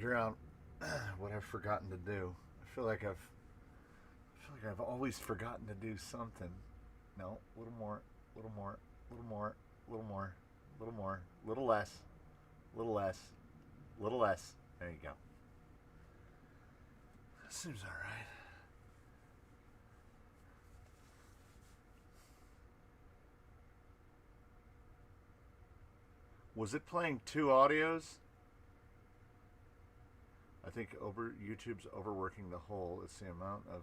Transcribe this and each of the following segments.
figure out what I've forgotten to do. I feel like I've always forgotten to do something. No, a little more, a little more, a little more, a little more, a little more, a little less, a little less, a little less. There you go. That seems all right. Was it playing two audios? I think YouTube's overworking the whole. It's the amount of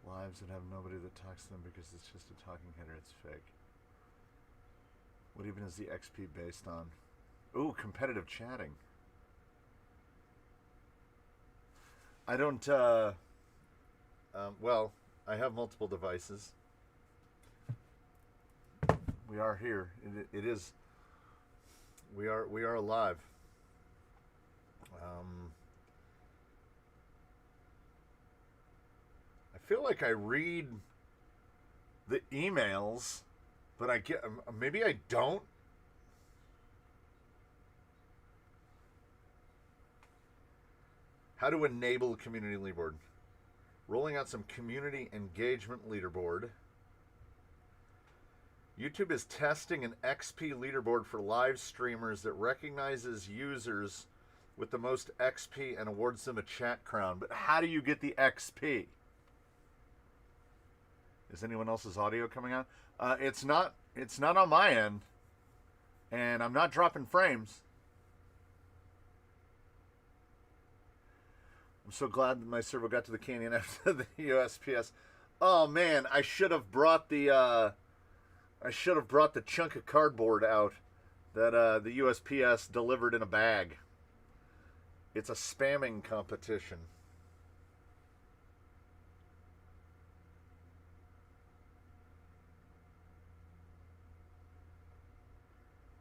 lives that have nobody that talks to them because it's just a talking header. It's fake. What even is the XP based on? Ooh, competitive chatting. I don't, well, I have multiple devices. We are here. It is, we are alive. I feel like I read the emails, but maybe I don't. How to enable community leaderboard. Rolling out some community engagement leaderboard. YouTube is testing an XP leaderboard for live streamers that recognizes users with the most XP and awards them a chat crown. But how do you get the XP? Is anyone else's audio coming out? It's not on my end, and I'm not dropping frames. I'm so glad that my servo got to the Canyon after the USPS. Oh man, I should have brought the chunk of cardboard out that the USPS delivered in a bag. It's a spamming competition.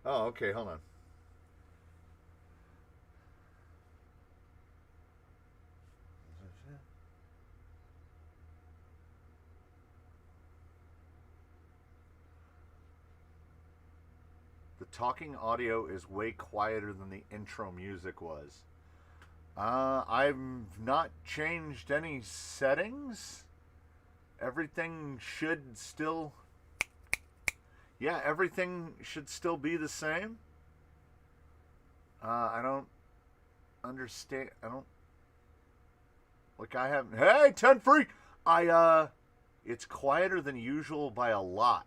Oh, okay, hold on. The talking audio is way quieter than the intro music was. I've not changed any settings. Everything should still... Yeah, everything should still be the same. I don't understand. I haven't... Hey, 10 Freak! It's quieter than usual by a lot.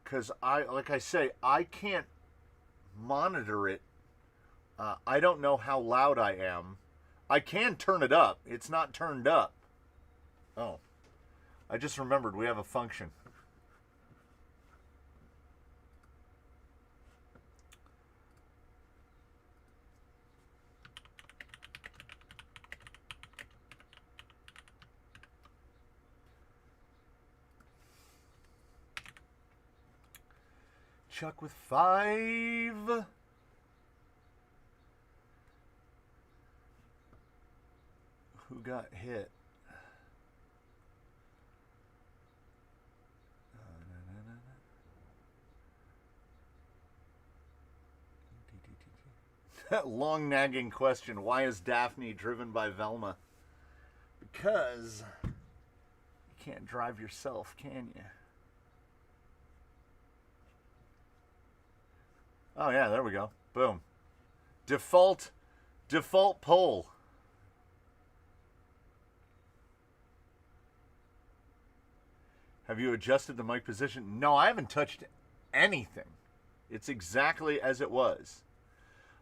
Because like I say, I can't monitor it. I don't know how loud I am. I can turn it up. It's not turned up. Oh. I just remembered we have a function. Chuck with 5. Who got hit? Long nagging question. Why is Daphne driven by Velma? Because you can't drive yourself, can you? Oh yeah, there we go. Boom. Default poll. Have you adjusted the mic position? No, I haven't touched anything. It's exactly as it was.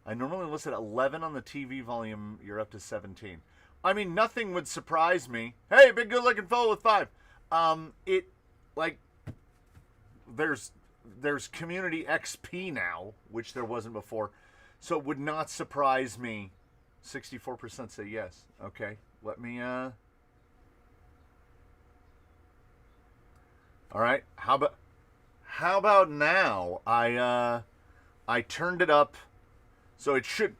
I normally list at 11 on the TV volume. You're up to 17. I mean, nothing would surprise me. Hey, big good-looking fellow with 5. There's community XP now, which there wasn't before. So it would not surprise me. 64% say yes. Okay, let me, All right, how about now? I turned it up. So it should,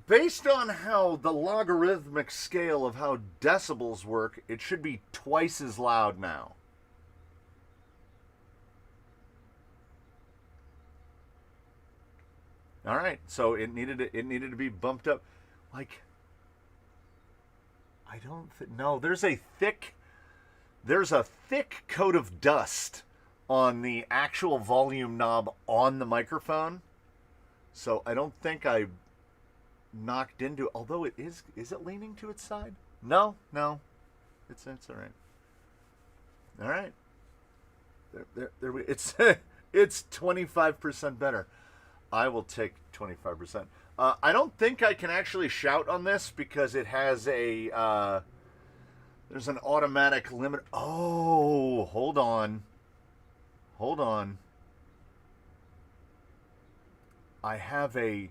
based on how the logarithmic scale of how decibels work, it should be twice as loud now. All right, so it needed to be bumped up. Like, I don't no. There's a thick coat of dust on the actual volume knob on the microphone. So I don't think I knocked into it. Although it is it leaning to its side? No, no. It's all right. All right. It's it's 25% better. I will take 25%. I don't think I can actually shout on this because it has a there's an automatic limit. Oh, hold on. Hold on. I have a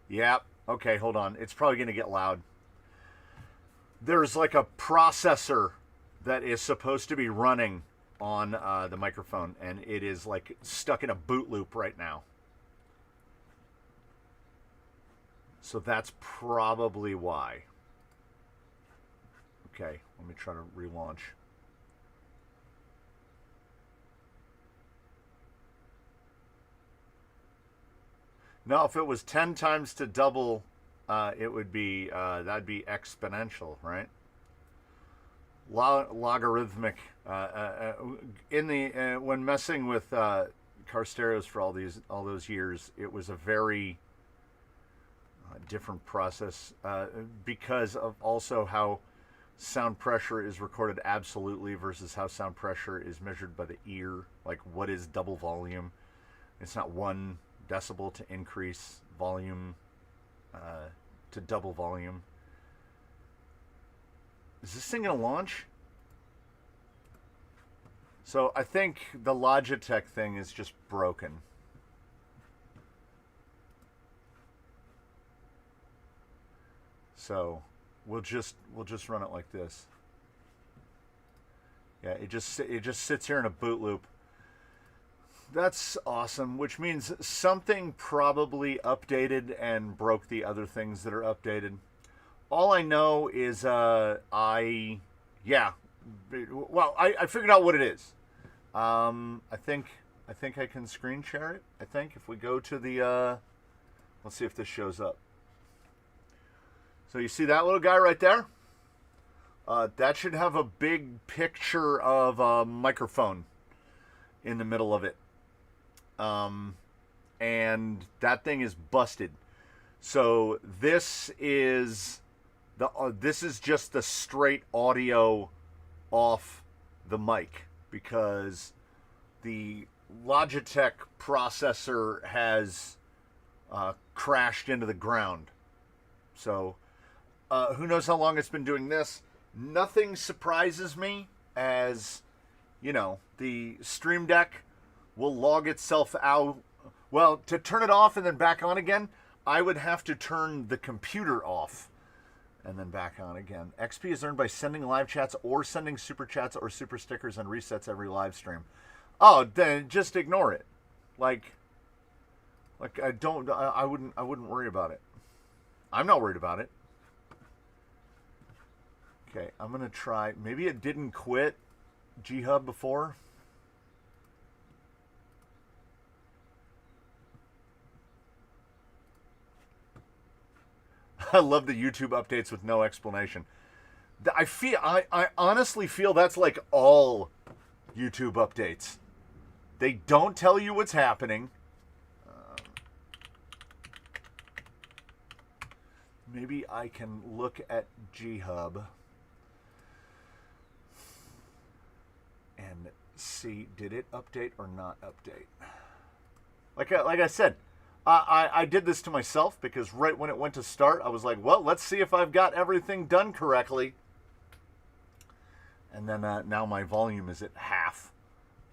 yep. Okay, hold on. It's probably going to get loud. There's like a processor that is supposed to be running on the microphone, and it is like stuck in a boot loop right now. So that's probably why. Okay, let me try to relaunch. No, if it was 10 times to double, it would be, that'd be exponential, right? Logarithmic. In the when messing with car stereos for all those years, it was a very different process because of also how sound pressure is recorded absolutely versus how sound pressure is measured by the ear. Like, what is double volume? It's not 1 decibel to increase volume to double volume. Is this thing gonna launch? So I think the Logitech thing is just broken. So we'll just run it like this. Yeah, it just sits here in a boot loop. That's awesome, which means something probably updated and broke the other things that are updated. All I know is I figured out what it is. I think I can screen share it. I think if we go to the let's see if this shows up. So you see that little guy right there? That should have a big picture of a microphone in the middle of it. And that thing is busted. So this is just the straight audio off the mic because the Logitech processor has crashed into the ground. So who knows how long it's been doing this? Nothing surprises me, as you know, the Stream Deck will log itself out. Well, to turn it off and then back on again, I would have to turn the computer off and then back on again. XP is earned by sending live chats or sending super chats or super stickers and resets every live stream. Oh, then just ignore it. Like I wouldn't worry about it. I'm not worried about it. Okay, I'm gonna try. Maybe it didn't quit G-Hub before. I love the YouTube updates with no explanation. I honestly feel that's like all YouTube updates. They don't tell you what's happening. Maybe I can look at G-Hub and see, did it update or not update? Like I said, I did this to myself because right when it went to start, I was like, well, let's see if I've got everything done correctly. And then now my volume is at half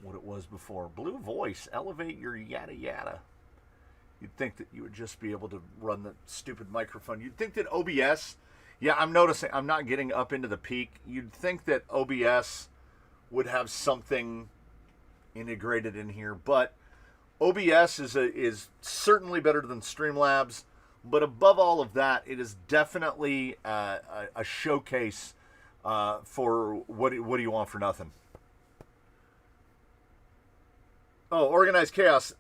what it was before. Blue Voice, elevate your yada yada. You'd think that you would just be able to run the stupid microphone. You'd think that OBS, yeah, I'm noticing I'm not getting up into the peak. You'd think that OBS would have something integrated in here, but OBS is certainly better than Streamlabs. But above all of that, it is definitely a showcase for what do you want for nothing. Oh, organized chaos.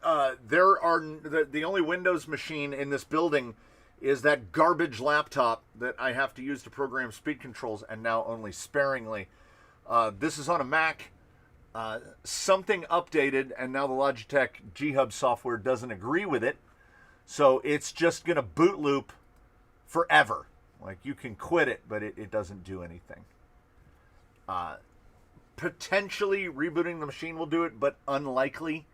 There are the only Windows machine in this building is that garbage laptop that I have to use to program speed controls, and now only sparingly. This is on a Mac. Something updated, and now the Logitech G Hub software doesn't agree with it, so it's just gonna boot loop forever. Like, you can quit it, but it doesn't do anything. Potentially rebooting the machine will do it, but unlikely,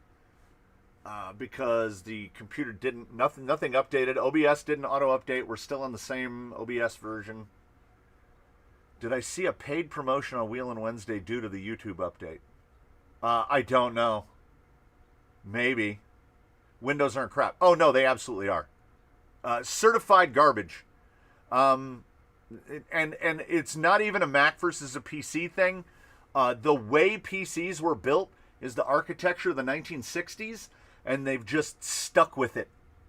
because the computer nothing updated. OBS didn't auto update. We're still on the same OBS version. Did I see a paid promotion on Wheel and Wednesday due to the YouTube update? I don't know. Maybe. Windows aren't crap. Oh no, they absolutely are. Certified garbage. And it's not even a Mac versus a PC thing. The way PCs were built is the architecture of the 1960s, and they've just stuck with it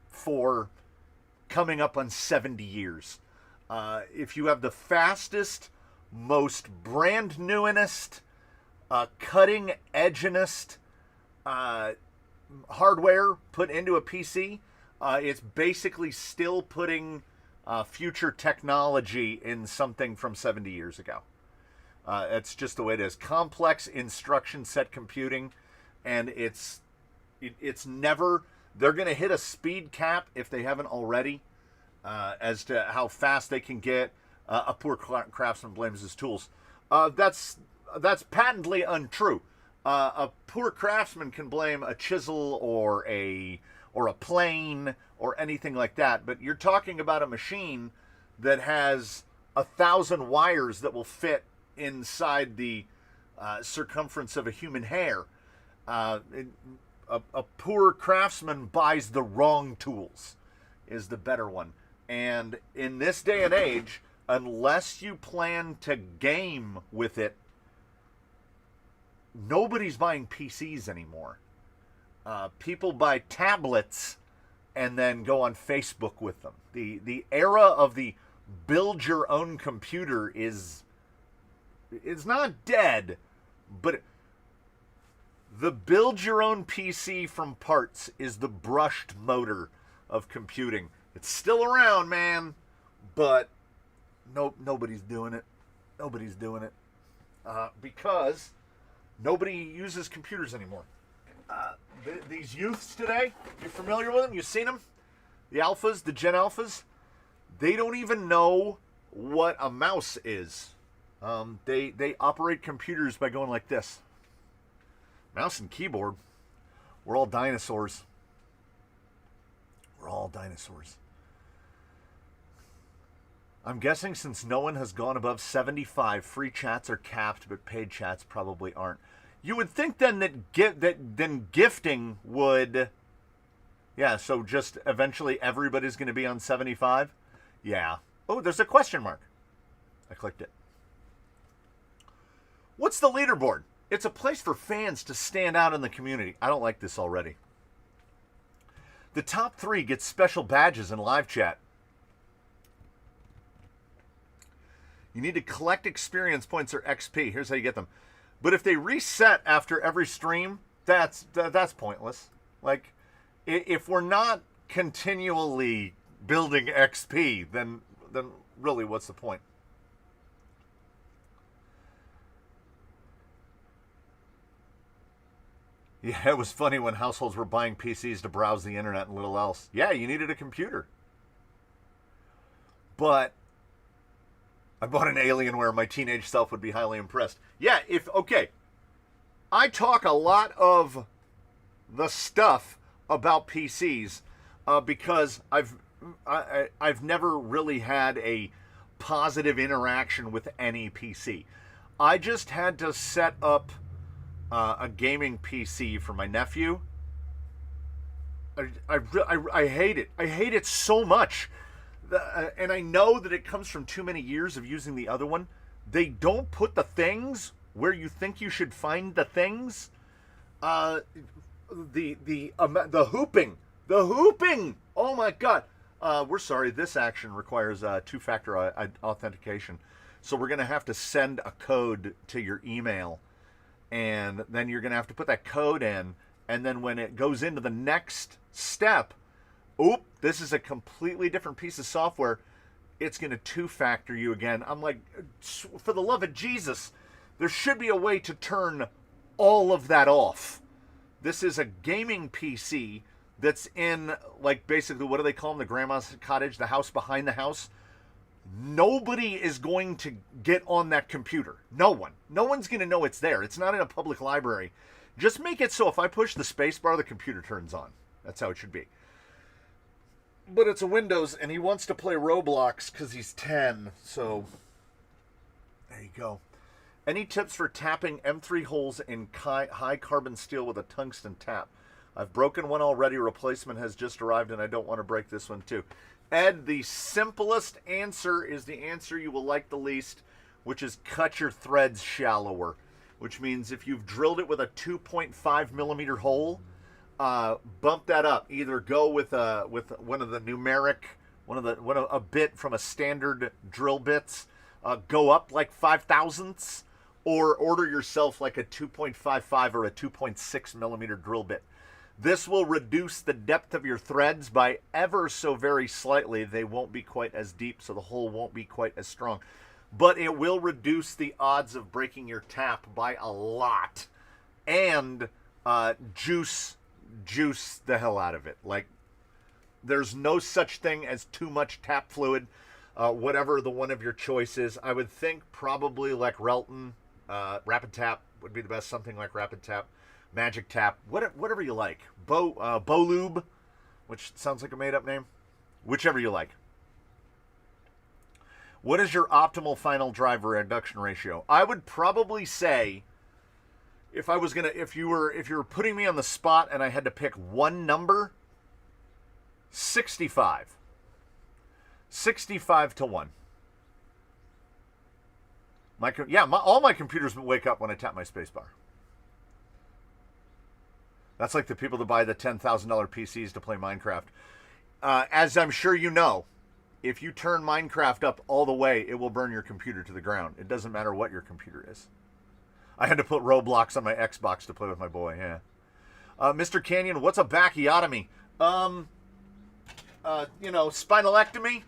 for coming up on 70 years. If you have the fastest, most brand newest, cutting edginest hardware put into a PC, it's basically still putting future technology in something from 70 years ago. It's just the way it is. Complex instruction set computing, and it's never. They're going to hit a speed cap if they haven't already, as to how fast they can get. A poor craftsman blames his tools. That's patently untrue. A poor craftsman can blame a chisel or a plane or anything like that, but you're talking about a machine that has 1,000 wires that will fit inside the circumference of a human hair. A poor craftsman buys the wrong tools, is the better one. And in this day and age, unless you plan to game with it, nobody's buying PCs anymore. People buy tablets and then go on Facebook with them. The era of the build your own computer is not dead, but the build your own PC from parts is the brushed motor of computing. It's still around, man, but nobody's doing it. Nobody's doing it because nobody uses computers anymore. These youths today, you're familiar with them? You've seen them? The alphas, the Gen Alphas? They don't even know what a mouse is. They operate computers by going like this. Mouse and keyboard. We're all dinosaurs. We're all dinosaurs. I'm guessing since no one has gone above 75, free chats are capped, but paid chats probably aren't. You would think then that gifting would, yeah. So just eventually everybody's going to be on 75. Yeah. Oh, there's a question mark. I clicked it. What's the leaderboard? It's a place for fans to stand out in the community. I don't like this already. The top 3 get special badges in live chat. You need to collect experience points or XP. Here's how you get them. But if they reset after every stream, that's pointless. Like, if we're not continually building XP, then really what's the point? Yeah, it was funny when households were buying PCs to browse the internet and little else. Yeah, you needed a computer. But I bought an Alienware. My teenage self would be highly impressed. Yeah, okay. I talk a lot of the stuff about PCs because I've never really had a positive interaction with any PC. I just had to set up a gaming PC for my nephew. I hate it. I hate it so much. And I know that it comes from too many years of using the other one. They don't put the things where you think you should find the things. The hooping. Oh my God. We're sorry. This action requires two-factor authentication. So we're going to have to send a code to your email. And then you're going to have to put that code in. And then when it goes into the next step, oop, this is a completely different piece of software. It's going to two-factor you again. I'm like, for the love of Jesus, there should be a way to turn all of that off. This is a gaming PC that's in, like, basically, what do they call them? The grandma's cottage, the house behind the house. Nobody is going to get on that computer. No one. No one's going to know it's there. It's not in a public library. Just make it so if I push the space bar, the computer turns on. That's how it should be. But it's a Windows, and he wants to play Roblox because he's 10. So, there you go. Any tips for tapping M3 holes in high carbon steel with a tungsten tap? I've broken one already. Replacement has just arrived, and I don't want to break this one too. Ed, the simplest answer is the answer you will like the least, which is cut your threads shallower. Which means if you've drilled it with a 2.5 millimeter hole, bump that up. Either go with one of the numeric, a bit from a standard drill bits, go up like 5/1000ths, or order yourself like a 2.55 or a 2.6 millimeter drill bit. This will reduce the depth of your threads by ever so very slightly. They won't be quite as deep, so the hole won't be quite as strong. But it will reduce the odds of breaking your tap by a lot. And juice the hell out of it. Like, there's no such thing as too much tap fluid. Whatever the one of your choice is. I would think probably like Relton, Rapid Tap would be the best. Something like Rapid Tap. Magic Tap, whatever you like. Bolube, which sounds like a made-up name. Whichever you like. What is your optimal final drive reduction ratio? I would probably say, if you were putting me on the spot and I had to pick one number, 65. 65 to 1. All my computers wake up when I tap my spacebar. That's like the people that buy the $10,000 PCs to play Minecraft. As I'm sure you know, if you turn Minecraft up all the way, it will burn your computer to the ground. It doesn't matter what your computer is. I had to put Roblox on my Xbox to play with my boy, yeah. Mr. Canyon, what's a backiotomy? Spinalectomy.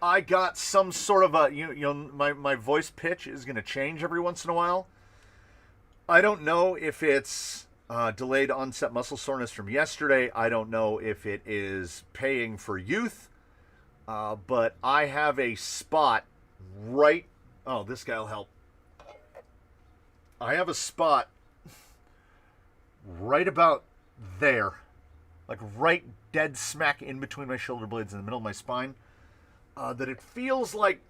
I got some sort of my voice pitch is going to change every once in a while. I don't know if it's delayed onset muscle soreness from yesterday. I don't know if it is paying for youth. But I have a spot right... Oh, this guy will help. I have a spot right about there. Like right dead smack in between my shoulder blades in the middle of my spine. That it feels like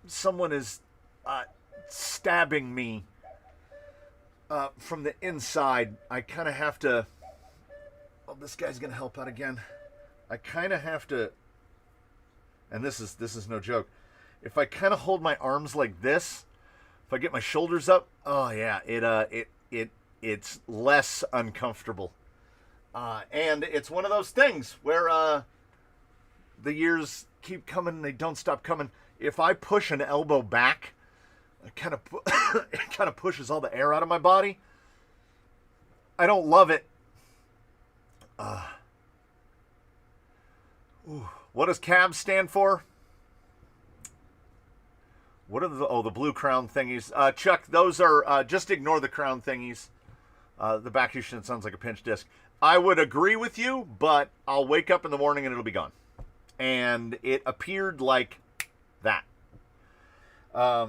someone is stabbing me from the inside. I kind of have to... Oh, this guy's going to help out again. I kind of have to... And this is no joke. If I kind of hold my arms like this, if I get my shoulders up, oh yeah, it's less uncomfortable. And it's one of those things where the years keep coming and they don't stop coming. If I push an elbow back, it kind of pushes all the air out of my body. I don't love it. What does CAB stand for? What are the blue crown thingies? Chuck, those are, just ignore the crown thingies. The back cushion sounds like a pinch disc. I would agree with you, but I'll wake up in the morning and it'll be gone. And it appeared like that. I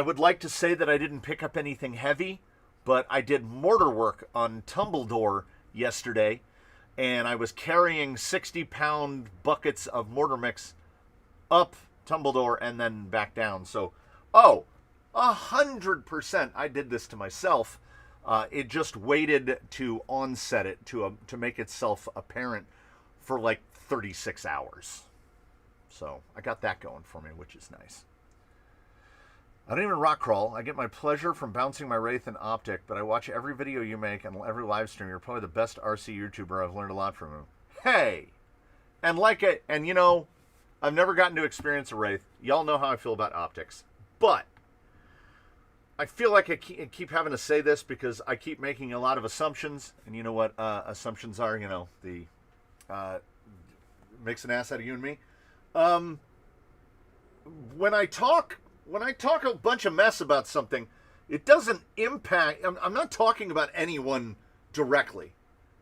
would like to say that I didn't pick up anything heavy, but I did mortar work on Tumbledore yesterday. And I was carrying 60-pound buckets of mortar mix up Tumbledore and then back down. So, 100% I did this to myself. It just waited to onset it, to make itself apparent for like 36 hours. So, I got that going for me, which is nice. I don't even rock crawl. I get my pleasure from bouncing my Wraith and Optic, but I watch every video you make and every live stream. You're probably the best RC YouTuber. I've learned a lot from you. Hey! And I've never gotten to experience a Wraith. Y'all know how I feel about optics. But I feel like I keep having to say this because I keep making a lot of assumptions, and you know what assumptions are. You know, the makes an ass out of you and me. Um, when I talk a bunch of mess about something, it doesn't impact. I'm not talking about anyone directly,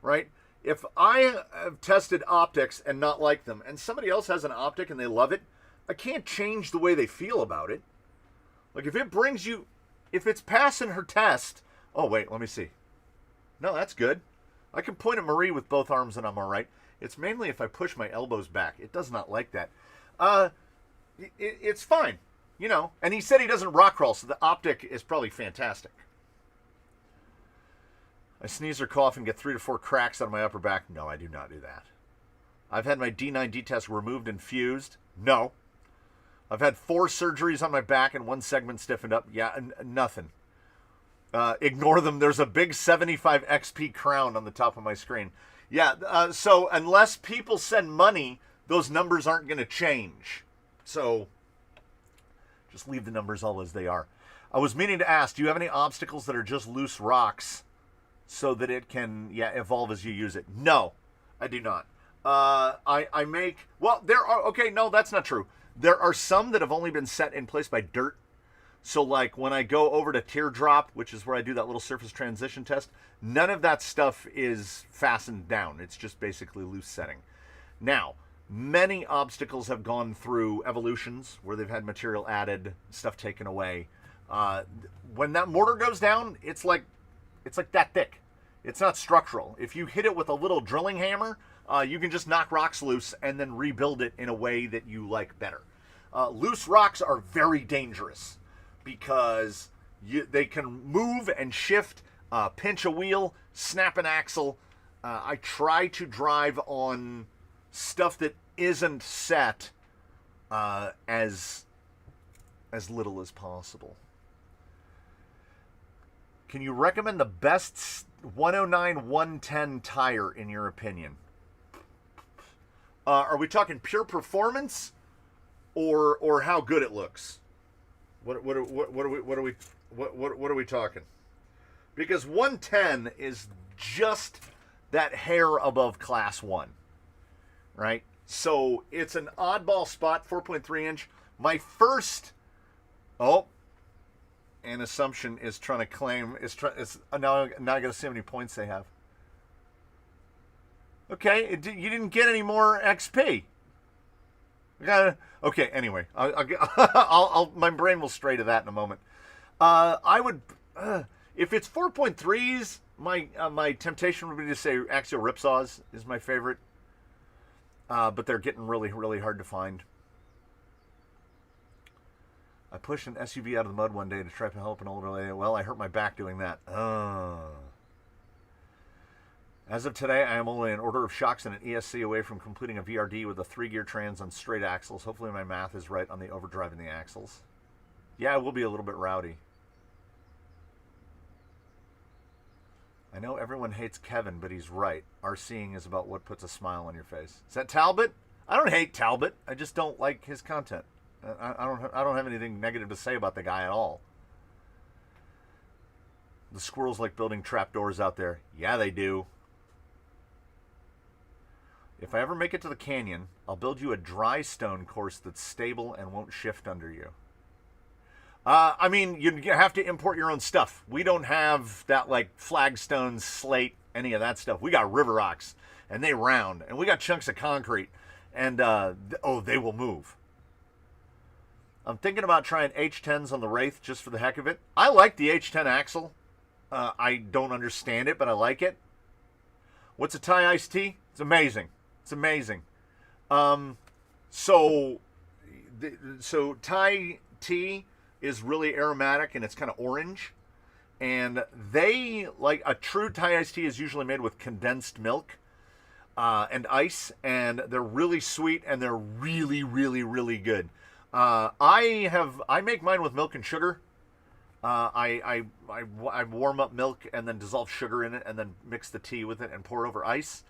right? If I have tested optics and not like them, and somebody else has an optic and they love it, I can't change the way they feel about it. Like if it's passing her test. Oh wait, let me see. No, that's good. I can point at Marie with both arms and I'm all right. It's mainly if I push my elbows back. It does not like that. It's fine, you know. And he said he doesn't rock crawl, so the optic is probably fantastic. I sneeze or cough and get 3 to 4 cracks out of my upper back. No, I do not do that. I've had my D9D test removed and fused. No. I've had 4 surgeries on my back and 1 segment stiffened up. Yeah, nothing. Ignore them. There's a big 75 XP crown on the top of my screen. Yeah, so unless people send money, those numbers aren't going to change. So just leave the numbers all as they are. I was meaning to ask, do you have any obstacles that are just loose rocks so that it can evolve as you use it? No, I do not. I make, well, there are, okay, no, that's not true. There are some that have only been set in place by dirt. So like when I go over to teardrop, which is where I do that little surface transition test, none of that stuff is fastened down. It's just basically loose setting. Now, many obstacles have gone through evolutions where they've had material added, stuff taken away. When that mortar goes down, it's like that thick. It's not structural. If you hit it with a little drilling hammer, you can just knock rocks loose and then rebuild it in a way that you like better. Loose rocks are very dangerous because they can move and shift, pinch a wheel, snap an axle. I try to drive on stuff that isn't set as little as possible. Can you recommend the best 109 110 tire in your opinion? Are we talking pure performance or how good it looks? What are we talking? Because 110 is just that hair above class 1, right? So it's an oddball spot, 4.3 inch. My first, an assumption is trying to claim now I got to see how many points they have. Okay, you didn't get any more XP. Okay, anyway, my brain will stray to that in a moment. I would, if it's 4.3s, my temptation would be to say axial ripsaws is my favorite. But they're getting really, really hard to find. I pushed an SUV out of the mud one day to try to help an older lady. Well, I hurt my back doing that. As of today, I am only an order of shocks and an ESC away from completing a VRD with a 3-gear trans on straight axles. Hopefully my math is right on the overdrive and the axles. Yeah, it will be a little bit rowdy. I know everyone hates Kevin, but he's right. Our seeing is about what puts a smile on your face. Is that Talbot? I don't hate Talbot. I just don't like his content. I don't have anything negative to say about the guy at all. The squirrels like building trapdoors out there. Yeah, they do. If I ever make it to the canyon, I'll build you a dry stone course that's stable and won't shift under you. I mean, you have to import your own stuff. We don't have that like flagstone, slate, any of that stuff. We got river rocks, and they round, and we got chunks of concrete, and they will move. I'm thinking about trying H10s on the Wraith just for the heck of it. I like the H10 axle. I don't understand it, but I like it. What's a Thai iced tea? It's amazing. It's amazing. So Thai tea is really aromatic and it's kind of orange. And they, like a true Thai iced tea is usually made with condensed milk and ice. And they're really sweet and they're really, really, really good. I make mine with milk and sugar. I warm up milk and then dissolve sugar in it and then mix the tea with it and pour over ice.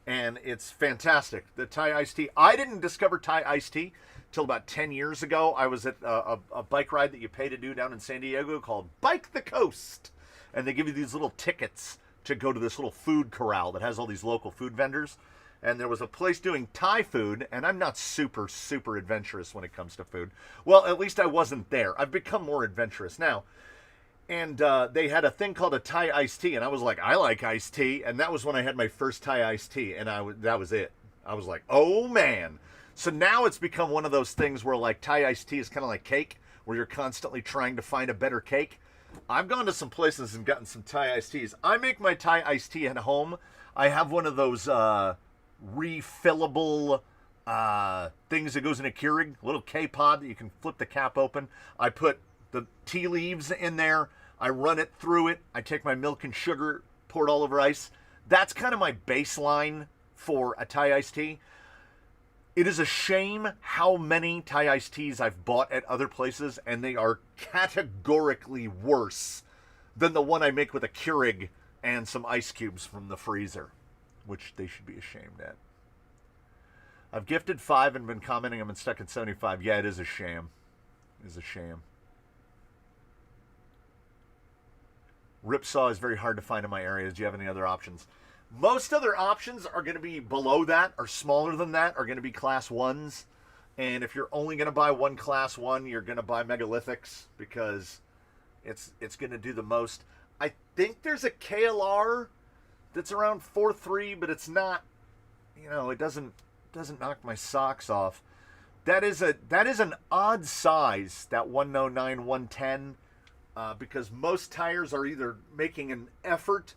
and it's fantastic. The Thai iced tea. I didn't discover Thai iced tea till about 10 years ago. I was at a bike ride that you pay to do down in San Diego called Bike the Coast, and they give you these little tickets to go to this little food corral that has all these local food vendors. And there was a place doing Thai food, and I'm not super adventurous when it comes to food. Well, at least I wasn't there. I've become more adventurous now. And they had a thing called a Thai iced tea, and I was like, I like iced tea, and that was when I had my first Thai iced tea, and that was it. I was like, oh man. So now it's become one of those things where like Thai iced tea is kind of like cake, where you're constantly trying to find a better cake. I've gone to some places and gotten some Thai iced teas. I make my Thai iced tea at home. I have one of those refillable things that goes in a Keurig, a little K-pod that you can flip the cap open. I put the tea leaves in there. I run it through it. I take my milk and sugar, pour it all over ice. That's kind of my baseline for a Thai iced tea. It is a shame how many Thai iced teas I've bought at other places, and they are categorically worse than the one I make with a Keurig and some ice cubes from the freezer, which they should be ashamed at. I've gifted 5 and been commenting I'm stuck at 75. Yeah, it is a shame. It is a shame. Ripsaw is very hard to find in my areas. Do you have any other options? Most other options are going to be below that or smaller than that, are going to be class 1s. And if you're only going to buy one class 1, you're going to buy megalithics because it's going to do the most. I think there's a KLR that's around 4.3, but it's not, it doesn't knock my socks off. That is an odd size, that 109, 110, because most tires are either making an effort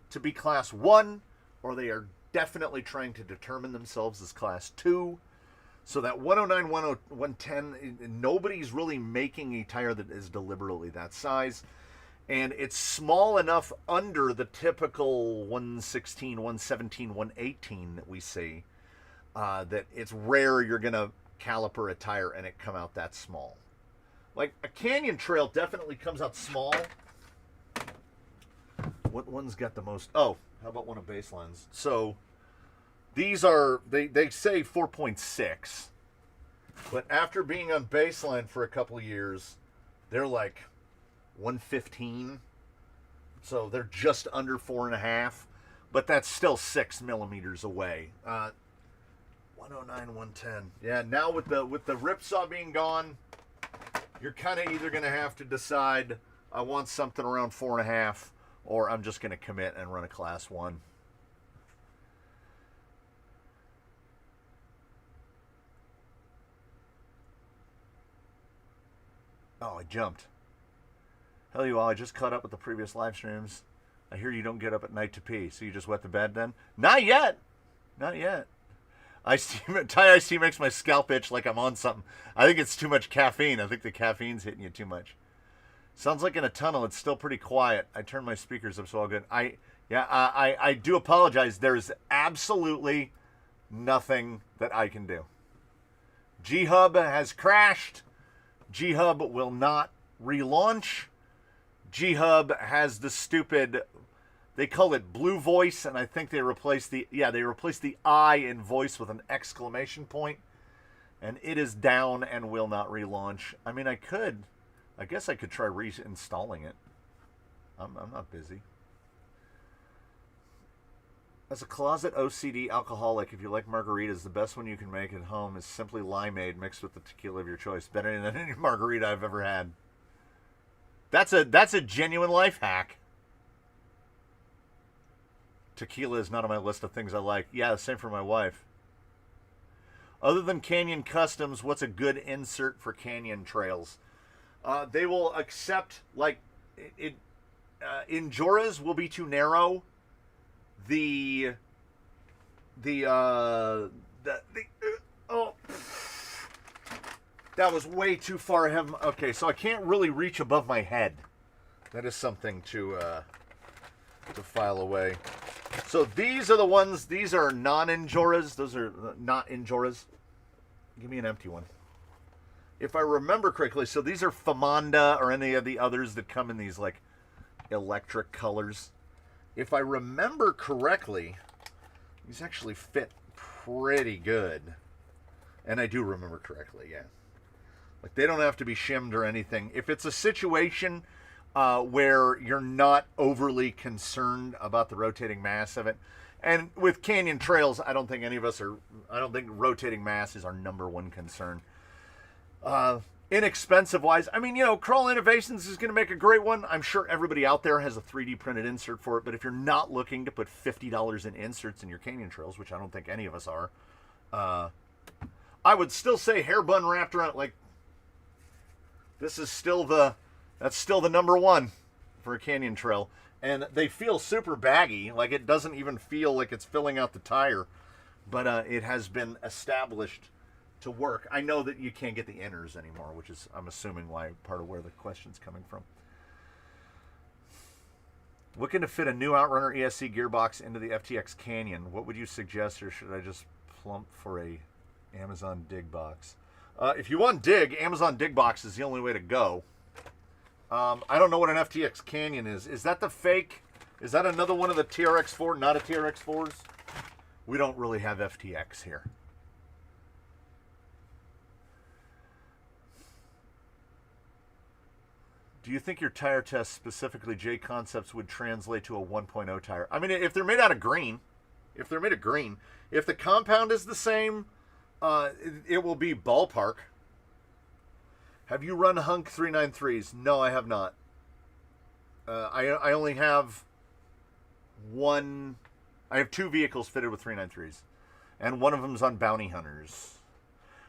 to be class 1, or they are definitely trying to determine themselves as class 2. So that 109, 110, nobody's really making a tire that is deliberately that size. And it's small enough under the typical 116, 117, 118 that we see that it's rare you're going to caliper a tire and it come out that small. Like a Canyon Trail definitely comes out small. What one's got the most? Oh, how about one of Baseline's? So these are, they say 4.6. But after being on Baseline for a couple of years, they're like 115. So they're just under 4.5. But that's still 6 millimeters away. 109, 110. Yeah, now with the Ripsaw being gone, you're kind of either going to have to decide, I want something around 4.5, or I'm just going to commit and run a class 1. Oh, I jumped. Hell you all, I just caught up with the previous live streams. I hear you don't get up at night to pee, so you just wet the bed then? Not yet. Not yet. Thai iced tea makes my scalp itch like I'm on something. I think it's too much caffeine. I think the caffeine's hitting you too much. Sounds like in a tunnel. It's still pretty quiet. I turned my speakers up so all good. I do apologize. There's absolutely nothing that I can do. G-Hub has crashed. G-Hub will not relaunch. G-Hub has the stupid, they call it blue voice, and I think they replaced the I in voice with an exclamation point, and it is down and will not relaunch. I mean, I guess I could try reinstalling it. I'm not busy. As a closet OCD alcoholic, if you like margaritas, the best one you can make at home is simply limeade mixed with the tequila of your choice. Better than any margarita I've ever had. That's a genuine life hack. Tequila is not on my list of things I like. Yeah, same for my wife. Other than Canyon Customs, what's a good insert for Canyon Trails? They will accept, like, Injuras will be too narrow. That was way too far ahead. Okay, so I can't really reach above my head. That is something to file away. So these are the ones, these are non-Injuras. Those are not Injuras. Give me an empty one. If I remember correctly, so these are Famanda or any of the others that come in these like electric colors. If I remember correctly, These actually fit pretty good. And I do remember correctly, yeah. Like, they don't have to be shimmed or anything. If it's a situation where you're not overly concerned about the rotating mass of it, and with Canyon Trails, I don't think any of us are, I don't think rotating mass is our number one concern. Inexpensive wise, I mean, you know, Crawl Innovations is going to make a great one. I'm sure everybody out there has a 3D printed insert for it, but if you're not looking to put $50 in inserts in your Canyon Trails, which I don't think any of us are, I would still say hair bun wrapped around, like, this is still that's still the number one for a Canyon Trail. And they feel super baggy, like it doesn't even feel like it's filling out the tire, but it has been established to work. I know that you can't get the inners anymore, which is, I'm assuming, why part of where the question's coming from. Looking to fit a new Outrunner ESC gearbox into the FTX Canyon. What would you suggest, or should I just plump for a Amazon Dig box? If you want Dig, Amazon Dig box is the only way to go. I don't know what an FTX Canyon is. Is that the fake? Is that another one of the TRX4, not a TRX4s? We don't really have FTX here. Do you think your tire tests, specifically J Concepts, would translate to a 1.0 tire? I mean, if they're made out of green, if the compound is the same, it will be ballpark. Have you run Hunk 393s? No, I have not. I only have one. I have two vehicles fitted with 393s, and one of them is on Bounty Hunters.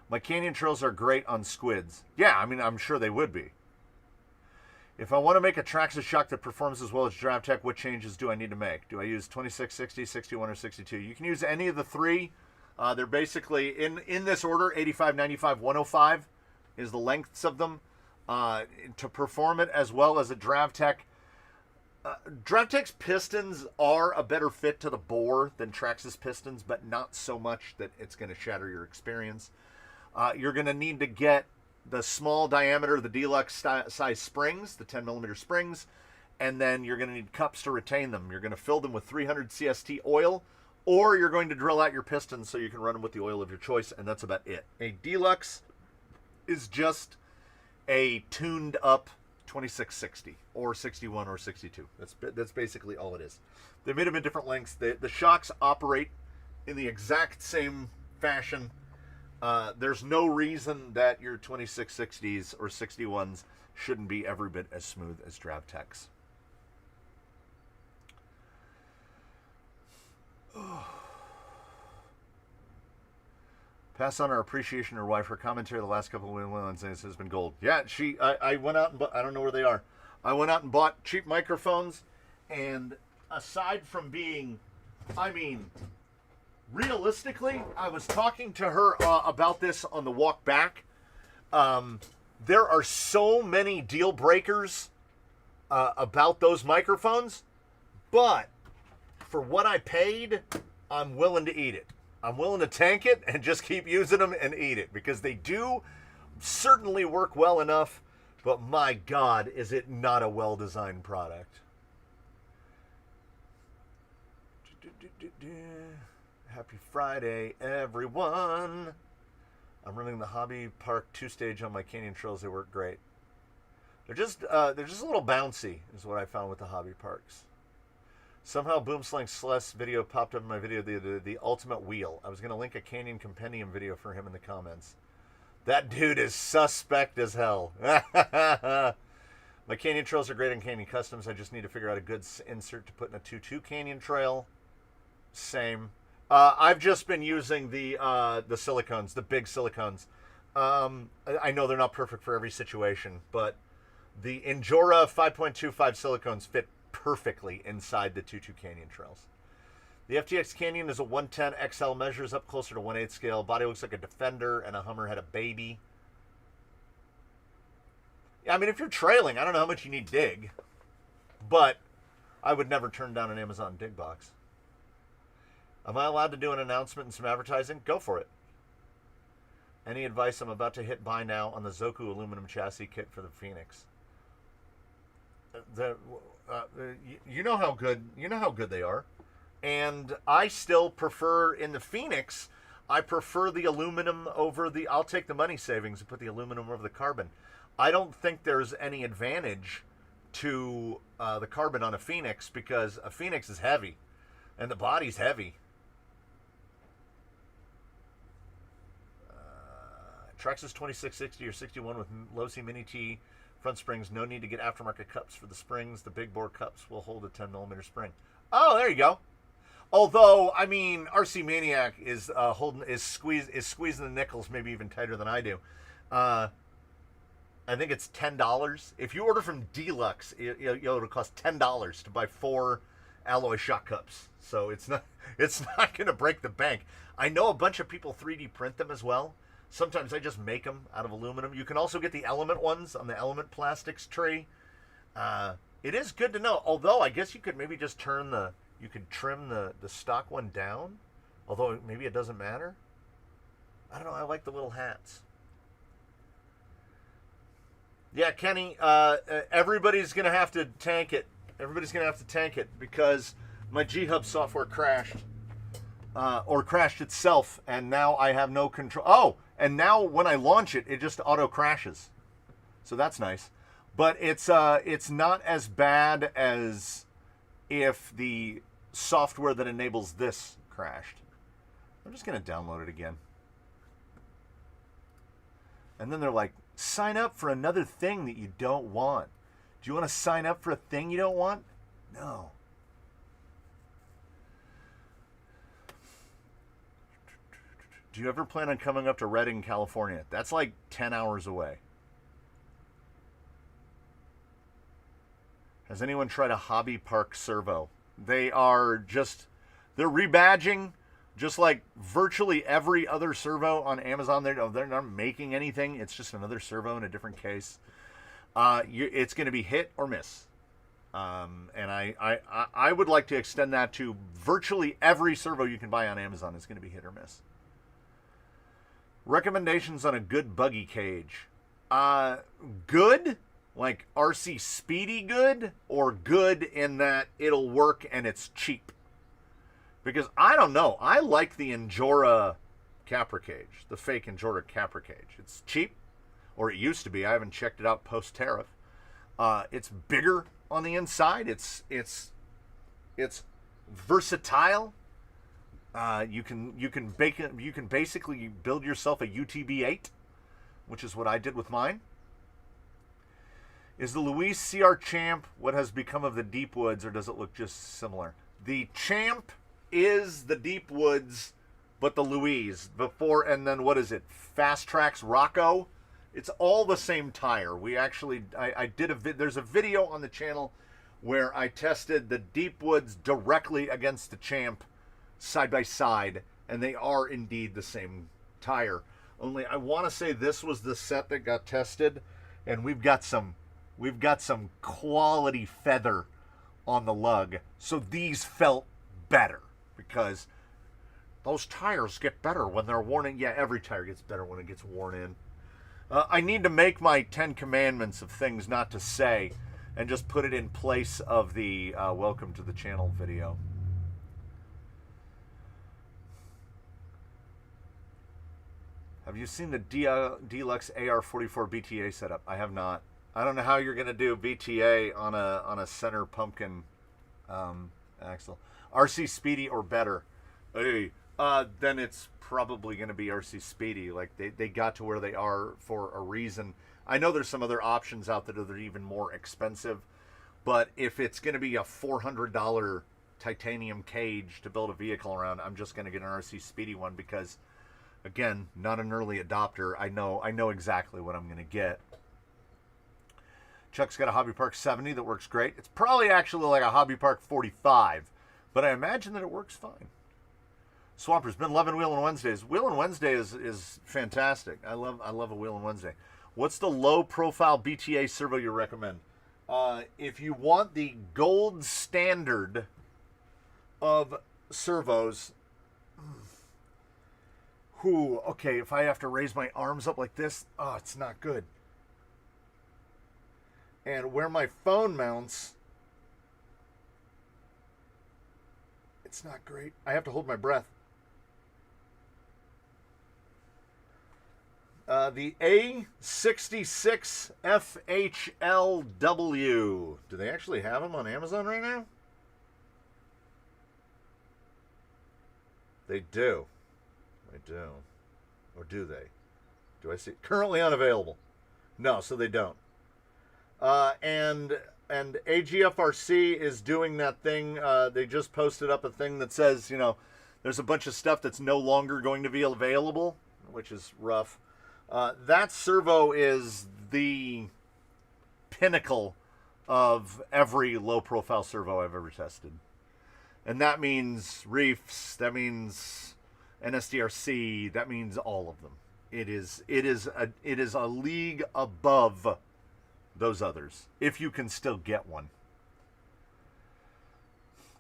My Canyon Trails are great on squids. Yeah, I mean, I'm sure they would be. If I want to make a Traxxas shock that performs as well as DriveTech, what changes do I need to make? Do I use 26, 60, 61, or 62? You can use any of the three. They're basically, in this order, 85, 95, 105 is the lengths of them. To perform it as well as a DriveTech. DriveTech's pistons are a better fit to the bore than Traxxas pistons, but not so much that it's going to shatter your experience. You're going to need to get the small diameter, the deluxe size springs, the 10 millimeter springs, and then you're going to need cups to retain them. You're going to fill them with 300 CST oil, or you're going to drill out your pistons so you can run them with the oil of your choice, and that's about it. A deluxe is just a tuned up 2660 or 61 or 62. That's basically all it is. They made them in different lengths. The shocks operate in the exact same fashion. There's no reason that your 2660s or 61s shouldn't be every bit as smooth as DriveTech's. Pass on our appreciation to her wife. Her commentary the last couple of Wednesdays has been gold. Yeah, I went out and bought, I don't know where they are. I went out and bought cheap microphones, and aside from being, I mean, realistically, I was talking to her about this on the walk back. There are so many deal breakers about those microphones, but for what I paid, I'm willing to eat it. I'm willing to tank it and just keep using them and eat it, because they do certainly work well enough, but my God, is it not a well-designed product. Happy Friday, everyone. I'm running the Hobby Park 2-stage on my Canyon Trails. They work great. They're just a little bouncy, is what I found with the Hobby Parks. Somehow Boomslang Celeste video popped up in my video, the Ultimate Wheel. I was going to link a Canyon Compendium video for him in the comments. That dude is suspect as hell. My Canyon Trails are great in Canyon Customs. I just need to figure out a good insert to put in a 2.2 Canyon Trail. Same. I've just been using the silicones, the big silicones. I know they're not perfect for every situation, but the Injora 5.25 silicones fit perfectly inside the 2.2 Canyon Trails. The FTX Canyon is a 110 XL, measures up closer to 1/8 scale. Body looks like a Defender, and a Hummer had a baby. Yeah, I mean, if you're trailing, I don't know how much you need Dig, but I would never turn down an Amazon Dig box. Am I allowed to do an announcement and some advertising? Go for it. Any advice? I'm about to hit buy now on the Zoku aluminum chassis kit for the Phoenix. You know how good they are. And I still prefer, in the Phoenix, I prefer the aluminum over the, I'll take the money savings and put the aluminum over the carbon. I don't think there's any advantage to the carbon on a Phoenix because a Phoenix is heavy and the body's heavy. Traxxas 2660 or 61 with low C mini T front springs. No need to get aftermarket cups for the springs. The big bore cups will hold a 10 millimeter spring. Oh, there you go. Although, I mean, RC Maniac is squeezing the nickels maybe even tighter than I do. I think it's $10. If you order from Deluxe, it'll cost $10 to buy 4 alloy shot cups. So it's not going to break the bank. I know a bunch of people 3D print them as well. Sometimes I just make them out of aluminum. You can also get the Element ones on the Element Plastics tree. It is good to know. Although I guess you could maybe just trim the stock one down. Although maybe it doesn't matter. I don't know. I like the little hats. Yeah, Kenny, everybody's going to have to tank it. Everybody's going to have to tank it because my G-Hub software crashed. Or crashed itself, and now I have no control. Oh, and now when I launch it, it just auto crashes. So that's nice. But it's not as bad as if the software that enables this crashed. I'm just going to download it again. And then they're like, sign up for another thing that you don't want. Do you want to sign up for a thing you don't want? No. Do you ever plan on coming up to Redding, California? That's like 10 hours away. Has anyone tried a hobby park servo? They're rebadging, just like virtually every other servo on Amazon. They're not making anything. It's just another servo in a different case. It's going to be hit or miss. And I would like to extend that to virtually every servo you can buy on Amazon is going to be hit or miss. Recommendations on a good buggy cage. Good, like RC Speedy good, or good in that it'll work and it's cheap. Because I don't know. I like the Injora Capra cage, the fake Injora Capra cage. It's cheap, or it used to be. I haven't checked it out post-tariff. It's bigger on the inside. It's versatile. You can basically build yourself a UTB-8, which is what I did with mine. Is the Louise CR Champ what has become of the Deep Woods, or does it look just similar? The Champ is the Deep Woods, but the Louise before, and then what is it? Fast Tracks Rocco. It's all the same tire. We actually, there's a video on the channel where I tested the Deep Woods directly against the Champ, side by side, and they are indeed the same tire. Only I want to say this was the set that got tested, and we've got some quality feather on the lug, so these felt better because those tires get better when they're worn in. Yeah, every tire gets better when it gets worn in. I need to make my 10 commandments of things not to say and just put it in place of the welcome to the channel video. Have you seen the Deluxe AR44 BTA setup? I have not. I don't know how you're going to do BTA on a center pumpkin axle. RC Speedy or better? Hey, then it's probably going to be RC Speedy. Like they got to where they are for a reason. I know there's some other options out there that are even more expensive, but if it's going to be a $400 titanium cage to build a vehicle around, I'm just going to get an RC Speedy one because, again, not an early adopter. I know exactly what I'm going to get. Chuck's got a Hobby Park 70 that works great. It's probably actually like a Hobby Park 45, but I imagine that it works fine. Swamper's been loving Wheelin' Wednesdays. Wheelin' Wednesday is fantastic. I love a Wheelin' Wednesday. What's the low profile BTA servo you recommend? If you want the gold standard of servos, okay, if I have to raise my arms up like this, oh, it's not good. And where my phone mounts, It's not great. I have to hold my breath. The A66 FHLW. Do they actually have them on Amazon right now? They do. They do. Or do they? Do I see? Currently unavailable. No, so they don't. And AGFRC is doing that thing. They just posted up a thing that says, you know, there's a bunch of stuff that's no longer going to be available, which is rough. That servo is the pinnacle of every low-profile servo I've ever tested. And that means reefs, that means NSDRC, that means all of them. It is a league above those others, if you can still get one.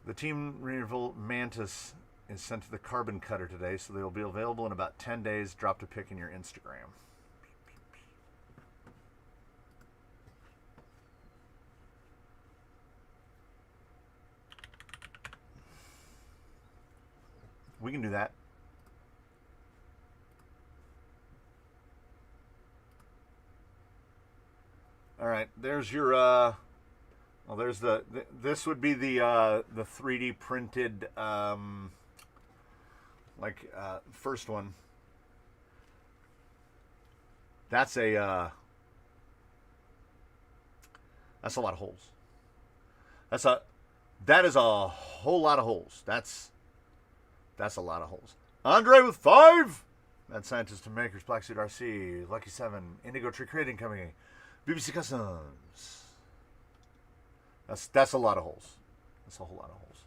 The Team Revolt Mantis is sent to the carbon cutter today, so they will be available in about 10 days. Drop a pic in your Instagram. We can do that. All right, there's your well, there's this would be the 3D printed first one. That's a lot of holes. That is a whole lot of holes. That's a lot of holes. Andre with 5. Mad Scientist and Makers, Black Suit RC, Lucky 7, Indigo Tree Creating Company, BBC Customs. That's a lot of holes. That's a whole lot of holes.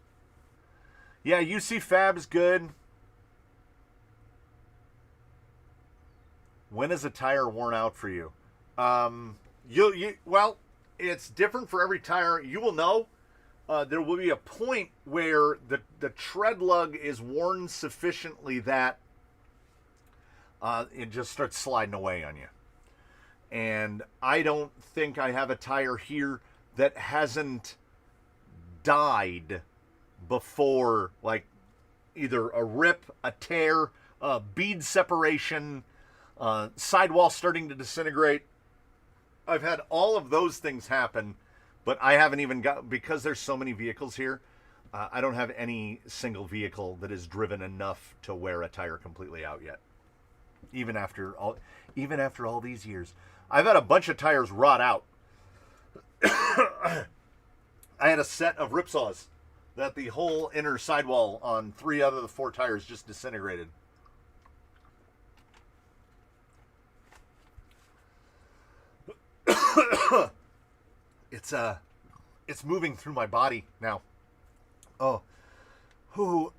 Yeah, UC Fab is good. When is a tire worn out for you? Well, it's different for every tire. You will know. There will be a point where the tread lug is worn sufficiently that it just starts sliding away on you. And I don't think I have a tire here that hasn't died before, like either a rip, a tear, a bead separation, sidewall starting to disintegrate. I've had all of those things happen, but I haven't even got, because there's so many vehicles here, I don't have any single vehicle that is driven enough to wear a tire completely out yet. Even after all these years. I've had a bunch of tires rot out. I had a set of ripsaws that the whole inner sidewall on 3 out of the 4 tires just disintegrated. It's moving through my body now. Oh. Ooh.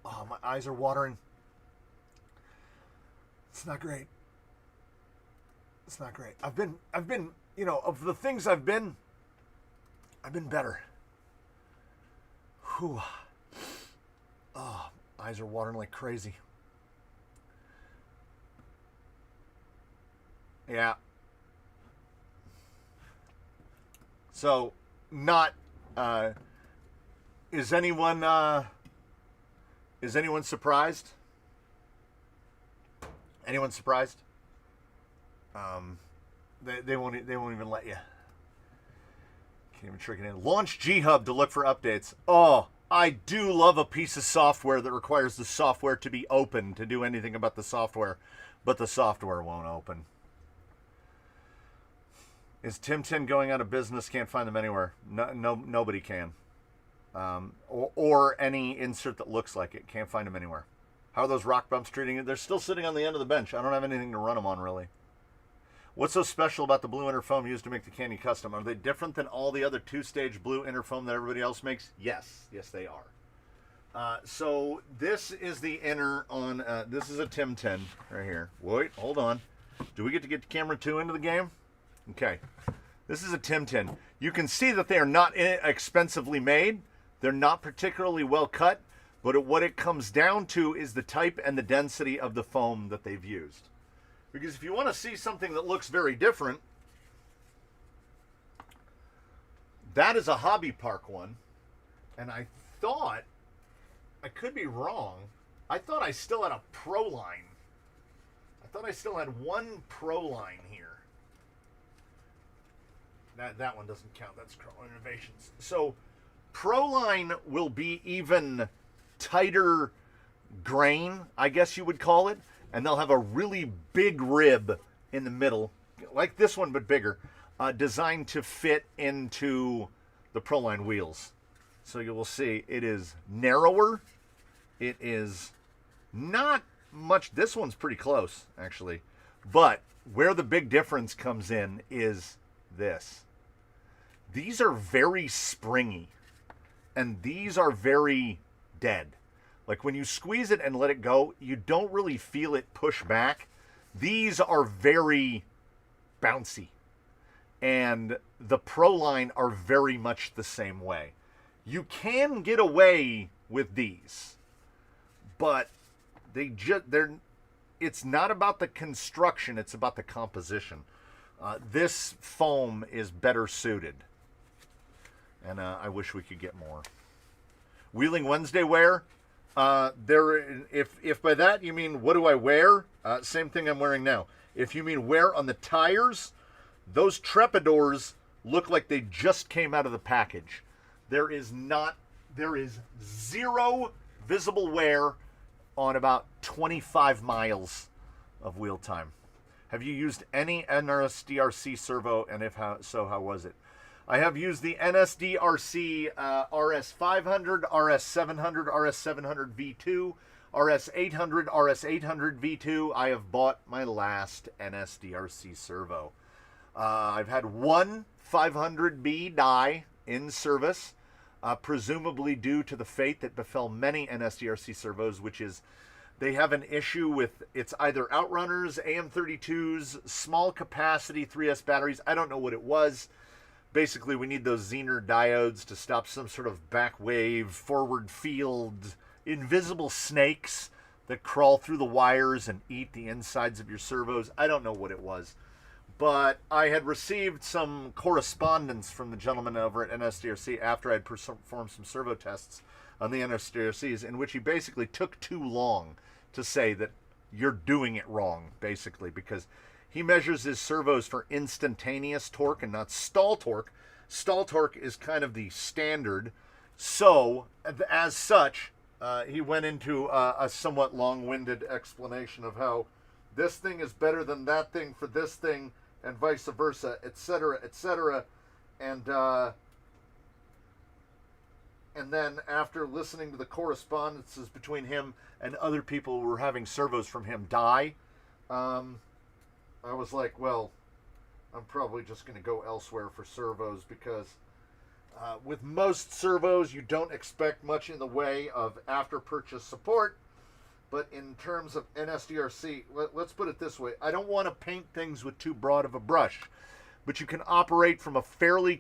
Oh, my eyes are watering. It's not great. It's not great. I've been, you know, of the things I've been better. Whew. Oh, eyes are watering like crazy. Yeah. So, not, is anyone surprised? Anyone surprised? They won't even let you. Can't even trick it in. Launch G-Hub to look for updates. Oh, I do love a piece of software that requires the software to be open to do anything about the software, but the software won't open. Is Tim Tin going out of business? Can't find them anywhere. No, nobody can. Or any insert that looks like it. Can't find them anywhere. How are those rock bumps treating it? They're still sitting on the end of the bench. I don't have anything to run them on, really. What's so special about the blue inner foam used to make the Canyon custom? Are they different than all the other 2-stage blue inner foam that everybody else makes? Yes. Yes, they are. So this is the inner on, this is a Tim Tin right here. Wait, hold on. Do we get the camera 2 into the game? Okay. This is a Tim Tin. You can see that they are not expensively made. They're not particularly well cut, but what it comes down to is the type and the density of the foam that they've used. Because if you want to see something that looks very different, That is a Hobby Park one. And I thought, I could be wrong, I thought I still had a Pro line. I thought I still had one Pro line here. That one doesn't count. That's Crawl Innovations. So Pro line will be even tighter grain, I guess you would call it. And they'll have a really big rib in the middle, like this one, but bigger, designed to fit into the Pro line wheels. So you will see it is narrower. It is not much. This one's pretty close, actually. But where the big difference comes in is this. These are very springy. And these are very dead. Like when you squeeze it and let it go, you don't really feel it push back. These are very bouncy. And the Pro line are very much the same way. You can get away with these, but it's not about the construction, it's about the composition. This foam is better suited, and I wish we could get more. Wheeling Wednesday wear, if by that you mean what do I wear, same thing I'm wearing now. If you mean wear on the tires, those Trepadors look like they just came out of the package. There is zero visible wear on about 25 miles of wheel time. Have you used any NSDRC servo, and if so, how was it? I have used the NSDRC RS500, RS700, RS700 V2, RS800, RS800 V2. I have bought my last NSDRC servo. I've had one 500B die in service, presumably due to the fate that befell many NSDRC servos, which is they have an issue with it's either outrunners, AM32s, small capacity 3S batteries. I don't know what it was. Basically, we need those Zener diodes to stop some sort of back wave, forward field, invisible snakes that crawl through the wires and eat the insides of your servos. I don't know what it was. But I had received some correspondence from the gentleman over at NSDRC after I had performed some servo tests on the NSDRCs, in which he basically took too long to say that you're doing it wrong, basically, because he measures his servos for instantaneous torque and not stall torque. Stall torque is kind of the standard. So, as such, he went into a somewhat long-winded explanation of how this thing is better than that thing for this thing, and vice versa, etc., etc. And then after listening to the correspondences between him and other people who were having servos from him die, I was like, well, I'm probably just going to go elsewhere for servos, because with most servos, you don't expect much in the way of after-purchase support. But in terms of NSDRC, let's put it this way. I don't want to paint things with too broad of a brush, but you can operate from a fairly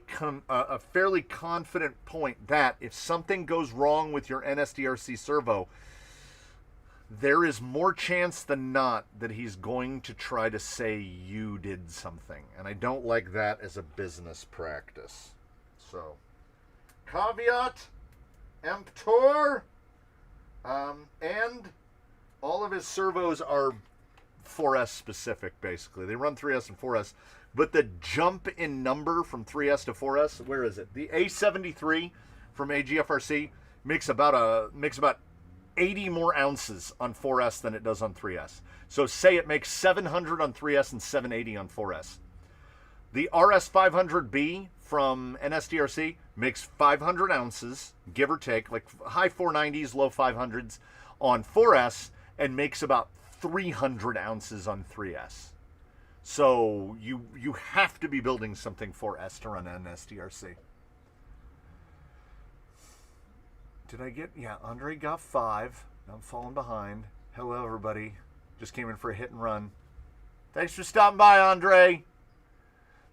confident point that if something goes wrong with your NSDRC servo, there is more chance than not that he's going to try to say you did something. And I don't like that as a business practice. So, caveat emptor, and all of his servos are 4S specific, basically. They run 3S and 4S, but the jump in number from 3S to 4S, where is it? The A73 from AGFRC makes about 80 more ounces on 4S than it does on 3S. So say it makes 700 on 3S and 780 on 4S. The RS500B from NSDRC makes 500 ounces, give or take, like high 490s, low 500s on 4S, and makes about 300 ounces on 3S. So you have to be building something 4S to run NSDRC. Did I get... Yeah, Andre got 5. I'm falling behind. Hello, everybody. Just came in for a hit and run. Thanks for stopping by, Andre.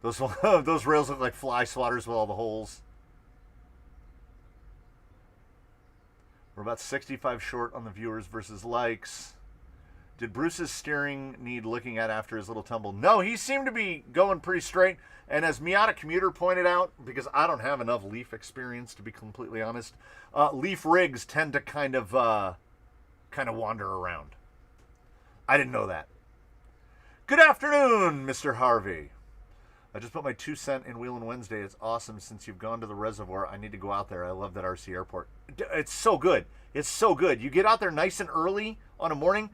Those rails look like fly swatters with all the holes. We're about 65 short on the viewers versus likes. Did Bruce's steering need looking at after his little tumble? No, he seemed to be going pretty straight. And as Miata Commuter pointed out, because I don't have enough Leaf experience to be completely honest, Leaf rigs tend to kind of wander around. I didn't know that. Good afternoon, Mr. Harvey. I just put my 2 cents in Wheelin' Wednesday. It's awesome. Since you've gone to the reservoir, I need to go out there. I love that RC airport. It's so good. It's so good. You get out there nice and early on a morning,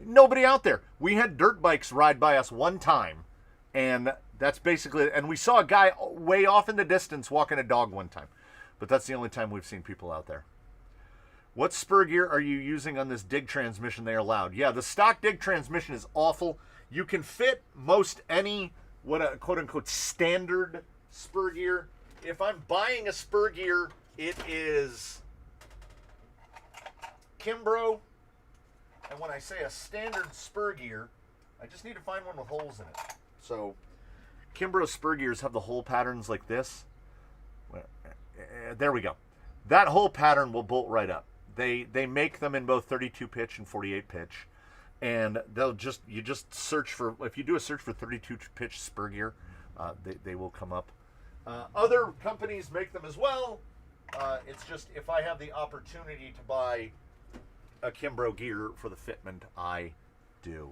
nobody out there. We had dirt bikes ride by us one time, and that's basically it. And we saw a guy way off in the distance walking a dog one time. But that's the only time we've seen people out there. What spur gear are you using on this dig transmission they are allowed? Yeah, the stock dig transmission is awful. You can fit most any what a quote-unquote standard spur gear. If I'm buying a spur gear, it is Kimbrough. And when I say a standard spur gear, I just need to find one with holes in it. So Kimbrough spur gears have the hole patterns like this. There we go. That hole pattern will bolt right up. They make them in both 32 pitch and 48 pitch. And you just search for, if you do a search for 32 pitch spur gear, they will come up. Other companies make them as well. It's just if I have the opportunity to buy a Kimbrough gear for the fitment, I do.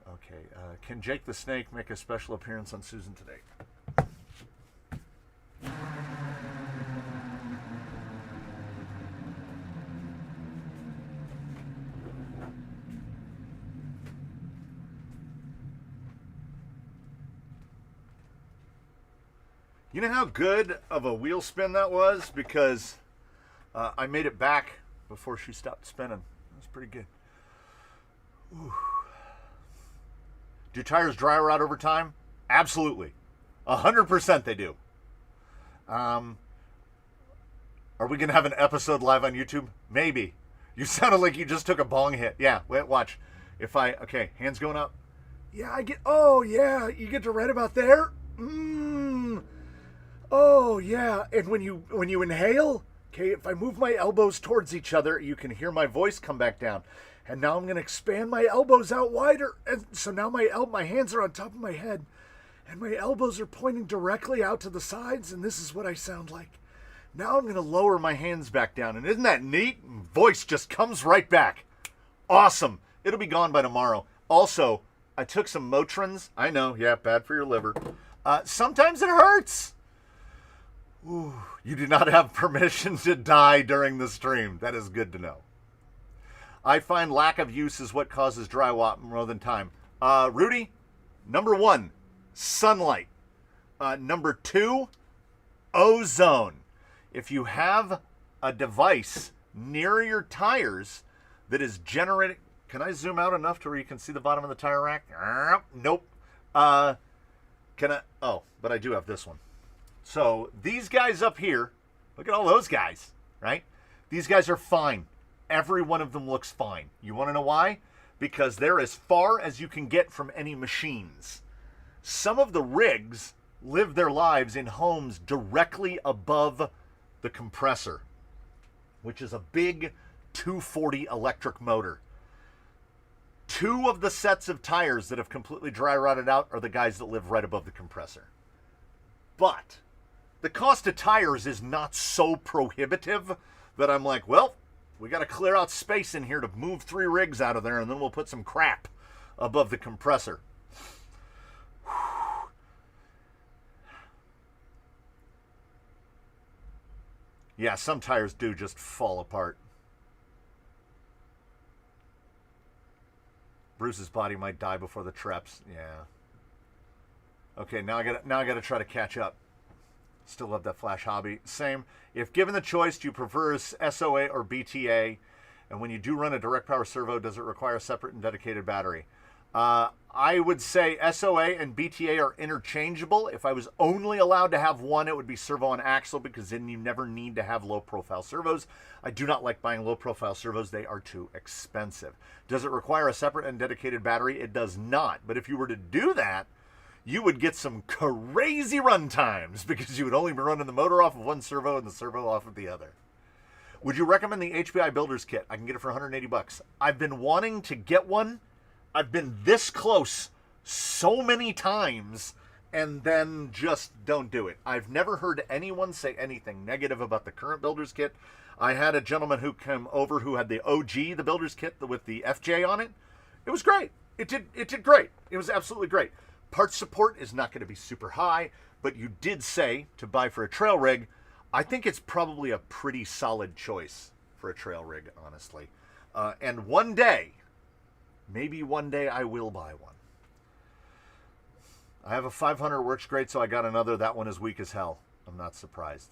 Okay, can Jake the Snake make a special appearance on Susan today? You know how good of a wheel spin that was? Because I made it back before she stopped spinning. It was pretty good. Ooh. Do tires dry rot over time? Absolutely. 100% they do. Are we going to have an episode live on YouTube? Maybe. You sounded like you just took a bong hit. Yeah, wait, watch. Okay, hands going up. Yeah, you get to right about there. Oh, yeah. And when you inhale, okay, if I move my elbows towards each other, you can hear my voice come back down. And now I'm going to expand my elbows out wider. And so now my hands are on top of my head. And my elbows are pointing directly out to the sides. And this is what I sound like. Now I'm going to lower my hands back down. And isn't that neat? Voice just comes right back. Awesome. It'll be gone by tomorrow. Also, I took some Motrins. I know, yeah, bad for your liver. Sometimes it hurts. Ooh, you do not have permission to die during the stream. That is good to know. I find lack of use is what causes dry rot more than time. Rudy, number 1, sunlight. Number 2, ozone. If you have a device near your tires that is generating... Can I zoom out enough to where you can see the bottom of the tire rack? Nope. But I do have this one. So these guys up here, look at all those guys, right? These guys are fine. Every one of them looks fine. You want to know why? Because they're as far as you can get from any machines. Some of the rigs live their lives in homes directly above the compressor, which is a big 240 electric motor. 2 of the sets of tires that have completely dry rotted out are the guys that live right above the compressor. But the cost of tires is not so prohibitive that I'm like, well, we got to clear out space in here to move 3 rigs out of there, and then we'll put some crap above the compressor. Yeah, some tires do just fall apart. Bruce's body might die before the treps. Yeah. Okay, now I gotta try to catch up. Still love that Flash hobby. Same. If given the choice, do you prefer SOA or BTA? And when you do run a direct power servo, does it require a separate and dedicated battery? I would say SOA and BTA are interchangeable. If I was only allowed to have one, it would be servo and axle, because then you never need to have low profile servos. I do not like buying low profile servos. They are too expensive. Does it require a separate and dedicated battery? It does not. But if you were to do that, you would get some crazy run times, because you would only be running the motor off of one servo and the servo off of the other. Would you recommend the HBI Builder's Kit? I can get it for 180 bucks. I've been wanting to get one. I've been this close so many times and then just don't do it. I've never heard anyone say anything negative about the current Builder's Kit. I had a gentleman who came over who had the OG, the Builder's Kit with the FJ on it. It was great. It did great. It was absolutely great. Parts support is not going to be super high, but you did say to buy for a trail rig. I think it's probably a pretty solid choice for a trail rig, honestly. And one day, maybe one day I will buy one. I have a 500, works great, so I got another. That one is weak as hell. I'm not surprised.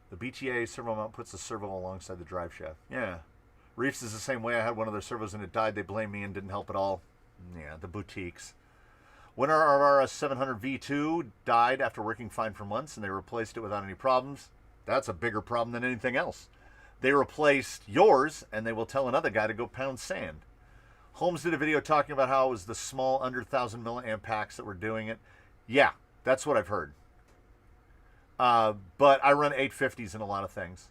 The BTA servo mount puts the servo alongside the drive shaft. Yeah. Reefs is the same way. I had one of their servos and it died. They blamed me and didn't help at all. Yeah, the boutiques. When our 700 V2 died after working fine for months and they replaced it without any problems, that's a bigger problem than anything else. They replaced yours and they will tell another guy to go pound sand. Holmes did a video talking about how it was the small under 1,000 milliamp packs that were doing it. Yeah, that's what I've heard. But I run 850s in a lot of things.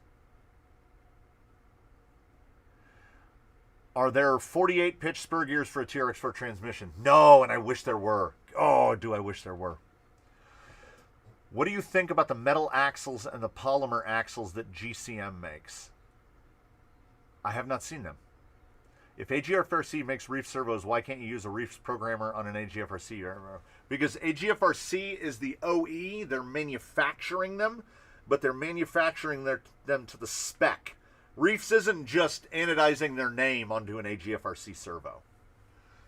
Are there 48 pitch spur gears for a TRX4 transmission? No, and I wish there were. Oh, do I wish there were. What do you think about the metal axles and the polymer axles that GCM makes? I have not seen them. If AGFRC makes reef servos, why can't you use a reefs programmer on an AGFRC? Because AGFRC is the OE. They're manufacturing them, but they're manufacturing them to the spec. Reefs isn't just anodizing their name onto an AGFRC servo.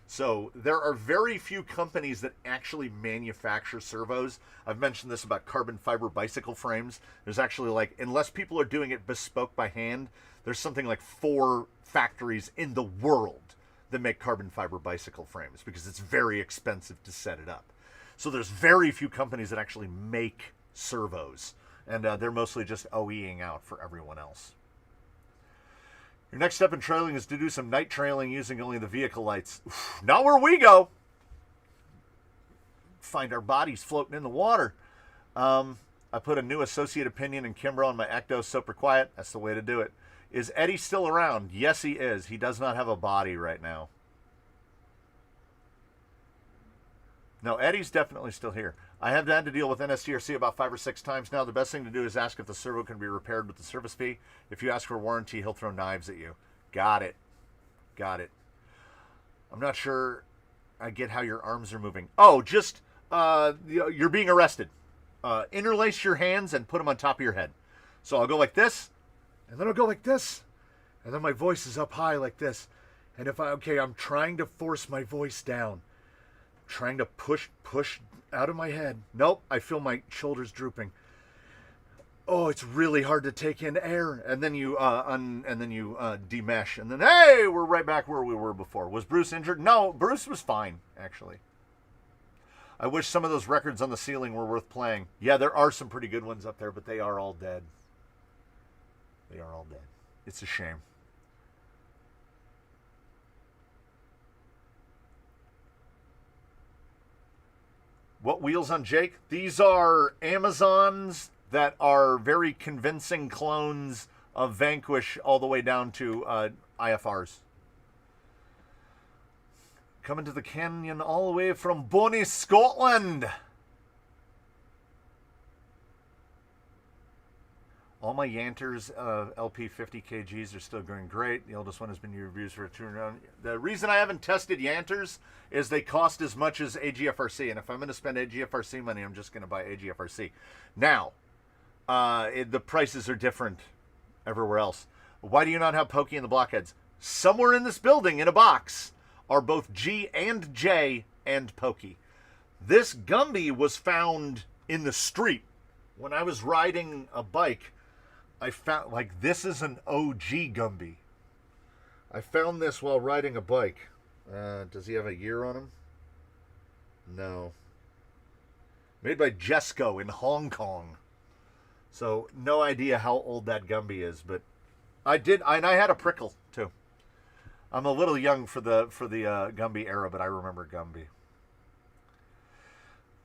So there are very few companies that actually manufacture servos. I've mentioned this about carbon fiber bicycle frames. There's actually like, unless people are doing it bespoke by hand, there's something like 4 factories in the world that make carbon fiber bicycle frames because it's very expensive to set it up. So there's very few companies that actually make servos, and they're mostly just OEing out for everyone else. Your next step in trailing is to do some night trailing using only the vehicle lights. Not where we go. Find our bodies floating in the water. I put a new associate opinion in Kimbrough on my Ecto Super Quiet. That's the way to do it. Is Eddie still around? Yes, he is. He does not have a body right now. No, Eddie's definitely still here. I have had to deal with NSTRC about 5 or 6 times now. The best thing to do is ask if the servo can be repaired with the service fee. If you ask for a warranty, he'll throw knives at you. Got it. Got it. I'm not sure I get how your arms are moving. Oh, just, you're being arrested. Interlace your hands and put them on top of your head. So I'll go like this, and then I'll go like this, and then my voice is up high like this. And if I'm trying to force my voice down. Trying to push out of my head. Nope, I feel my shoulders drooping. Oh, it's really hard to take in air. And then you demesh, and then hey, we're right back where we were before. Was Bruce injured? No, Bruce was fine actually. I wish some of those records on the ceiling were worth playing. Yeah, there are some pretty good ones up there, but they are all dead. They are all dead. It's a shame. What wheels on Jake? These are Amazons that are very convincing clones of Vanquish all the way down to IFRs. Coming to the canyon all the way from Bonnie, Scotland. All my Yanters LP 50 kgs are still going great. The oldest one has been reviews for a turnaround. The reason I haven't tested Yanters is they cost as much as AGFRC. And if I'm going to spend AGFRC money, I'm just going to buy AGFRC. Now, the prices are different everywhere else. Why do you not have Pokey in the blockheads? Somewhere in this building in a box are both G and J and Pokey. This Gumby was found in the street. When I was riding a bike, I found, like, this is an OG Gumby. I found this while riding a bike. Does he have a year on him? No. Made by Jesco in Hong Kong. So, no idea how old that Gumby is, but I had a prickle, too. I'm a little young for the Gumby era, but I remember Gumby.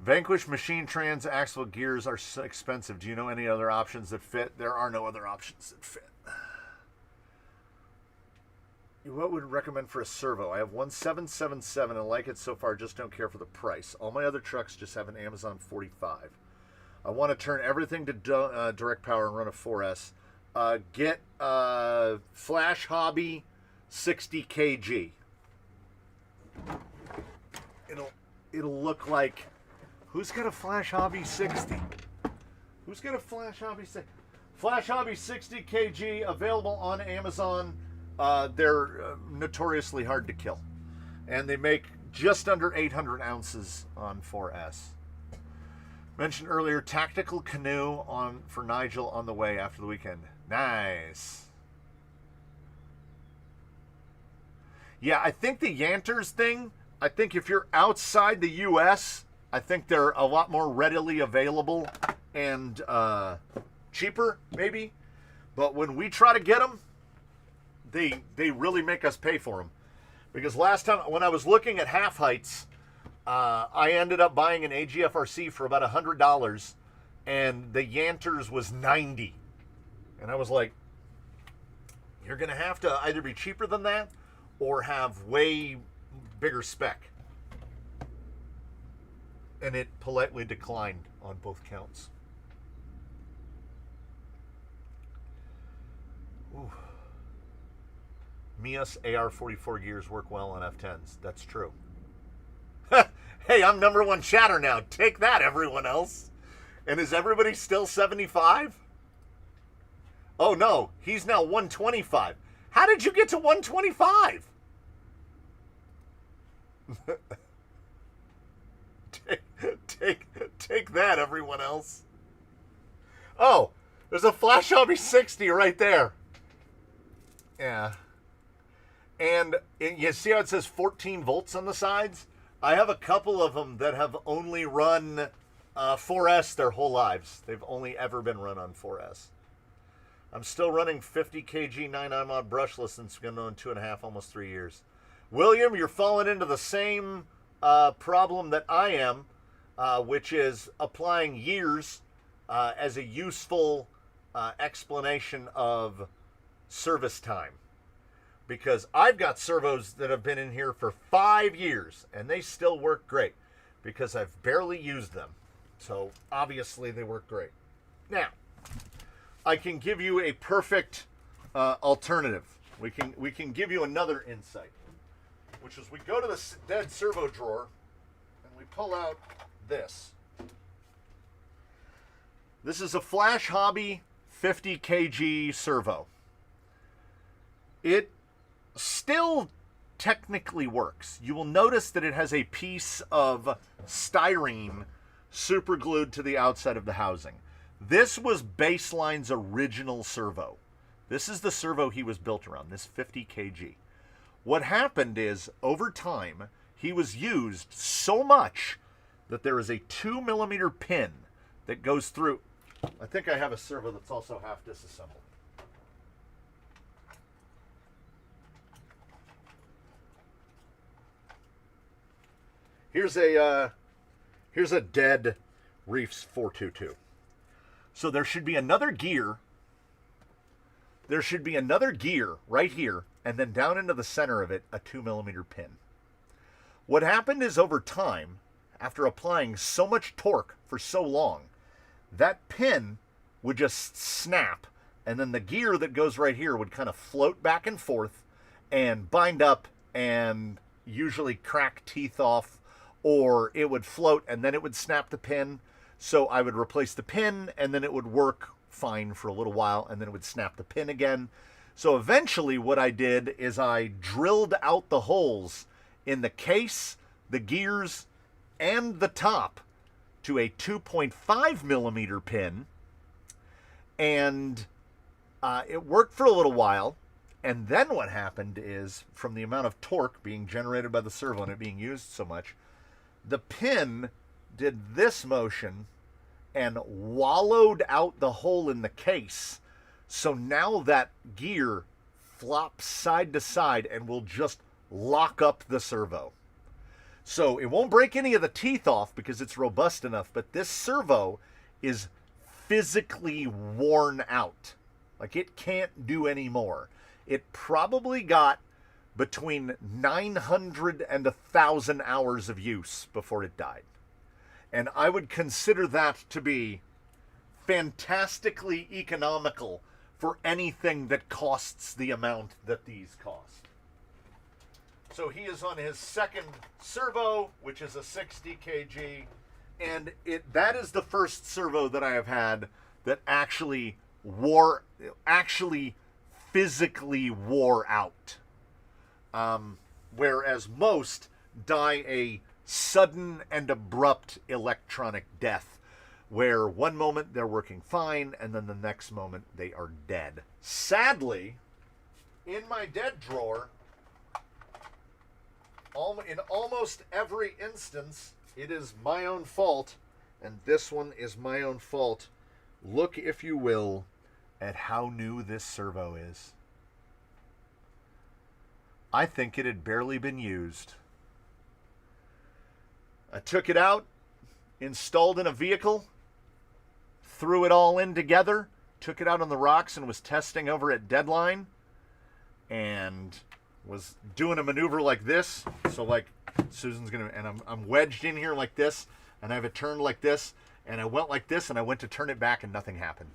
Vanquish machine trans axle gears are so expensive. Do you know any other options that fit? There are no other options that fit. What would you recommend for a servo? I have one 777 and like it so far, just don't care for the price. All my other trucks just have an Amazon 45. I want to turn everything to direct power and run a 4S. Get Flash Hobby 60 kg. It'll look like... Who's got a Flash Hobby 60? Who's got a Flash Hobby 60? Flash Hobby 60 kg available on Amazon. They're notoriously hard to kill. And they make just under 800 ounces on 4S. Mentioned earlier, tactical canoe for Nigel on the way after the weekend. Nice. Yeah, I think the Yanters thing, I think if you're outside the U.S., I think they're a lot more readily available and cheaper, maybe. But when we try to get them, they really make us pay for them. Because last time, when I was looking at half heights, I ended up buying an AGFRC for about $100, and the Yanters was $90. And I was like, you're going to have to either be cheaper than that or have way bigger spec. And it politely declined on both counts. Ooh. Mia's AR-44 gears work well on F10s. That's true. Hey, I'm #1 chatter now. Take that, everyone else. And is everybody still 75? Oh, no. He's now 125. How did you get to 125? Take that, everyone else. Oh, there's a Flash Hobby 60 right there. Yeah. And you see how it says 14 volts on the sides? I have a couple of them that have only run 4S their whole lives. They've only ever been run on 4S. I'm still running 50 kg 9i-mod brushless since going on 2.5, almost 3 years. William, you're falling into the same problem that I am, which is applying years as a useful explanation of service time. Because I've got servos that have been in here for 5 years, and they still work great because I've barely used them. So obviously they work great. Now, I can give you a perfect alternative. We can give you another insight, which is we go to the dead servo drawer and we pull out this. This is a Flash Hobby 50 kg servo. It still technically works. You will notice that it has a piece of styrene super glued to the outside of the housing. This was Baseline's original servo. This is the servo he was built around, this 50 kg. What happened is, over time, he was used so much that there is a 2mm pin that goes through. I think I have a servo that's also half disassembled. Here's a dead Reefs 422. So there should be another gear. There should be another gear right here, and then down into the center of it, a 2mm pin. What happened is, over time, after applying so much torque for so long, that pin would just snap, and then the gear that goes right here would kind of float back and forth and bind up and usually crack teeth off, or it would float and then it would snap the pin. So I would replace the pin and then it would work fine for a little while and then it would snap the pin again. So eventually what I did is I drilled out the holes in the case, the gears, and the top to a 2.5mm pin, and it worked for a little while. And then what happened is, from the amount of torque being generated by the servo and it being used so much, the pin did this motion and wallowed out the hole in the case. So now that gear flops side to side and will just lock up the servo. So it won't break any of the teeth off because it's robust enough, but this servo is physically worn out. Like, it can't do any more. It probably got between 900 and 1,000 hours of use before it died. And I would consider that to be fantastically economical for anything that costs the amount that these cost. So he is on his second servo, which is a 60 kg, and that is the first servo that I have had that actually physically wore out. Whereas most die a sudden and abrupt electronic death, where one moment they're working fine and then the next moment they are dead. Sadly, in my dead drawer, in almost every instance, it is my own fault, and this one is my own fault. Look, if you will, at how new this servo is. I think it had barely been used. I took it out, installed in a vehicle, threw it all in together, took it out on the rocks and was testing over at Deadline, and was doing a maneuver like this. So like Susan's gonna, and I'm wedged in here like this, and I have it turned like this, and I went like this, and I went to turn it back and nothing happened.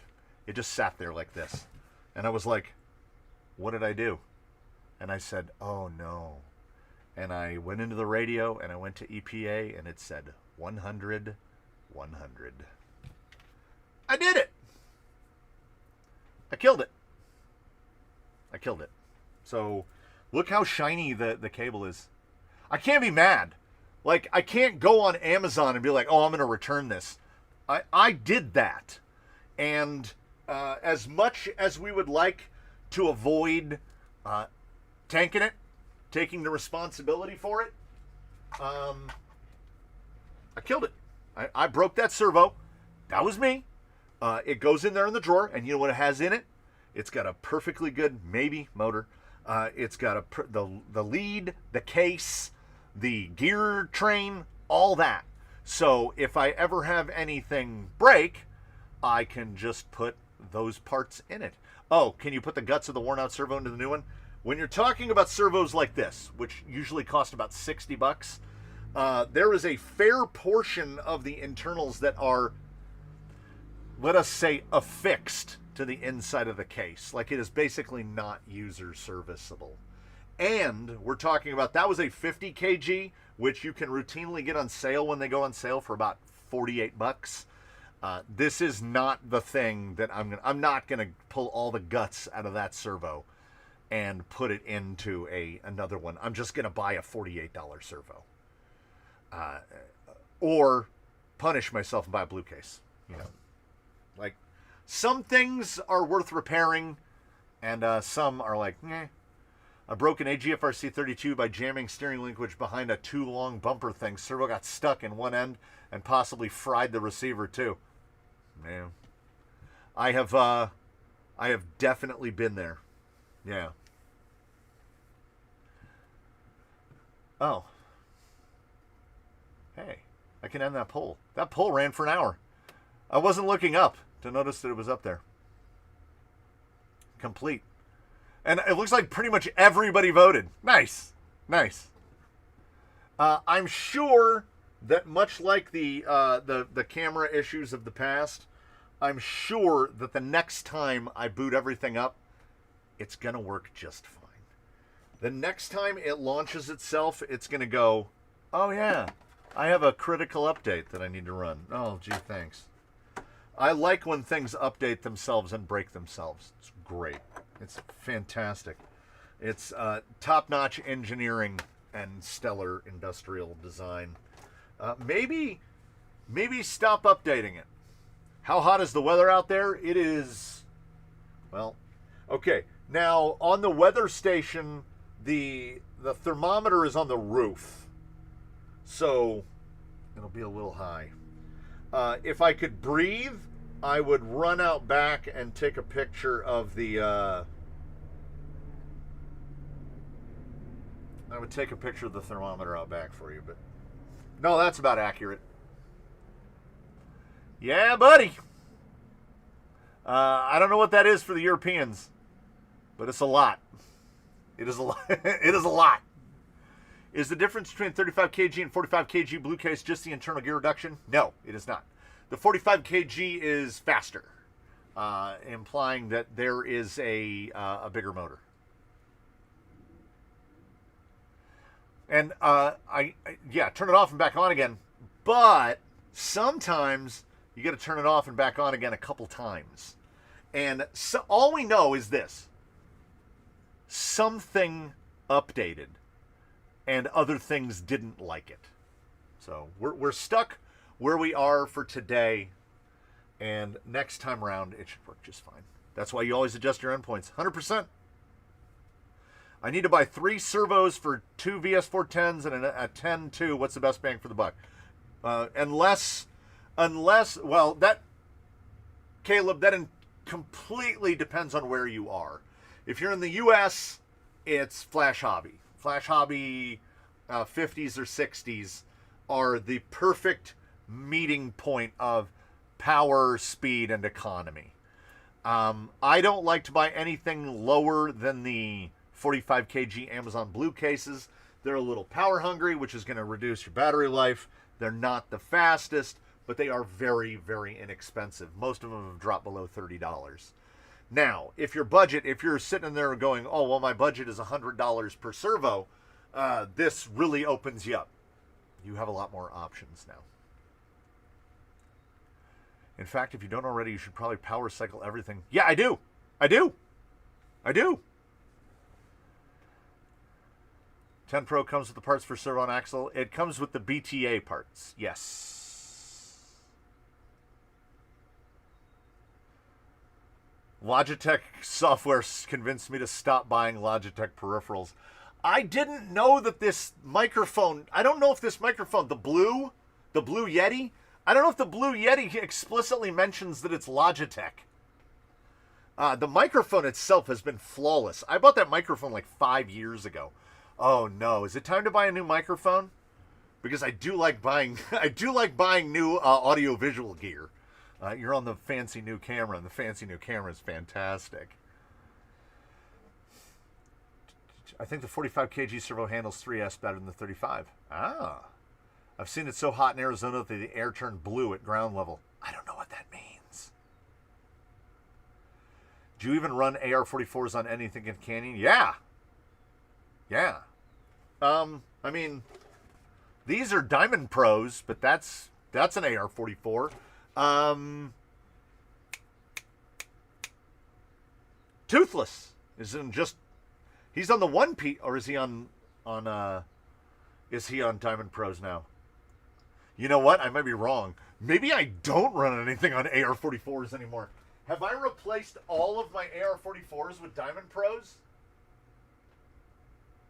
It just sat there like this. And I was like, what did I do? And I said, oh no. And I went into the radio and I went to EPA and it said 100, 100. I did it. I killed it. I killed it. So look how shiny the cable is. I can't be mad. Like, I can't go on Amazon and be like, oh, I'm going to return this. I did that. And as much as we would like to avoid tanking it, taking the responsibility for it, I killed it. I broke that servo. That was me. It goes in there in the drawer, and you know what it has in it? It's got a perfectly good, maybe, motor. It's got the lead, the case, the gear train, all that. So if I ever have anything break, I can just put those parts in it. Oh, can you put the guts of the worn out servo into the new one? When you're talking about servos like this, which usually cost about $60, there is a fair portion of the internals that are, let us say, affixed to the inside of the case. Like, it is basically not user serviceable. And we're talking about, that was a 50 kg, which you can routinely get on sale when they go on sale for about $48. This is not the thing that I'm not gonna pull all the guts out of that servo and put it into another one. I'm just gonna buy a $48 servo, or punish myself and buy a blue case. You know, like, some things are worth repairing, and some are like, eh. I broke an AGFRC 32 by jamming steering linkage behind a too long bumper thing. Servo got stuck in one end and possibly fried the receiver too. Man, I have definitely been there. Yeah. Oh. Hey, I can end that poll. That poll ran for an hour. I wasn't looking up to notice that it was up there. Complete. And it looks like pretty much everybody voted. Nice. Nice. I'm sure that much like the camera issues of the past, I'm sure that the next time I boot everything up, it's going to work just fine. The next time it launches itself, it's going to go, oh yeah, I have a critical update that I need to run. Oh, gee, thanks. I like when things update themselves and break themselves. It's great. It's fantastic. It's top-notch engineering and stellar industrial design. Maybe stop updating it. How hot is the weather out there? It is, well, okay. Now, on the weather station, the thermometer is on the roof, so it'll be a little high. If I could breathe, I would run out back and take a picture of the, I would take a picture of the thermometer out back for you, but No, that's about accurate. Yeah, buddy. I don't know what that is for the Europeans, but it's a lot. It is a lot. It is a lot. Is the difference between 35 kg and 45 kg blue case just the internal gear reduction? No, it is not. The 45 kg is faster, implying that there is a bigger motor. And yeah, turn it off and back on again. But sometimes you got to turn it off and back on again a couple times. And so all we know is this. Something updated and other things didn't like it. So we're stuck where we are for today. And next time around, it should work just fine. That's why you always adjust your endpoints. 100%. I need to buy 3 servos for 2 VS410s and a 10-2. What's the best bang for the buck? Unless, well, that, Caleb, that completely depends on where you are. If you're in the U.S., it's Flash Hobby. Flash Hobby 50s or 60s are the perfect meeting point of power, speed, and economy. I don't like to buy anything lower than the 45 kg Amazon Blue cases. They're a little power hungry, which is going to reduce your battery life. They're not the fastest, but they are very, very inexpensive. Most of them have dropped below $30. Now, if you're sitting there going, oh, well, my budget is $100 per servo, this really opens you up. You have a lot more options now. In fact, if you don't already, you should probably power cycle everything. Yeah, I do. I do. 10 Pro comes with the parts for servo and axle. It comes with the BTA parts. Yes. Logitech software convinced me to stop buying Logitech peripherals. I didn't know that this microphone, I don't know if this microphone, the Blue Yeti, I don't know if the Blue Yeti explicitly mentions that it's Logitech. The microphone itself has been flawless. I bought that microphone like 5 years ago. Oh no, is it time to buy a new microphone? Because I do like buying new audio-visual gear. You're on the fancy new camera, and the fancy new camera is fantastic. I think the 45 kg servo handles 3S better than the 35. Ah. I've seen it so hot in Arizona that the air turned blue at ground level. I don't know what that means. Do you even run AR-44s on anything in Canyon? Yeah. Yeah. I mean, these are Diamond Pros, but that's an AR-44. Toothless is in just, he's on the 1P, or is he on Diamond Pros now? You know what? I might be wrong. Maybe I don't run anything on AR-44s anymore. Have I replaced all of my AR-44s with Diamond Pros?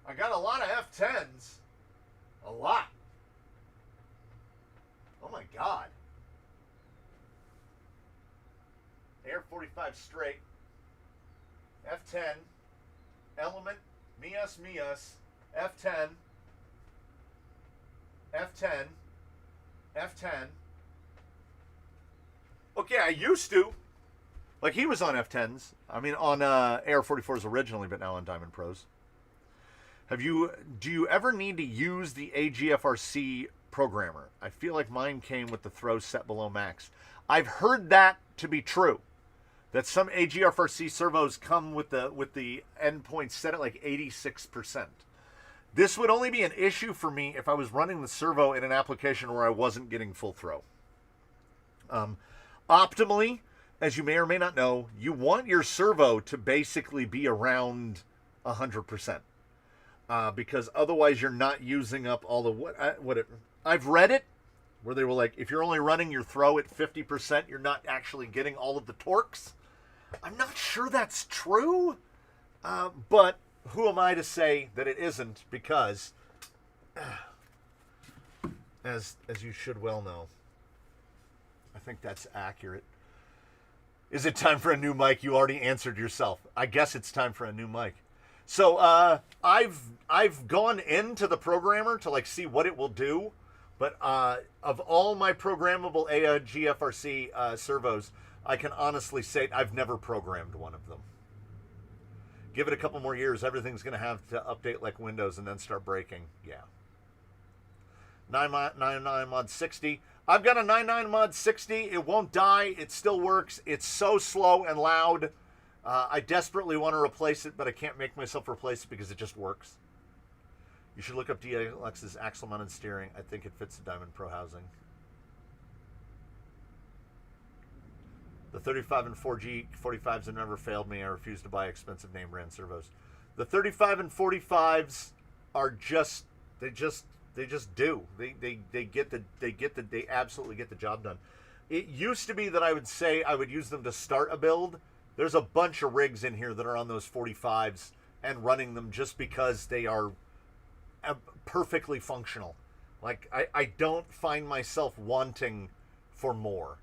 I got a lot of F10s. A lot. Oh my God. AR-45 straight. F10. Element. Mias. F10. F10. F10. Okay, I used to. Like, he was on F10s. I mean, on AR-44s originally, but now on Diamond Pros. Do you ever need to use the AGFRC programmer? I feel like mine came with the throw set below max. I've heard that to be true. That some AGFRC servos come with the endpoint set at like 86%. This would only be an issue for me if I was running the servo in an application where I wasn't getting full throw. Optimally, as you may or may not know, you want your servo to basically be around 100%. Because otherwise you're not using up all the I've read it where they were like, if you're only running your throw at 50%, you're not actually getting all of the torques. I'm not sure that's true, but who am I to say that it isn't? Because, as you should well know, I think that's accurate. Is it time for a new mic? You already answered yourself. I guess it's time for a new mic. So I've gone into the programmer to like see what it will do But of all my programmable AIA GFRC servos, I can honestly say I've never programmed one of them. Give it a couple more years, everything's going to have to update like Windows and then start breaking. Yeah. 99 mod 60. I've got a 99 mod 60. It won't die. It still works. It's so slow and loud. I desperately want to replace it, but I can't make myself replace it because it just works. You should look up DLX's axle mounted steering. I think it fits the Diamond Pro housing. The 35 and 4G 45s have never failed me. I refuse to buy expensive name brand servos. The 35 and 45s are just they do. They absolutely get the job done. It used to be that I would say I would use them to start a build. There's a bunch of rigs in here that are on those 45s and running them just because they are perfectly functional. Like I don't find myself wanting for more.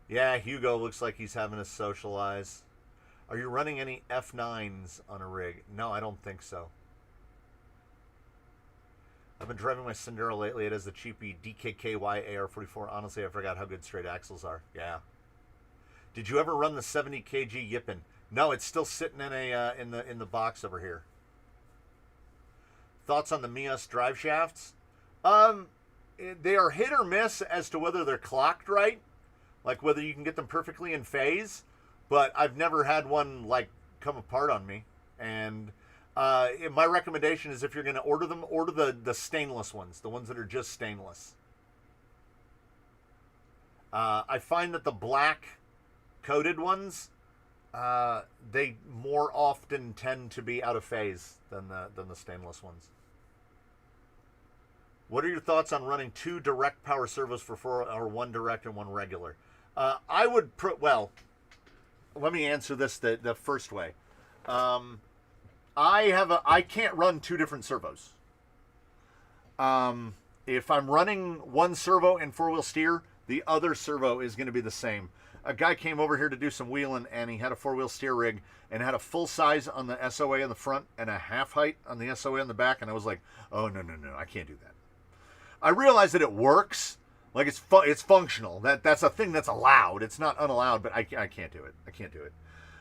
Yeah, Hugo looks like he's having to socialize. Are you running any F9s on a rig? No, I don't think so. I've been driving my Sendero lately. It has the cheapy DKKY AR44. Honestly, I forgot how good straight axles are. Yeah. Did you ever run the 70 kg Yippin? No, it's still sitting in a in the box over here. Thoughts on the Mias drive shafts? They are hit or miss as to whether they're clocked right, like whether you can get them perfectly in phase. But I've never had one like come apart on me. And my recommendation is if you're going to order them, order the stainless ones, the ones that are just stainless. I find that the black coated ones, they more often tend to be out of phase than the stainless ones. What are your thoughts on running 2 direct power servos for 4 or 1 direct and 1 regular? I would well, let me answer this the first way. I can't run 2 different servos. If I'm running 1 servo and 4-wheel steer, the other servo is going to be the same. A guy came over here to do some wheeling, and he had a 4-wheel steer rig and had a full size on the SOA on the front and a half height on the SOA on the back, and I was like, oh, no, I can't do that. I realized that it works. Like, it's functional. That's a thing that's allowed. It's not unallowed, but I can't do it. I can't do it.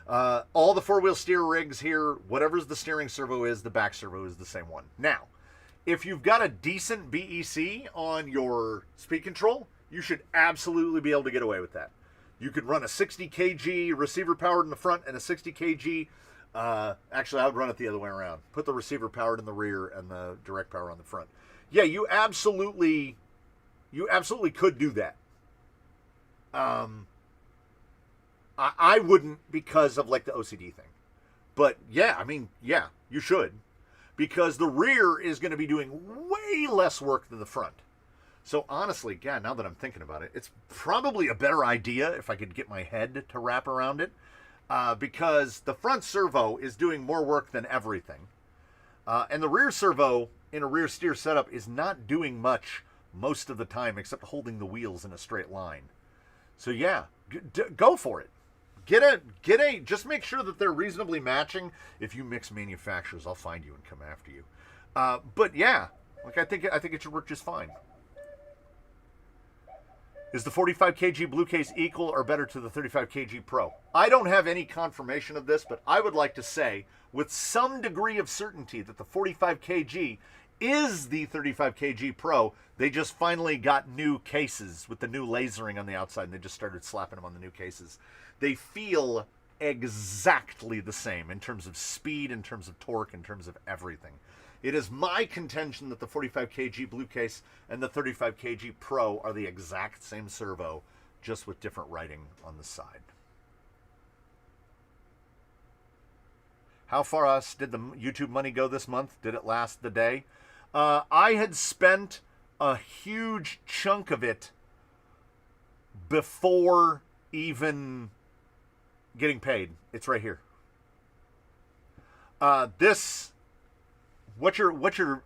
All the 4-wheel steer rigs here, whatever's the steering servo is, the back servo is the same one. Now, if you've got a decent BEC on your speed control, you should absolutely be able to get away with that. You could run a 60 kg receiver powered in the front and a 60 kg. Actually, I would run it the other way around. Put the receiver powered in the rear and the direct power on the front. Yeah, you absolutely could do that. I wouldn't because of like the OCD thing. But yeah, I mean, yeah, you should. Because the rear is going to be doing way less work than the front. So honestly, God, now that I'm thinking about it, it's probably a better idea if I could get my head to wrap around it. Because the front servo is doing more work than everything. And the rear servo in a rear steer setup is not doing much most of the time except holding the wheels in a straight line. So yeah, go for it. Just make sure that they're reasonably matching. If you mix manufacturers, I'll find you and come after you. But yeah, like I think it should work just fine. Is the 45 kg Blue Case equal or better to the 35 kg Pro? I don't have any confirmation of this, but I would like to say with some degree of certainty that the 45 kg is the 35 kg Pro. They just finally got new cases with the new lasering on the outside, and they just started slapping them on the new cases. They feel exactly the same in terms of speed, in terms of torque, in terms of everything. It is my contention that the 45 kg Blue Case and the 35 kg Pro are the exact same servo, just with different writing on the side. How far did the YouTube money go this month? Did it last the day? I had spent a huge chunk of it before even getting paid. It's right here. What your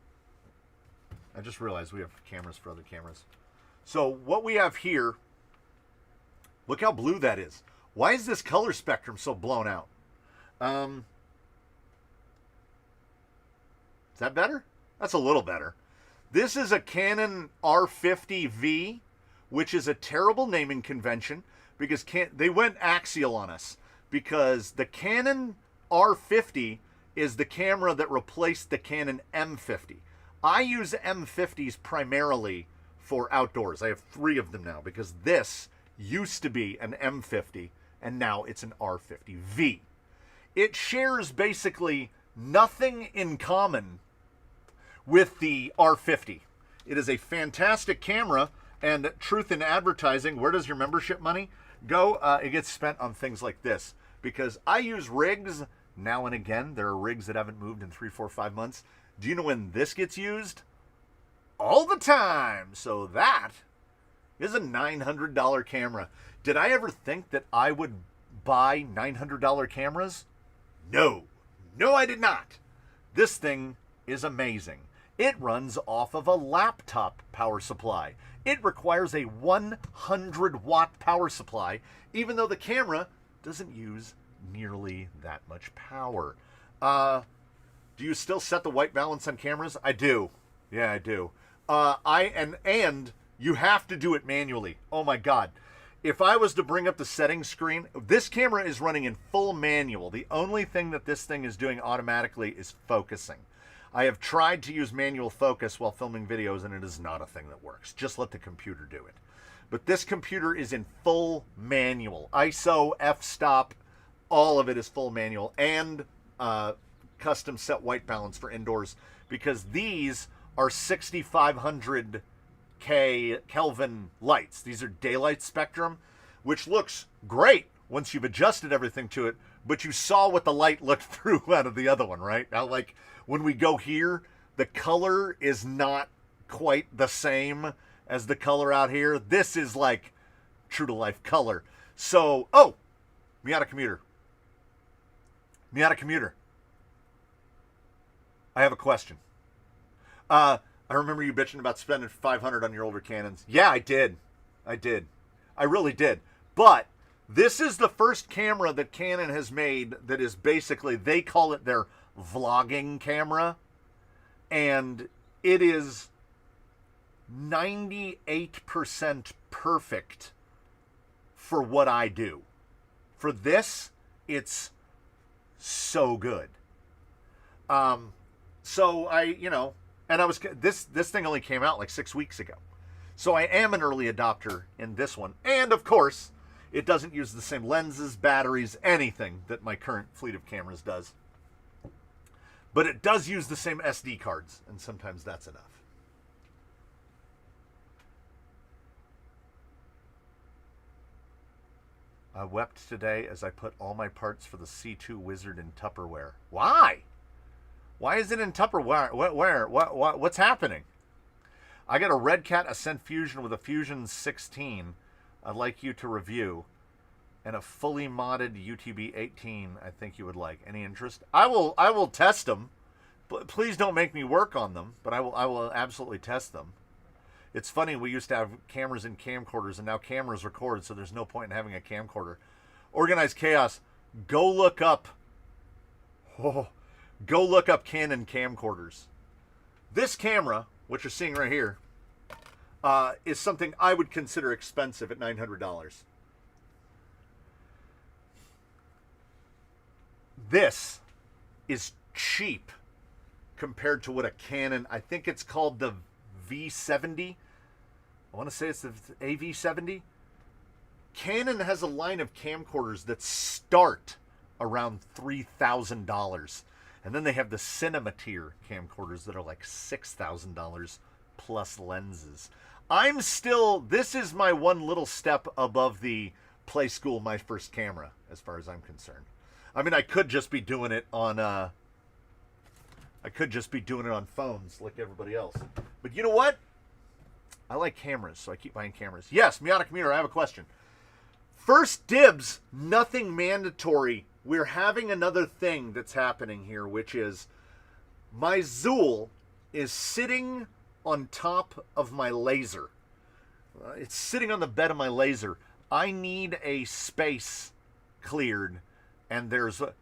I just realized we have cameras for other cameras. So what we have here, look how blue that is. Why is this color spectrum so blown out? Is that better? That's a little better. This is a Canon R50V, which is a terrible naming convention because they went axial on us, because the Canon R50 is the camera that replaced the Canon M50. I use M50s primarily for outdoors. I have 3 of them now because this used to be an M50 and now it's an R50V. It shares basically nothing in common with the R50. It is a fantastic camera, and truth in advertising, where does your membership money go? It gets spent on things like this, because I use rigs now and again. There are rigs that haven't moved in 3, 4, 5 months. Do you know when this gets used? All the time. So that is a $900 camera. Did I ever think that I would buy $900 cameras? No. No, I did not. This thing is amazing. It runs off of a laptop power supply. It requires a 100-watt power supply, even though the camera doesn't use nearly that much power. Do you still set the white balance on cameras? I do. Yeah, I do. And you have to do it manually. Oh my God. If I was to bring up the settings screen, this camera is running in full manual. The only thing that this thing is doing automatically is focusing. I have tried to use manual focus while filming videos, and it is not a thing that works. Just let the computer do it. But this computer is in full manual. ISO, f-stop, all of it is full manual, and custom set white balance for indoors, because these are 6500 Kelvin lights. These are daylight spectrum, which looks great once you've adjusted everything to it, but you saw what the light looked through out of the other one, right? Now, like, when we go here, the color is not quite the same as the color out here. This is like true to life color. So, oh, Miata Commuter. Miata Commuter. I have a question. I remember you bitching about spending $500 on your older Canons. Yeah, I did. I really did. But this is the first camera that Canon has made that is basically, they call it their vlogging camera, and it is 98% perfect for what I do. For this, it's so good. So and I was, this thing only came out like 6 weeks ago. So I am an early adopter in this one. And of course, it doesn't use the same lenses, batteries, anything that my current fleet of cameras does. But it does use the same SD cards, and sometimes that's enough. I wept today as I put all my parts for the C2 Wizard in Tupperware. Why? Why is it in Tupperware? What's happening? I got a Red Cat Ascent Fusion with a Fusion 16 I'd like you to review, and a fully modded UTB 18 I think you would like. Any interest? I will test them. Please don't make me work on them, but I will absolutely test them. It's funny, we used to have cameras and camcorders, and now cameras record, so there's no point in having a camcorder. Organized Chaos, go look up Canon camcorders. This camera, what you're seeing right here, is something I would consider expensive at $900. This is cheap compared to what a Canon, I think it's called the V70. I want to say it's the AV70. Canon has a line of camcorders that start around $3,000. And then they have the Cinema tier camcorders that are like $6,000 plus lenses. This is my one little step above the Play School My First Camera, as far as I'm concerned. I mean, I could just be doing it on phones like everybody else. But you know what? I like cameras, so I keep buying cameras. Yes, Miata Commuter, I have a question. First dibs, nothing mandatory. We're having another thing that's happening here, which is my Zool is sitting on top of my laser. It's sitting on the bed of my laser. I need a space cleared, and there's a...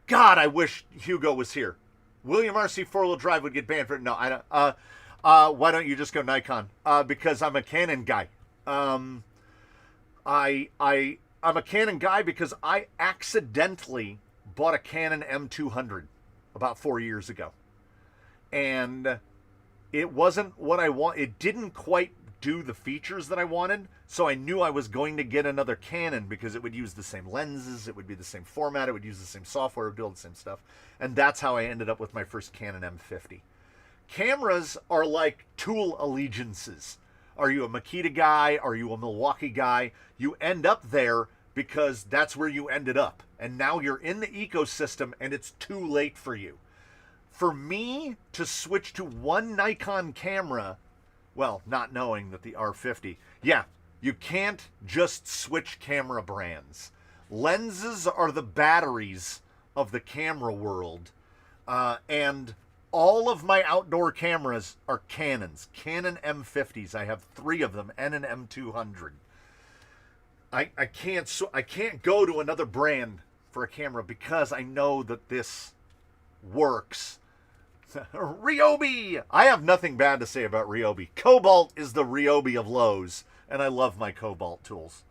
God, I wish Hugo was here. William RC four-wheel drive would get banned for no. I don't. Why don't you just go Nikon? Because I'm a Canon guy. I'm a Canon guy because I accidentally bought a Canon M200 about 4 years ago, and it wasn't what I want. It didn't quite do the features that I wanted, so I knew I was going to get another Canon because it would use the same lenses, it would be the same format, it would use the same software, it would do all the same stuff, and that's how I ended up with my first Canon M50. Cameras are like tool allegiances. Are you a Makita guy? Are you a Milwaukee guy? You end up there because that's where you ended up, and now you're in the ecosystem and it's too late for you. For me to switch to one Nikon camera, well, not knowing that the R50, yeah, you can't just switch camera brands. Lenses are the batteries of the camera world, and all of my outdoor cameras are Canons, Canon M50s. I have 3 of them and an M200. I can't go to another brand for a camera because I know that this works. Ryobi! I have nothing bad to say about Ryobi. Cobalt is the Ryobi of Lowe's, and I love my Cobalt tools.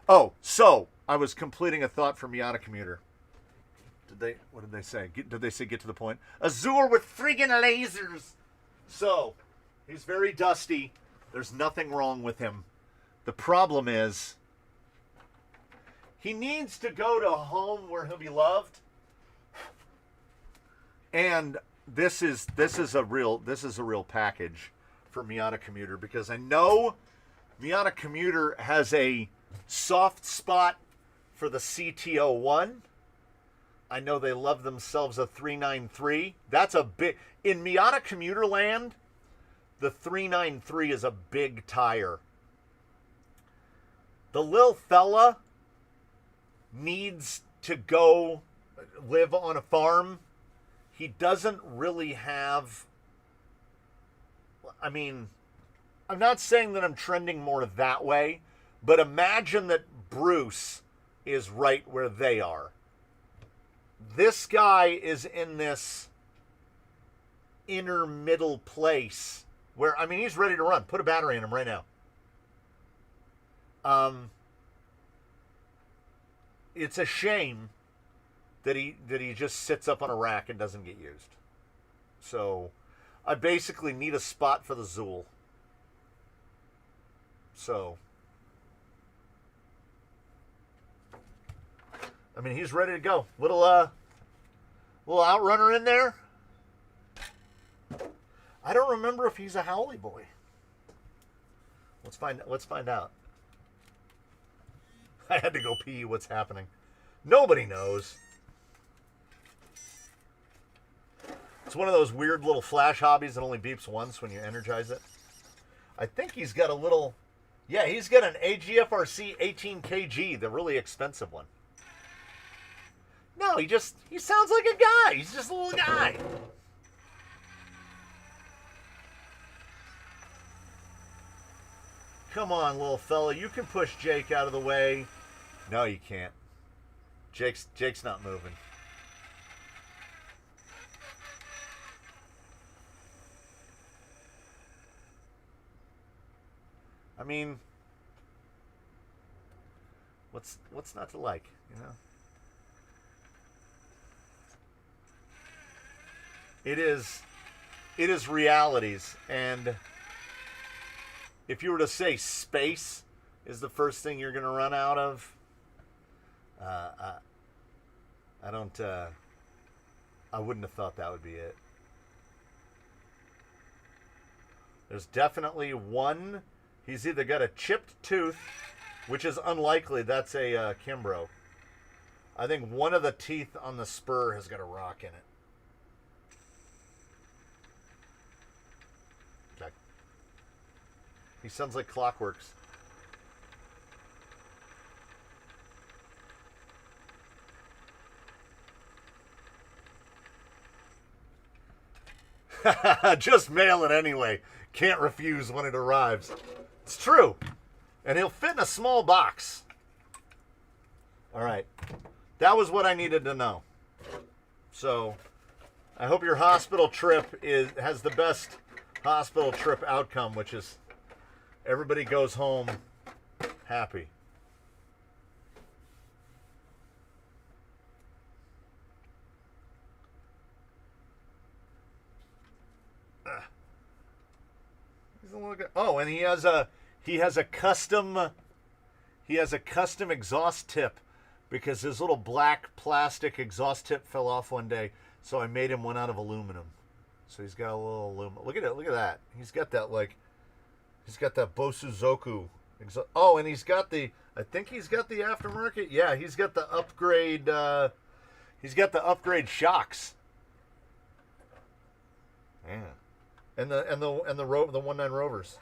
Oh, so I was completing a thought from Miata Commuter. What did they say? Did they say get to the point? Azure with friggin' lasers! So, he's very dusty. There's nothing wrong with him. The problem is, he needs to go to a home where he'll be loved. And this is a real package for Miata Commuter, because I know Miata Commuter has a soft spot for the CT01. I know they love themselves a 393. That's a big, in Miata Commuter land, the 393 is a big tire. The lil fella needs to go live on a farm. He doesn't really have, I mean, I'm not saying that I'm trending more that way, but imagine that Bruce is right where they are. This guy is in this inner middle place where, I mean, he's ready to run. Put a battery in him right now. It's a shame that he just sits up on a rack and doesn't get used. So I basically need a spot for the Zool. So I mean, he's ready to go. Little outrunner in there. I don't remember if he's a Howley boy. Let's find out. I had to go pee. What's happening? Nobody knows. It's one of those weird little flash hobbies that only beeps once when you energize it. I think he's got a little... Yeah, he's got an AGFRC 18kg, the really expensive one. No, he sounds like a guy. He's just a little guy. Come on, little fella. You can push Jake out of the way. No, you can't. Jake's not moving. I mean, what's not to like, you know? It is realities, and if you were to say space is the first thing you're going to run out of, I wouldn't have thought that would be it. There's definitely one. He's either got a chipped tooth, which is unlikely. That's a Kimbrough. I think one of the teeth on the spur has got a rock in it. Okay. He sounds like Clockworks. Just mail it anyway. Can't refuse when it arrives. It's true. And he'll fit in a small box. All right. That was what I needed to know. So, I hope your hospital trip has the best hospital trip outcome, which is everybody goes home happy. Oh, and he has a custom exhaust tip because his little black plastic exhaust tip fell off one day, so I made him one out of aluminum. So he's got a little aluminum. Look at that. He's got that Bosuzoku. Oh, and I think he's got the aftermarket. Yeah, he's got the upgrade. He's got the upgrade shocks. Yeah. And the 19 Rovers.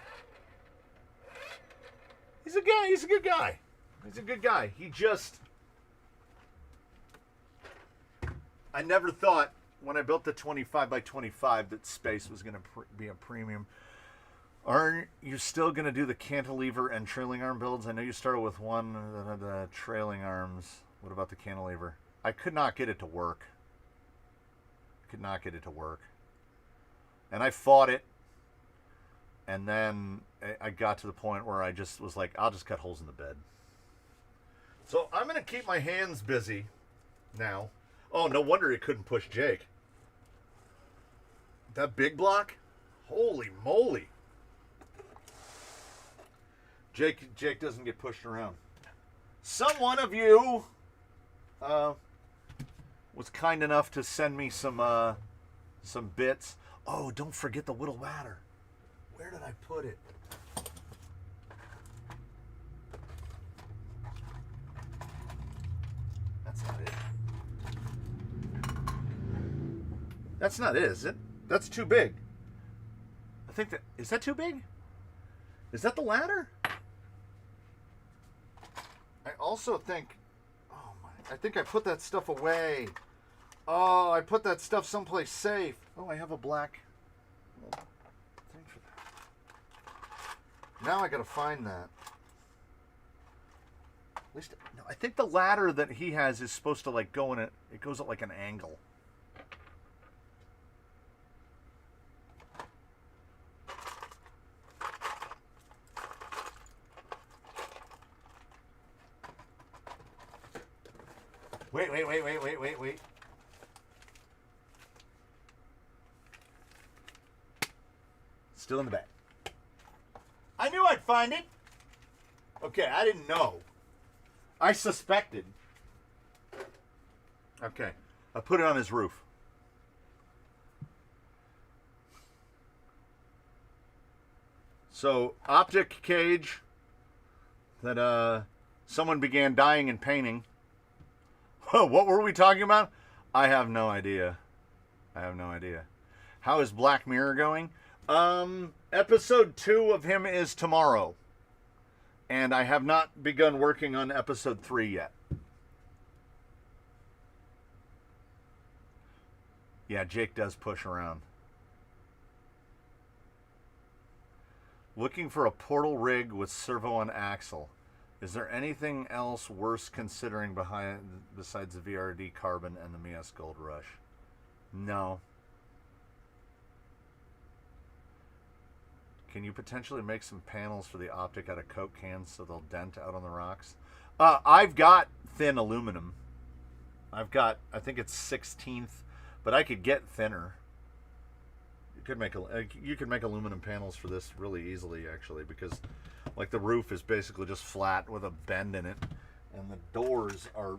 He's a guy. He's a good guy. He's a good guy. I never thought when I built the 25 by 25 that space was going to be a premium. Are you still going to do the cantilever and trailing arm builds? I know you started with one, the trailing arms. What about the cantilever? I could not get it to work. And I fought it, and then I got to the point where I just was like, I'll just cut holes in the bed. So I'm going to keep my hands busy now. Oh, no wonder it couldn't push Jake. That big block? Holy moly. Jake doesn't get pushed around. Someone of you was kind enough to send me some bits. Oh, don't forget the whittle ladder. Where did I put it? That's not it. That's not it, is it? That's too big. I think is that too big? Is that the ladder? I also think, I think I put that stuff away. Oh, I put that stuff someplace safe. Oh, I have a black thing for that. Now I gotta find that. At least, no, I think the ladder that he has is supposed to like go in it. It goes at like an angle. Wait. Still in the bag. I knew I'd find it. Okay, I didn't know. I suspected. Okay, I put it on his roof. So, optic cage that someone began dyeing and painting. What were we talking about? I have no idea. How is Black Mirror going? Episode 2 of him is tomorrow. And I have not begun working on episode 3 yet. Yeah, Jake does push around. Looking for a portal rig with servo on axle. Is there anything else worth considering besides the VRD Carbon and the Mias Gold Rush? No. Can you potentially make some panels for the optic out of Coke cans so they'll dent out on the rocks? I've got thin aluminum. I think it's 16th, but I could get thinner. You could make aluminum panels for this really easily, actually, because like the roof is basically just flat with a bend in it, and the doors are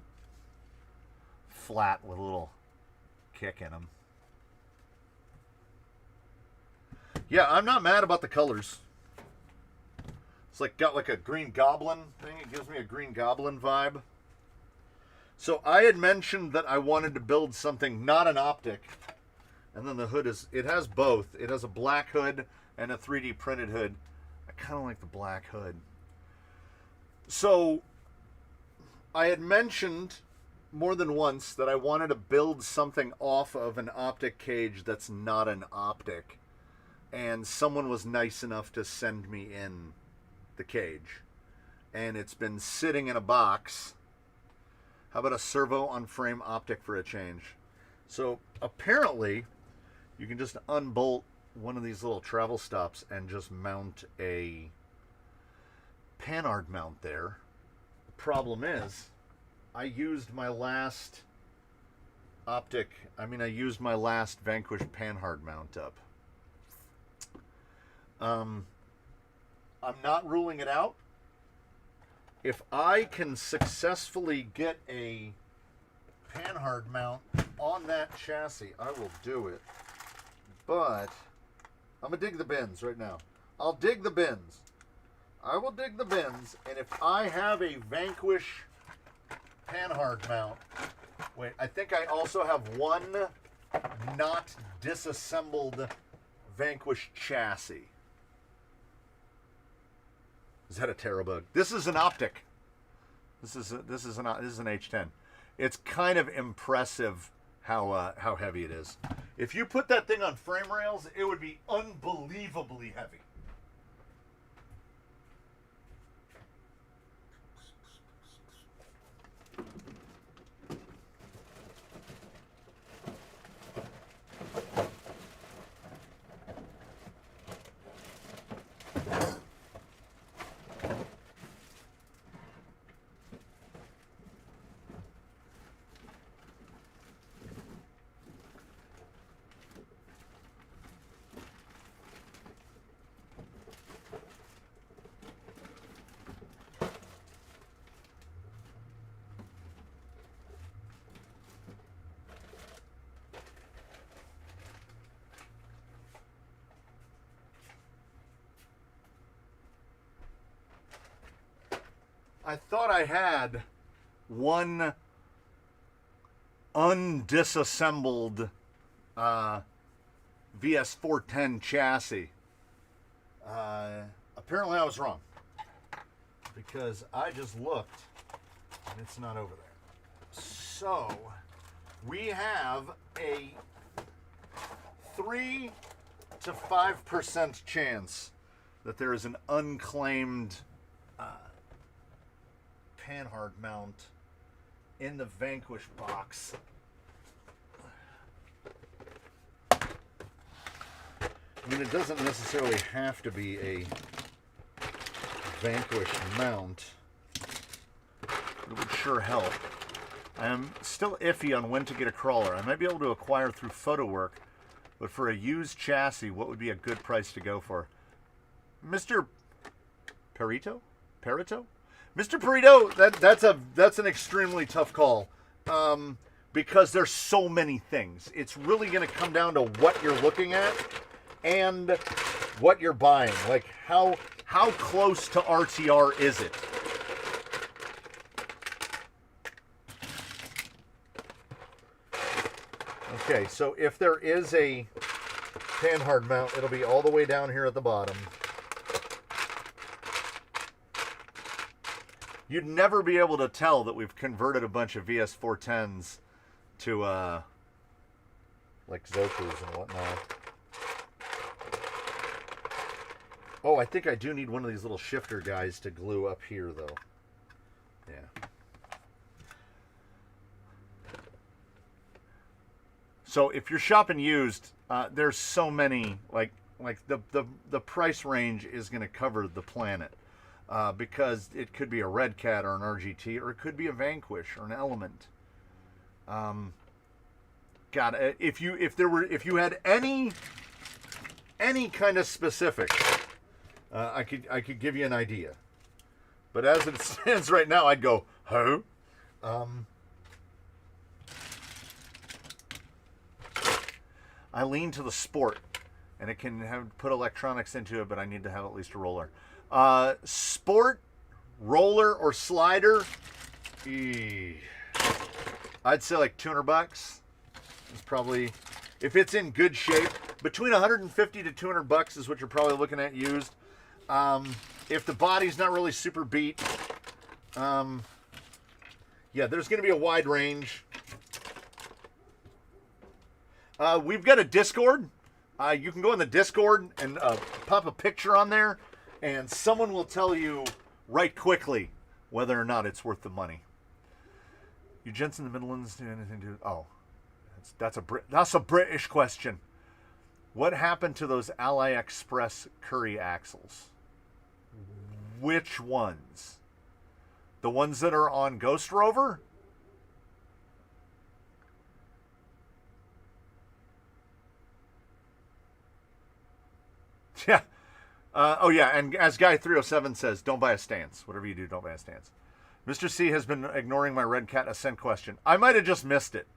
flat with a little kick in them. Yeah, I'm not mad about the colors. It's like got like a Green Goblin thing. It gives me a Green Goblin vibe. So I had mentioned that I wanted to build something, not an optic. And then the hood it has both. It has a black hood and a 3D printed hood. I kind of like the black hood. So I had mentioned more than once that I wanted to build something off of an optic cage that's not an optic. And someone was nice enough to send me in the cage. And it's been sitting in a box. How about a servo on frame optic for a change? So apparently, you can just unbolt one of these little travel stops and just mount a panhard mount there. The problem is, I used my last I used my last Vanquish panhard mount up. I'm not ruling it out. If I can successfully get a panhard mount on that chassis, I will do it. But I'm going to dig the bins right now. I'll dig the bins. I will dig the bins, and if I have a Vanquish panhard mount, wait, I think I also have one not disassembled Vanquish chassis. Is that a Terabug? This is an optic. This is an H10. It's kind of impressive how heavy it is. If you put that thing on frame rails, it would be unbelievably heavy. I thought I had one undisassembled VS410 chassis. Apparently I was wrong, because I just looked and it's not over there. So we have a 3 to 5% chance that there is an unclaimed panhard mount in the Vanquish box. I mean, it doesn't necessarily have to be a Vanquish mount. It would sure help. I am still iffy on when to get a crawler. I might be able to acquire through photo work, but for a used chassis, what would be a good price to go for? Mr. Perito? Mr. Perito, that's an extremely tough call, because there's so many things. It's really going to come down to what you're looking at and what you're buying. Like how close to RTR is it? Okay, so if there is a panhard mount, it'll be all the way down here at the bottom. You'd never be able to tell that we've converted a bunch of VS410s to, like Zokus and whatnot. Oh, I think I do need one of these little shifter guys to glue up here, though. Yeah. So if you're shopping used, there's so many, like the price range is going to cover the planet. Because it could be a Red Cat or an RGT, or it could be a Vanquish or an Element. God, if you had any kind of specifics, I could give you an idea. But as it stands right now, I'd go, huh? I lean to the Sport, and it can put electronics into it, but I need to have at least a roller. Sport, roller, or slider, I'd say like $200. It's probably, if it's in good shape, between $150 to $200 is what you're probably looking at used. If the body's not really super beat, yeah, there's going to be a wide range. We've got a Discord. You can go in the Discord and pop a picture on there, and someone will tell you right quickly whether or not it's worth the money. You gents in the Midlands do anything to... Oh, That's a British question. What happened to those AliExpress Curry axles? Which ones? The ones that are on Ghost Rover? Yeah. Oh, yeah, and as Guy307 says, don't buy a stance. Whatever you do, don't buy a stance. Mr. C has been ignoring my Red Cat Ascent question. I might have just missed it.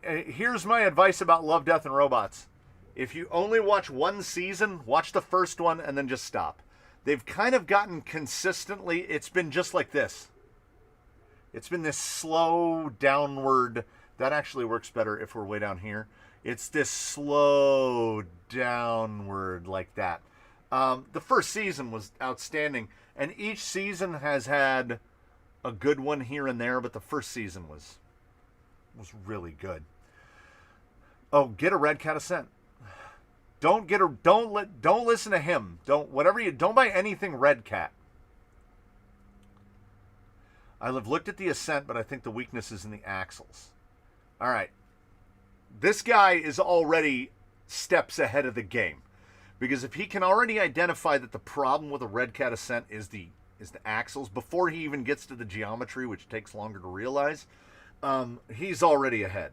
Here's my advice about Love, Death, and Robots. If you only watch one season, watch the first one and then just stop. They've kind of gotten consistently, it's been just like this. It's been this slow downward. That actually works better if we're way down here. It's this slow downward like that. The first season was outstanding, and each season has had a good one here and there, but the first season was really good. Oh, get a Red Cat Ascent. Don't listen to him. Don't buy anything Red Cat. I've looked at the Ascent, but I think the weakness is in the axles. All right. This guy is already steps ahead of the game. Because if he can already identify that the problem with a Red Cat Ascent is the axles, before he even gets to the geometry, which takes longer to realize, he's already ahead.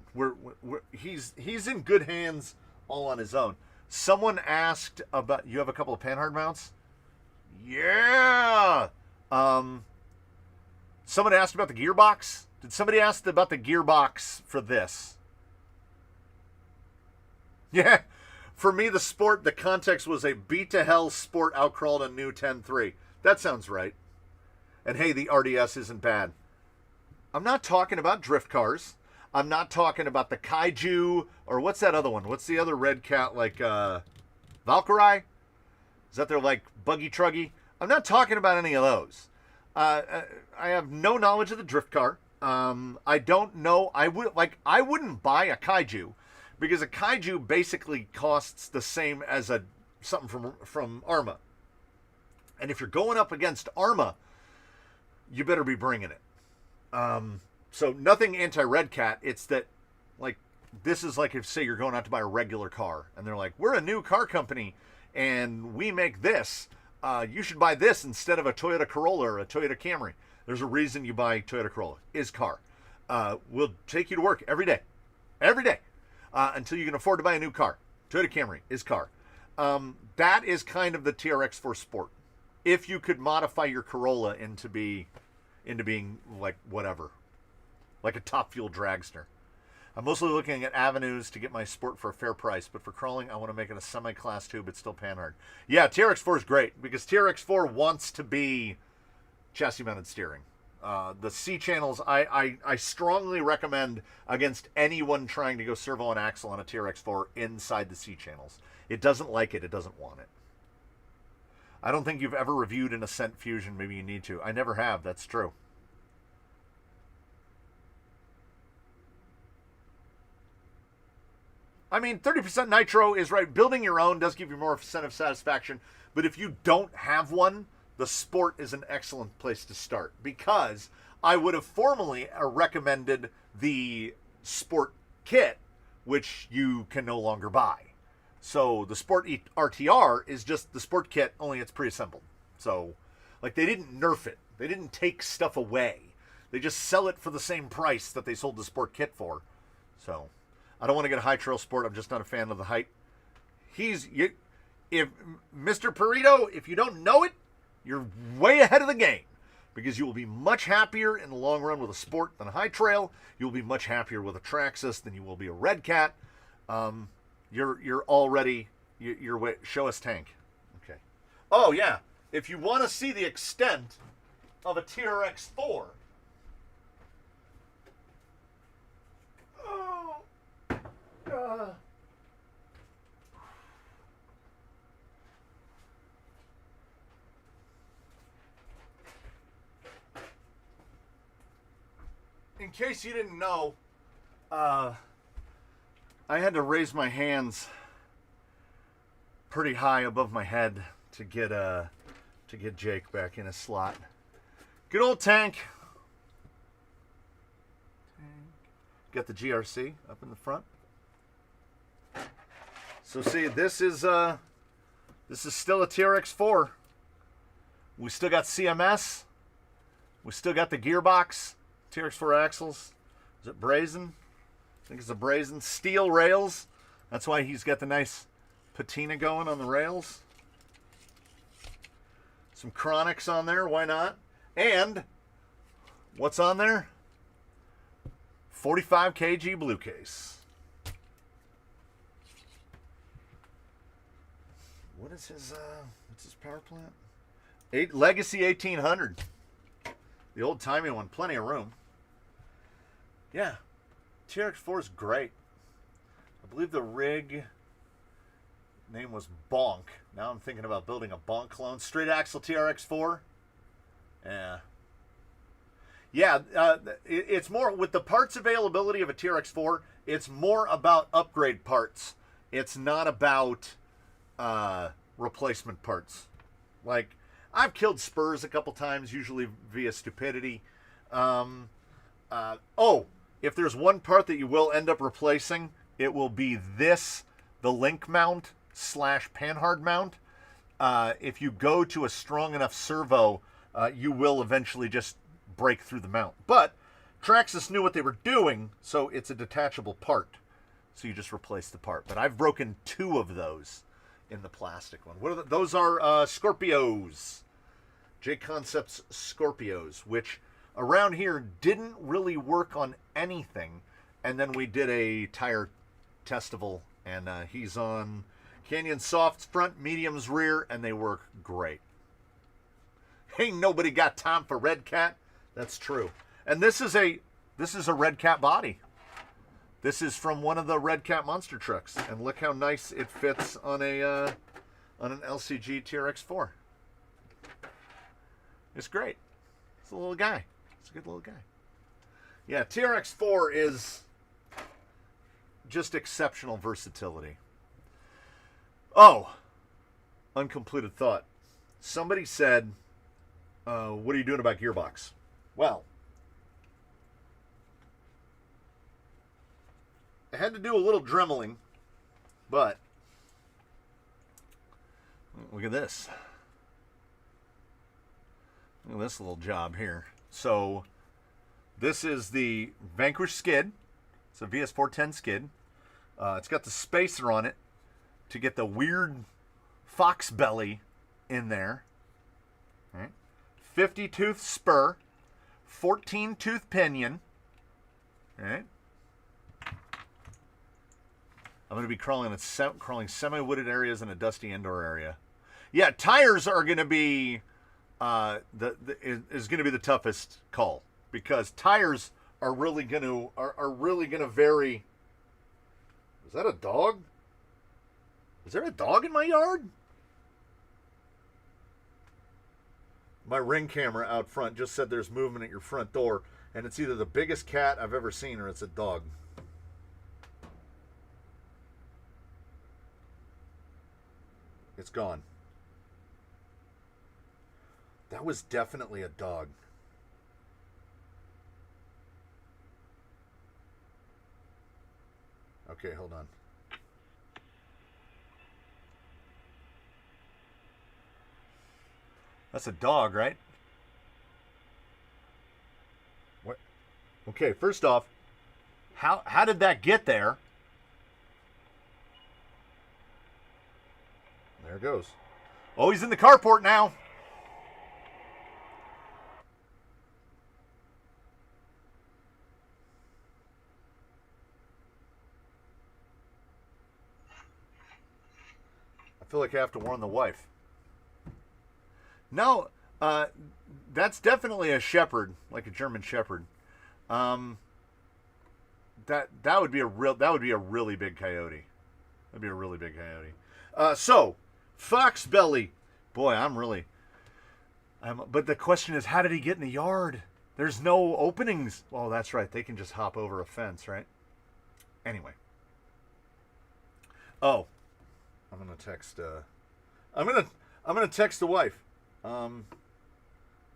He's in good hands all on his own. Someone asked about, you have a couple of panhard mounts? Yeah! Someone asked about the gearbox. Did somebody ask about the gearbox for this? Yeah. For me, the Sport, the context was a beat to hell Sport outcrawled a new 10.3. That sounds right. And hey, the RDS isn't bad. I'm not talking about drift cars. I'm not talking about the Kaiju, or what's that other one? What's the other Red Cat, like, Valkyrie? Is that their, like, buggy truggy? I'm not talking about any of those. I have no knowledge of the drift car. I don't know. I wouldn't buy a Kaiju, because a Kaiju basically costs the same as something from Arma. And if you're going up against Arma, you better be bringing it. So nothing anti-Red Cat. It's that, like, this is like if, say, you're going out to buy a regular car, and they're like, we're a new car company, and we make this. You should buy this instead of a Toyota Corolla or a Toyota Camry. There's a reason you buy Toyota Corolla. Is car. We'll take you to work every day. Every day. Until you can afford to buy a new car. Toyota Camry is car. That is kind of the TRX4 Sport. If you could modify your Corolla into being like whatever. Like a top fuel dragster. I'm mostly looking at avenues to get my Sport for a fair price, but for crawling, I want to make it a semi-class 2, but still panhard. Yeah, TRX4 is great, because TRX4 wants to be chassis-mounted steering. The C-channels, I strongly recommend against anyone trying to go servo and axle on a TRX4 inside the C-channels. It doesn't like it. It doesn't want it. I don't think you've ever reviewed an Ascent Fusion. Maybe you need to. I never have. That's true. I mean, 30% nitro is right. Building your own does give you more sense of satisfaction. But if you don't have one, the Sport is an excellent place to start. Because I would have formally recommended the Sport kit, which you can no longer buy. So the Sport RTR is just the Sport kit, only it's pre-assembled. So, like, they didn't nerf it. They didn't take stuff away. They just sell it for the same price that they sold the Sport kit for. So, I don't want to get a high trail Sport. I'm just not a fan of the height. If Mr. Perito, if you don't know it, you're way ahead of the game, because you will be much happier in the long run with a Sport than a high trail. You'll be much happier with a Traxxas than you will be a Red Cat. You're already you're way. Show us tank. Okay. Oh yeah. If you want to see the extent of a TRX4. In case you didn't know, I had to raise my hands pretty high above my head to get Jake back in his slot, Good old tank. Got the GRC up in the front. So see, this is still a TRX4. We still got CMS. We still got the gearbox. TRX4 axles. Is it brazen? I think it's a brazen. Steel rails. That's why he's got the nice patina going on the rails. Some Chronics on there. Why not? And what's on there? 45 kg blue case. What is his what's his power plant? Legacy 1800. The old timey one, plenty of room. Yeah. TRX4 is great. I believe the rig name was Bonk. Now I'm thinking about building a Bonk clone. Straight axle TRX4. Yeah. Yeah, it's more, with the parts availability of a TRX4, it's more about upgrade parts. It's not about replacement parts. Like, I've killed spurs a couple times, usually via stupidity. If there's one part that you will end up replacing, it will be this, the link mount / panhard mount. If you go to a strong enough servo, you will eventually just break through the mount. But Traxxas knew what they were doing, so it's a detachable part. So you just replace the part. But I've broken 2 of those in the plastic one. What are those are Scorpios. J Concepts Scorpios, which around here didn't really work on anything. And then we did a tire testival, and he's on Canyon Softs front, mediums rear, and they work great. Ain't nobody got time for Red Cat. That's true. And this is a Red Cat body. This is from one of the Red Cat monster trucks, and look how nice it fits on an LCG TRX4. It's great. It's a little guy. It's a good little guy. Yeah, TRX4 is just exceptional versatility. Oh, uncompleted thought. Somebody said, what are you doing about gearbox? Well, I had to do a little dremeling, but look at this. Look at this little job here. So this is the Vanquish skid. It's a VS410 skid. It's got the spacer on it to get the weird fox belly in there. All right. 50 tooth spur, 14 tooth pinion. All right. I'm going to be crawling semi-wooded areas in a dusty indoor area. Yeah, tires are going to be is going to be the toughest call, because tires are really going to vary. Is that a dog? Is there a dog in my yard? My Ring camera out front just said there's movement at your front door, and it's either the biggest cat I've ever seen or it's a dog. It's gone. That was definitely a dog. Okay, hold on. That's a dog, right? What? Okay, first off, how did that get there? There it goes. Oh, he's in the carport now. I feel like I have to warn the wife. No, that's definitely a shepherd, like a German shepherd. That would be a really big coyote. That'd be a really big coyote. So, fox belly. Boy, but the question is, how did he get in the yard? There's no openings. Oh, that's right. They can just hop over a fence, right? Anyway. Oh, I'm gonna text. I'm gonna text the wife.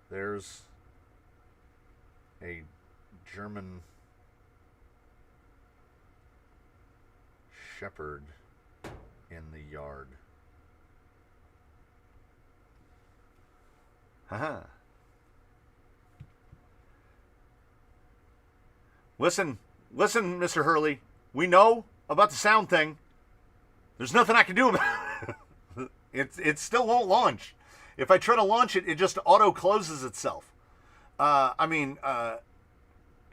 There's a German Shepherd in the yard. Haha. Listen, Mr. Hurley. We know about the sound thing. There's nothing I can do about it. It still won't launch. If I try to launch it, it just auto closes itself. Coyote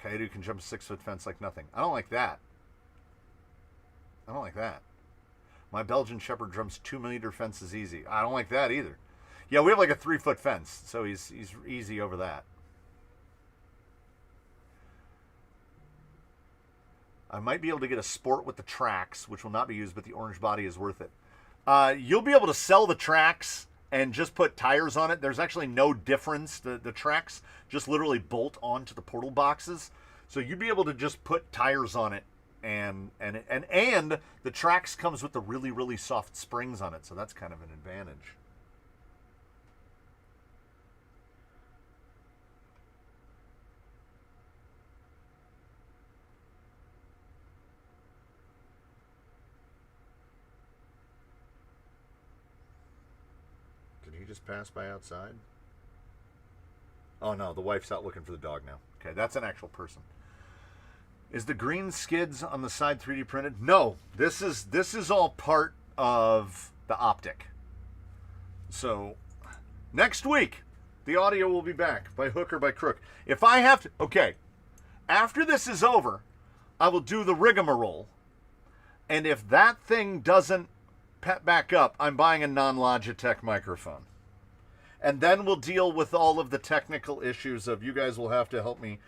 can jump a 6-foot fence like nothing. I don't like that. My Belgian Shepherd jumps 2-meter fences easy. I don't like that either. Yeah, we have like a 3-foot fence, so he's easy over that. I might be able to get a Sport with the tracks, which will not be used, but the orange body is worth it. You'll be able to sell the tracks and just put tires on it. There's actually no difference. The tracks just literally bolt onto the portal boxes. So you'd be able to just put tires on it, and the tracks comes with the really, really soft springs on it. So that's kind of an advantage. Just pass by outside? Oh no, the wife's out looking for the dog now. Okay, that's an actual person. Is the green skids on the side 3D printed? No, this is all part of the optic. So next week, the audio will be back by hook or by crook. If I have to, okay, after this is over, I will do the rigmarole. And if that thing doesn't pet back up, I'm buying a non-Logitech microphone. And then we'll deal with all of the technical issues of you guys will have to help me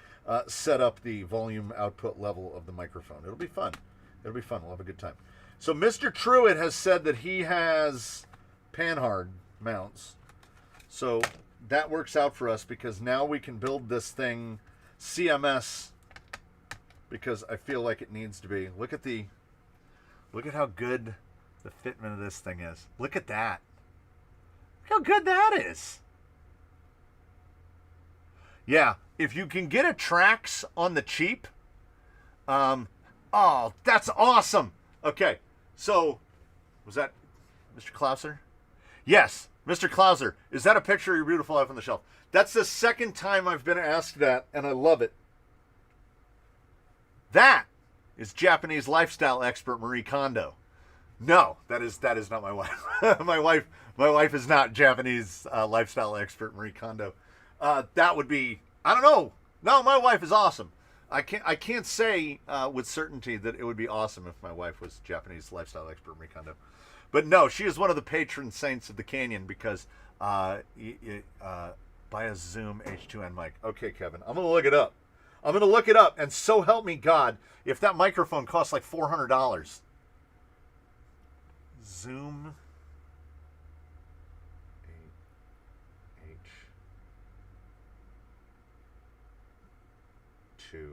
set up the volume output level of the microphone. It'll be fun. We'll have a good time. So Mr. Truitt has said that he has Panhard mounts. So that works out for us because now we can build this thing CMS because I feel like it needs to be. Look at how good the fitment of this thing is. Look at that. Look how good that is. Yeah, if you can get a Trax on the cheap, oh, that's awesome. Okay, so, was that Mr. Klauser? Yes, Mr. Klauser. Is that a picture of your beautiful life on the shelf? That's the second time I've been asked that, and I love it. That is Japanese lifestyle expert Marie Kondo. No, that is not my wife. my wife is not Japanese lifestyle expert Marie Kondo. That would be, I don't know. No, my wife is awesome. I can't say with certainty that it would be awesome if my wife was Japanese lifestyle expert Marie Kondo. But no, she is one of the patron saints of the Canyon because buy a Zoom H2N mic. Okay, Kevin, I'm gonna look it up. And so help me God, if that microphone costs like $400. Zoom H2N.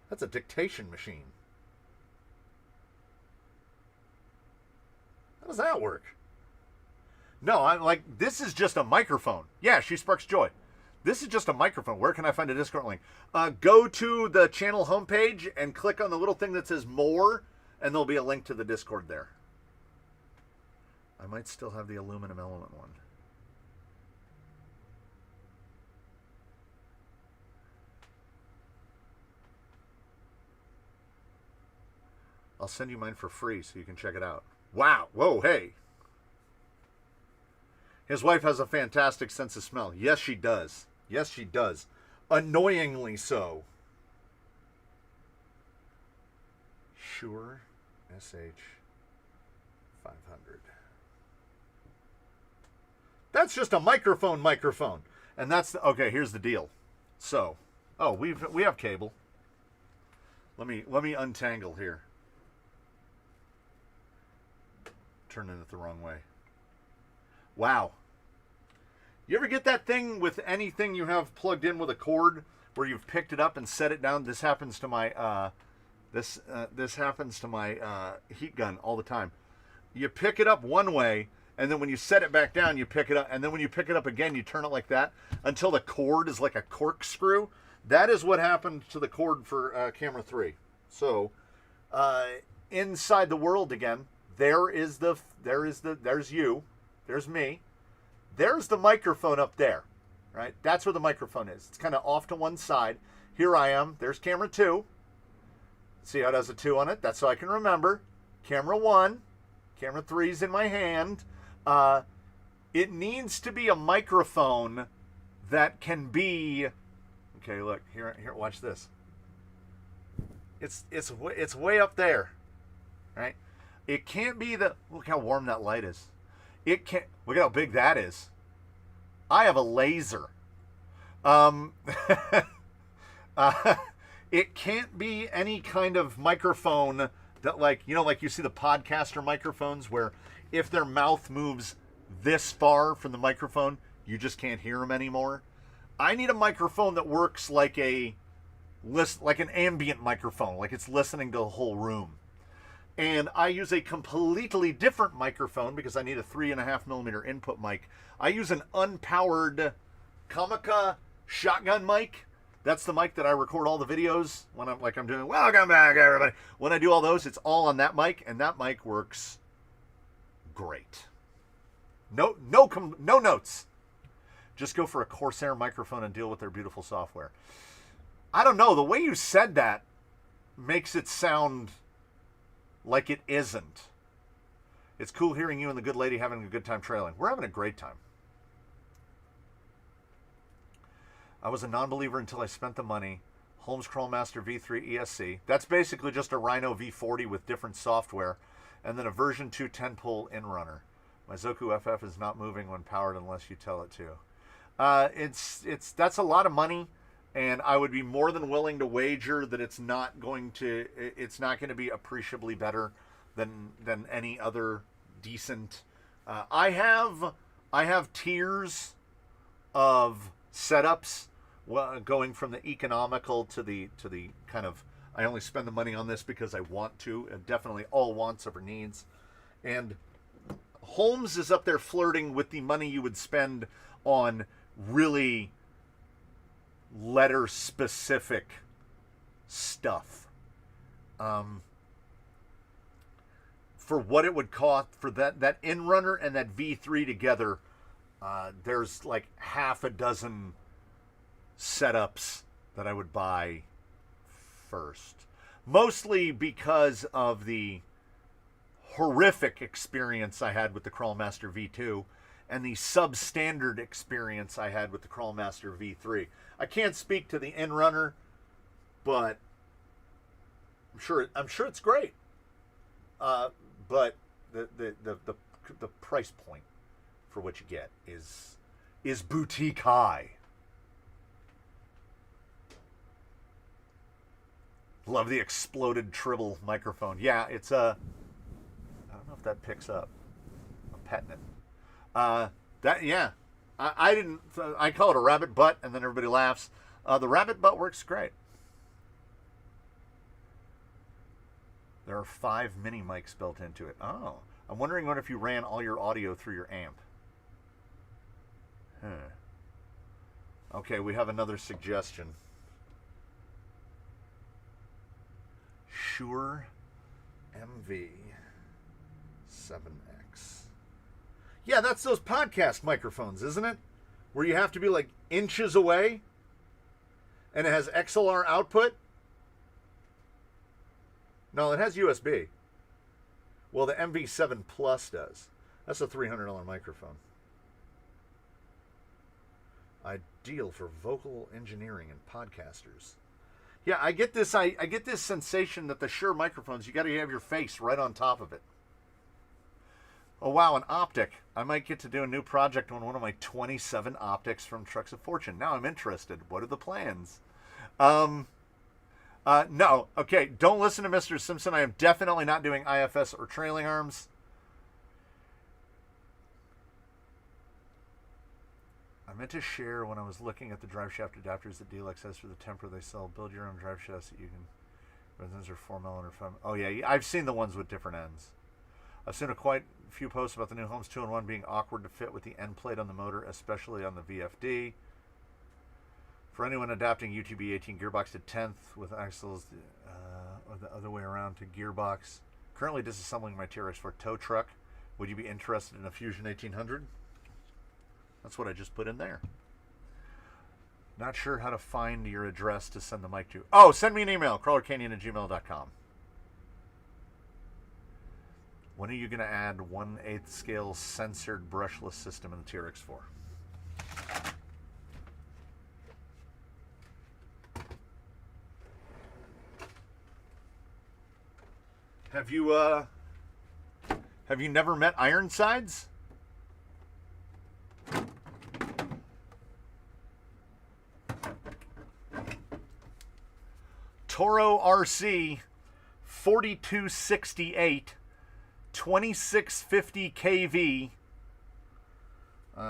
That's a dictation machine. How does that work? No, I'm like, this is just a microphone. Yeah, she sparks joy. This is just a microphone. Where can I find a Discord link? Go to the channel homepage and click on the little thing that says more, and there'll be a link to the Discord there. I might still have the aluminum element one. I'll send you mine for free so you can check it out. Wow. Whoa, hey. His wife has a fantastic sense of smell. Yes, she does. Yes, she does. Annoyingly so. Shure SH500. That's just a microphone. And that's the, okay, here's the deal. So, oh, we have cable. Let me untangle here. Turning it the wrong way. Wow. You ever get that thing with anything you have plugged in with a cord where you've picked it up and set it down? This happens to my this happens to my heat gun all the time. You pick it up one way and then when you set it back down, you pick it up, and then when you pick it up again, you turn it like that until the cord is like a corkscrew. That is what happened to the cord for camera 3. So inside the world again, there's you, there's me, there's the microphone up there, right? That's where the microphone is. It's kind of off to one side. Here I am. There's camera 2. See how it has a 2 on it? That's so I can remember. Camera 1, camera 3's in my hand. It needs to be a microphone that can be. Okay, look here. Watch this. It's way up there, right? It can't be the. Look how warm that light is. It can't. Look how big that is. I have a laser. It can't be any kind of microphone that, like you see the podcaster microphones where if their mouth moves this far from the microphone, you just can't hear them anymore. I need a microphone that works like an ambient microphone, like it's listening to the whole room. And I use a completely different microphone because I need a 3.5mm input mic. I use an unpowered Comica shotgun mic. That's the mic that I record all the videos when I'm doing, welcome back, everybody. When I do all those, it's all on that mic, and that mic works great. No notes. Just go for a Corsair microphone and deal with their beautiful software. I don't know. The way you said that makes it sound like it isn't. It's cool hearing you and the good lady having a good time trailing. We're having a great time. I was a non-believer until I spent the money. Holmes Crawlmaster V3 ESC. That's basically just a Rhino V40 with different software. And then a version 2 10-pole in-runner. My Zoku FF is not moving when powered unless you tell it to. That's a lot of money, and I would be more than willing to wager that it's not going to be appreciably better than any other decent. I have tiers of setups, going from the economical to the kind of, I only spend the money on this because I want to, and definitely all wants over needs. And Holmes is up there flirting with the money you would spend on really letter specific stuff. For what it would cost for that in-runner and that V3 together, there's like half a dozen setups that I would buy first. Mostly because of the horrific experience I had with the Crawlmaster V2 and the substandard experience I had with the Crawlmaster V3. I can't speak to the in-runner, but I'm sure it's great. But the price point for what you get is boutique high. Love the exploded Tribble microphone. Yeah, it's I don't know if that picks up. I'm petting it. I call it a rabbit butt, and then everybody laughs. The rabbit butt works great. There are 5 mini mics built into it. Oh, I'm wondering what if you ran all your audio through your amp. Okay, we have another suggestion. Shure MV7X. Yeah, that's those podcast microphones, isn't it? Where you have to be like inches away and it has XLR output. No, it has USB. Well, the MV7 Plus does. That's a $300 microphone. Ideal for vocal engineering and podcasters. Yeah, I get this sensation that the Shure microphones, you got to have your face right on top of it. Oh wow, an optic. I might get to do a new project on one of my 27 optics from Trucks of Fortune. Now I'm interested. What are the plans? No. Okay, don't listen to Mr. Simpson. I am definitely not doing IFS or trailing arms. I meant to share when I was looking at the drive shaft adapters that Deluxe has for the temper they sell. Build your own drive shafts that you can. Those are 4mm or 5mm. Oh yeah, I've seen the ones with different ends. I've seen quite a few posts about the new Homes 2-in-1 being awkward to fit with the end plate on the motor, especially on the VFD. For anyone adapting UTB 18 gearbox to 10th with axles or the other way around to gearbox, currently disassembling my TRX4 tow truck. Would you be interested in a Fusion 1800? That's what I just put in there. Not sure how to find your address to send the mic to. Oh, send me an email, crawlercanyon@gmail.com. When are you going to add 1/8 scale censored brushless system in the TRX4? Have you never met Ironsides? Toro RC 4268 2650 kV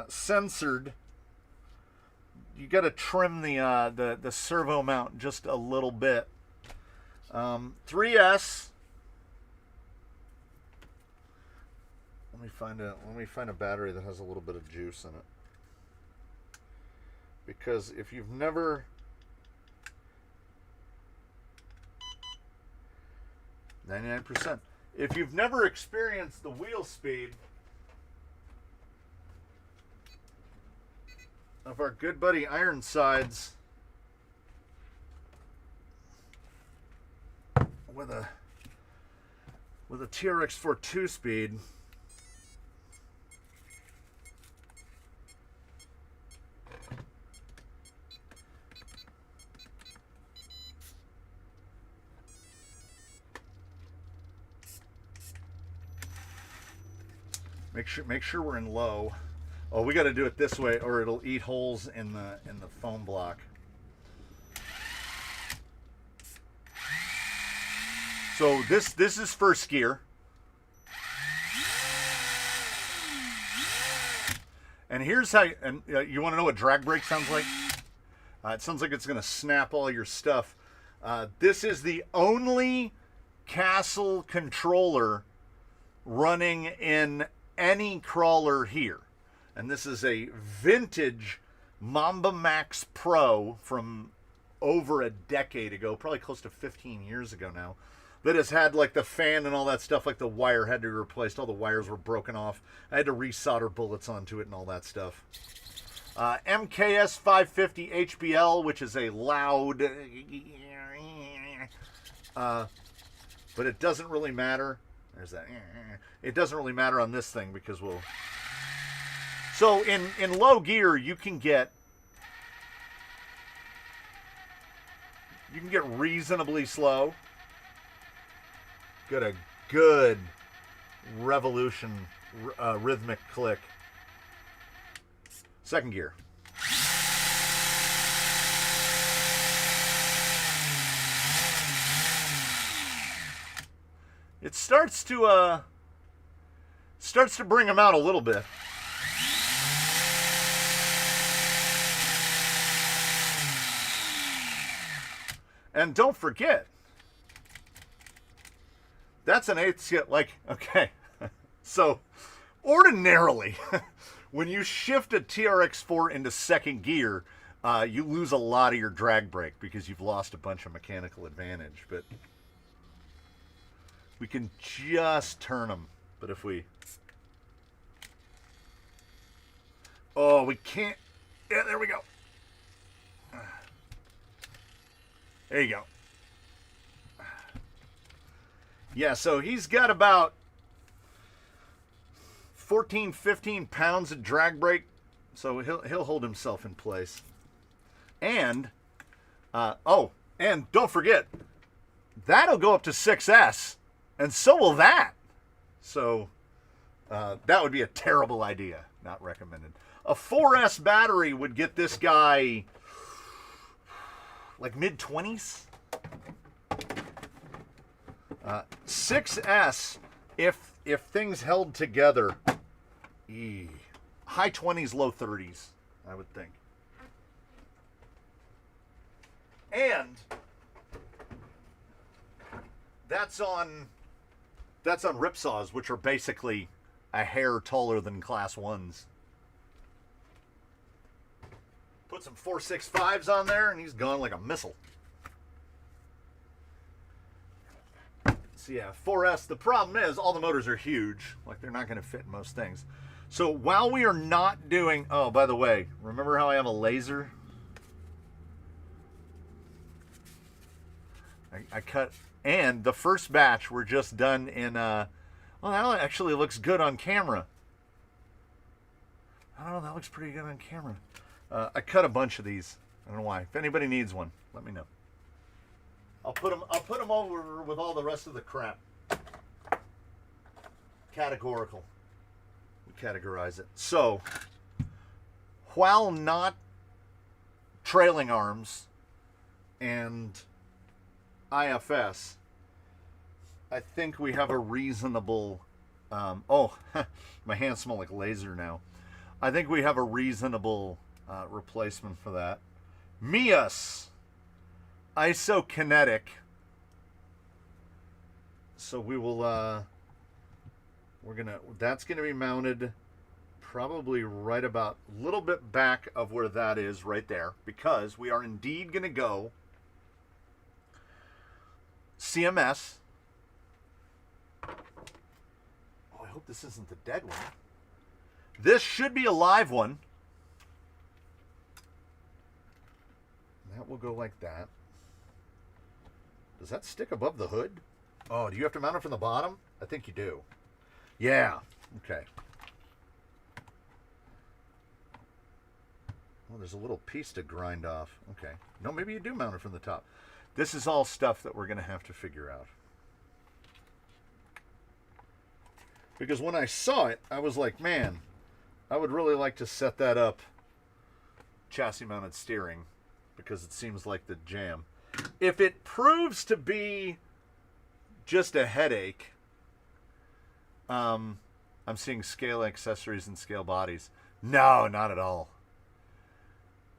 censored. You got to trim the servo mount just a little bit. 3S. Let me find a battery that has a little bit of juice in it. Because if you've never 99%. If you've never experienced the wheel speed of our good buddy Ironsides with a TRX4 2-speed, make sure we're in low. Oh, we got to do it this way, or it'll eat holes in the foam block. So this is first gear, and here's how. You want to know what drag brake sounds like? It sounds like it's going to snap all your stuff. This is the only Castle controller running in any crawler here, and this is a vintage Mamba Max Pro from over a decade ago, probably close to 15 years ago now, that has had like the fan and all that stuff, like the wire had to be replaced, all the wires were broken off, I had to resolder bullets onto it and all that stuff. MKS 550 HBL, which is a loud but it doesn't really matter. There's that. It doesn't really matter on this thing because we'll. So in low gear, you can get reasonably slow. Get a good revolution rhythmic click. Second gear. It starts to bring them out a little bit. And don't forget, that's an 8th scale. Like, okay, so ordinarily, when you shift a TRX4 into second gear, you lose a lot of your drag brake because you've lost a bunch of mechanical advantage. But we can just turn them. But if we... Oh, we can't... Yeah, there we go. There you go. Yeah, so he's got about 14, 15 pounds of drag brake. So he'll hold himself in place. And, and don't forget, that'll go up to 6S. And so will that. So that would be a terrible idea. Not recommended. A 4S battery would get this guy like mid-20s. 6S, if things held together, high 20s, low 30s, I would think. And that's on That's on ripsaws, which are basically a hair taller than class 1s. Put some 465s on there, and he's gone like a missile. So yeah, 4S, the problem is all the motors are huge. Like, they're not going to fit in most things. So while we are not doing... Oh, by the way, remember how I have a laser? I cut... And the first batch were just done in... well, that actually looks good on camera. I don't know, that looks pretty good on camera. I cut a bunch of these. I don't know why. If anybody needs one, let me know. I'll put them over with all the rest of the crap. Categorical. We categorize it. So, while not trailing arms and IFS, I think we have a reasonable... oh, my hands smell like laser now. I think we have a reasonable replacement for that. Mias isokinetic. So we will that's gonna be mounted probably right about a little bit back of where that is right there, because we are indeed gonna go CMS. Oh, I hope this isn't the dead one. This should be a live one. That will go like that. Does that stick above the hood? Oh, do you have to mount it from the bottom? I think you do. Yeah. Okay. Well, there's a little piece to grind off. Okay. No, maybe you do mount it from the top. This is all stuff that we're going to have to figure out. Because when I saw it, I was like, man, I would really like to set that up chassis mounted steering, because it seems like the jam. If it proves to be just a headache, I'm seeing scale accessories and scale bodies. No, not at all.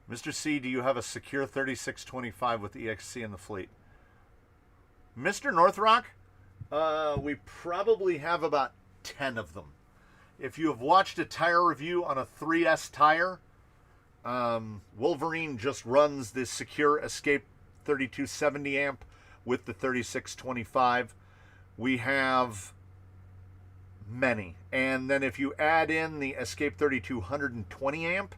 Mr. C, do you have a secure 3625 with EXC in the fleet? Mr. Northrock, we probably have about 10 of them. If you have watched a tire review on a 3S tire, Wolverine just runs this secure Escape 3270 amp with the 3625. We have many. And then if you add in the Escape 3220 amp,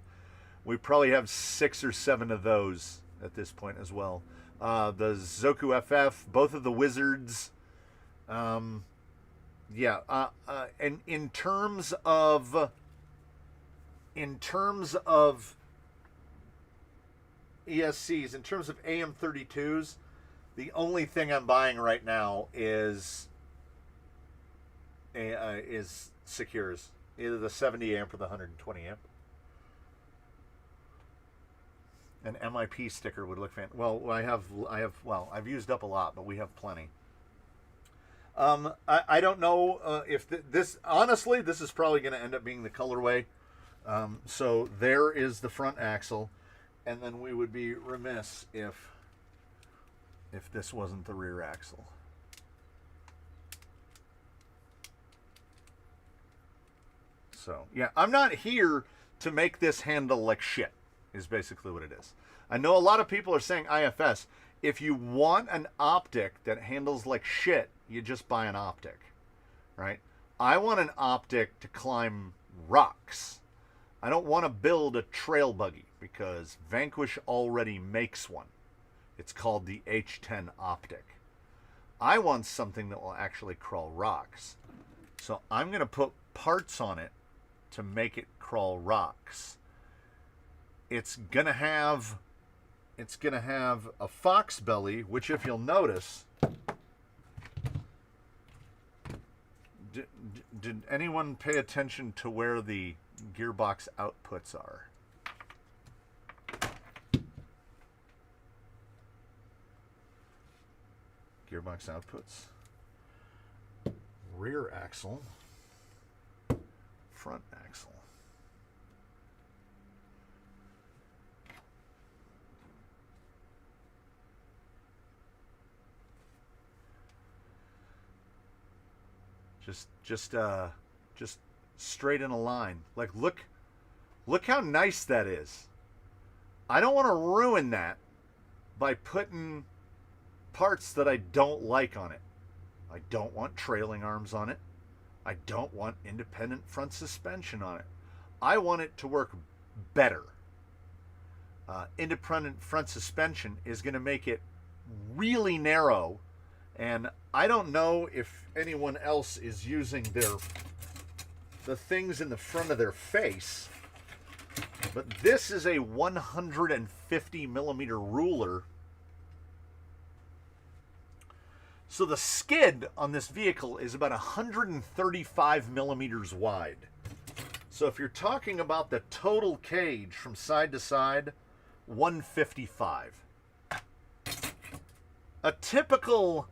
we probably have 6 or 7 of those at this point as well. The Zoku FF, both of the Wizards. Yeah. And in terms of ESCs, in terms of AM32s, the only thing I'm buying right now is secures, either the 70 amp or the 120 amp. An MIP sticker would look fantastic. Well, I've used up a lot, but we have plenty. I don't know if this, honestly, this is probably going to end up being the colorway. So there is the front axle, and then we would be remiss if this wasn't the rear axle. So, yeah, I'm not here to make this handle like shit, is basically what it is. I know a lot of people are saying IFS. If you want an optic that handles like shit, you just buy an optic, right? I want an optic to climb rocks. I don't want to build a trail buggy, because Vanquish already makes one. It's called the H10 optic. I want something that will actually crawl rocks. So I'm going to put parts on it to make it crawl rocks. It's going to have a fox belly, which, if you'll notice, did anyone pay attention to where the gearbox outputs are? Gearbox outputs. Rear axle. Front axle. Just straight in a line. Like, look how nice that is. I don't want to ruin that by putting parts that I don't like on it. I don't want trailing arms on it. I don't want independent front suspension on it. I want it to work better. Independent front suspension is going to make it really narrow, and I don't know if anyone else is using the things in the front of their face, but this is a 150 millimeter ruler. So the skid on this vehicle is about 135 millimeters wide. So if you're talking about the total cage from side to side, 155. A typical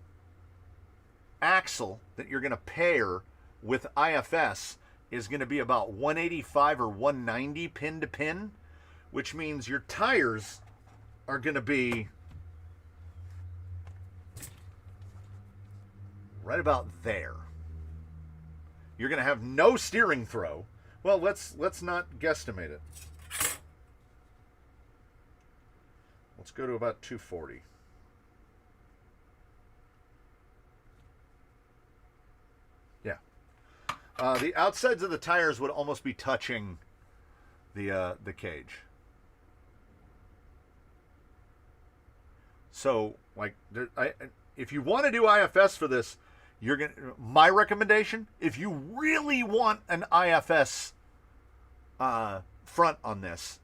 axle that you're going to pair with IFS is going to be about 185 or 190 pin to pin, which means your tires are going to be right about there. You're going to have no steering throw. Well, let's not guesstimate it. Let's go to about 240. Yeah. The outsides of the tires would almost be touching the cage. So, like, if you want to do IFS for this, my recommendation, if you really want an IFS front on this,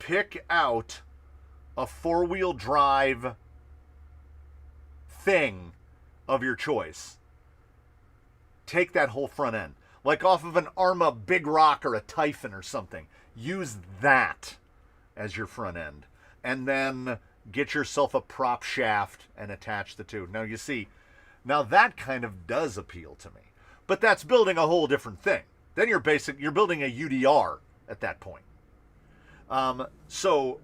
pick out a four-wheel drive thing of your choice. Take that whole front end, like off of an Arma Big Rock or a Typhon or something. Use that as your front end, and then get yourself a prop shaft and attach the two. Now you see, now that kind of does appeal to me, but that's building a whole different thing. Then you're building a UDR at that point. So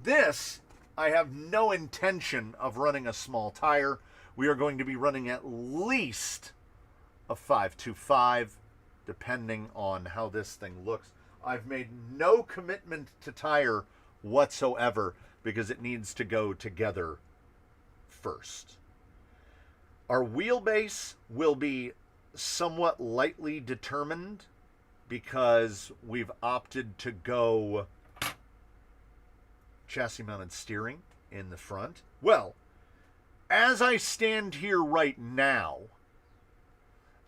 this, I have no intention of running a small tire. We are going to be running at least a 525, depending on how this thing looks. I've made no commitment to tire whatsoever because it needs to go together first. Our wheelbase will be somewhat lightly determined because we've opted to go chassis mounted steering in the front. Well, as I stand here right now,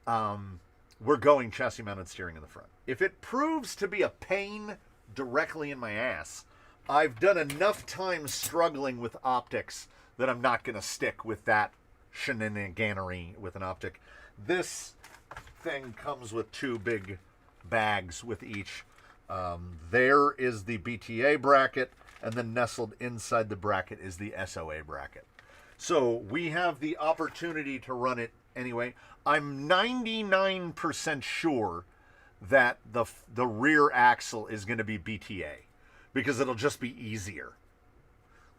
we're going chassis mounted steering in the front. If it proves to be a pain directly in my ass, I've done enough time struggling with optics that I'm not going to stick with that shenaniganery with an optic. This thing comes with two big bags with each. There is the BTA bracket, and then nestled inside the bracket is the SOA bracket. So we have the opportunity to run it anyway. I'm 99% sure that the rear axle is going to be BTA because it'll just be easier.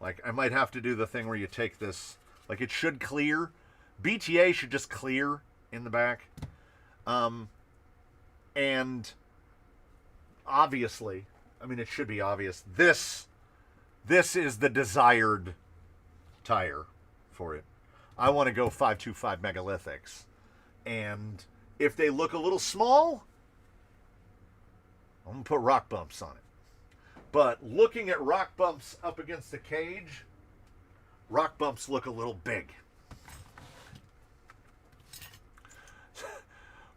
Like, I might have to do the thing where you take this, like, it should clear. BTA should just clear in the back. And obviously, I mean, it should be obvious, this is the desired tire for it. I want to go 525 megalithics. And if they look a little small, I'm going to put rock bumps on it. But looking at rock bumps up against the cage, rock bumps look a little big.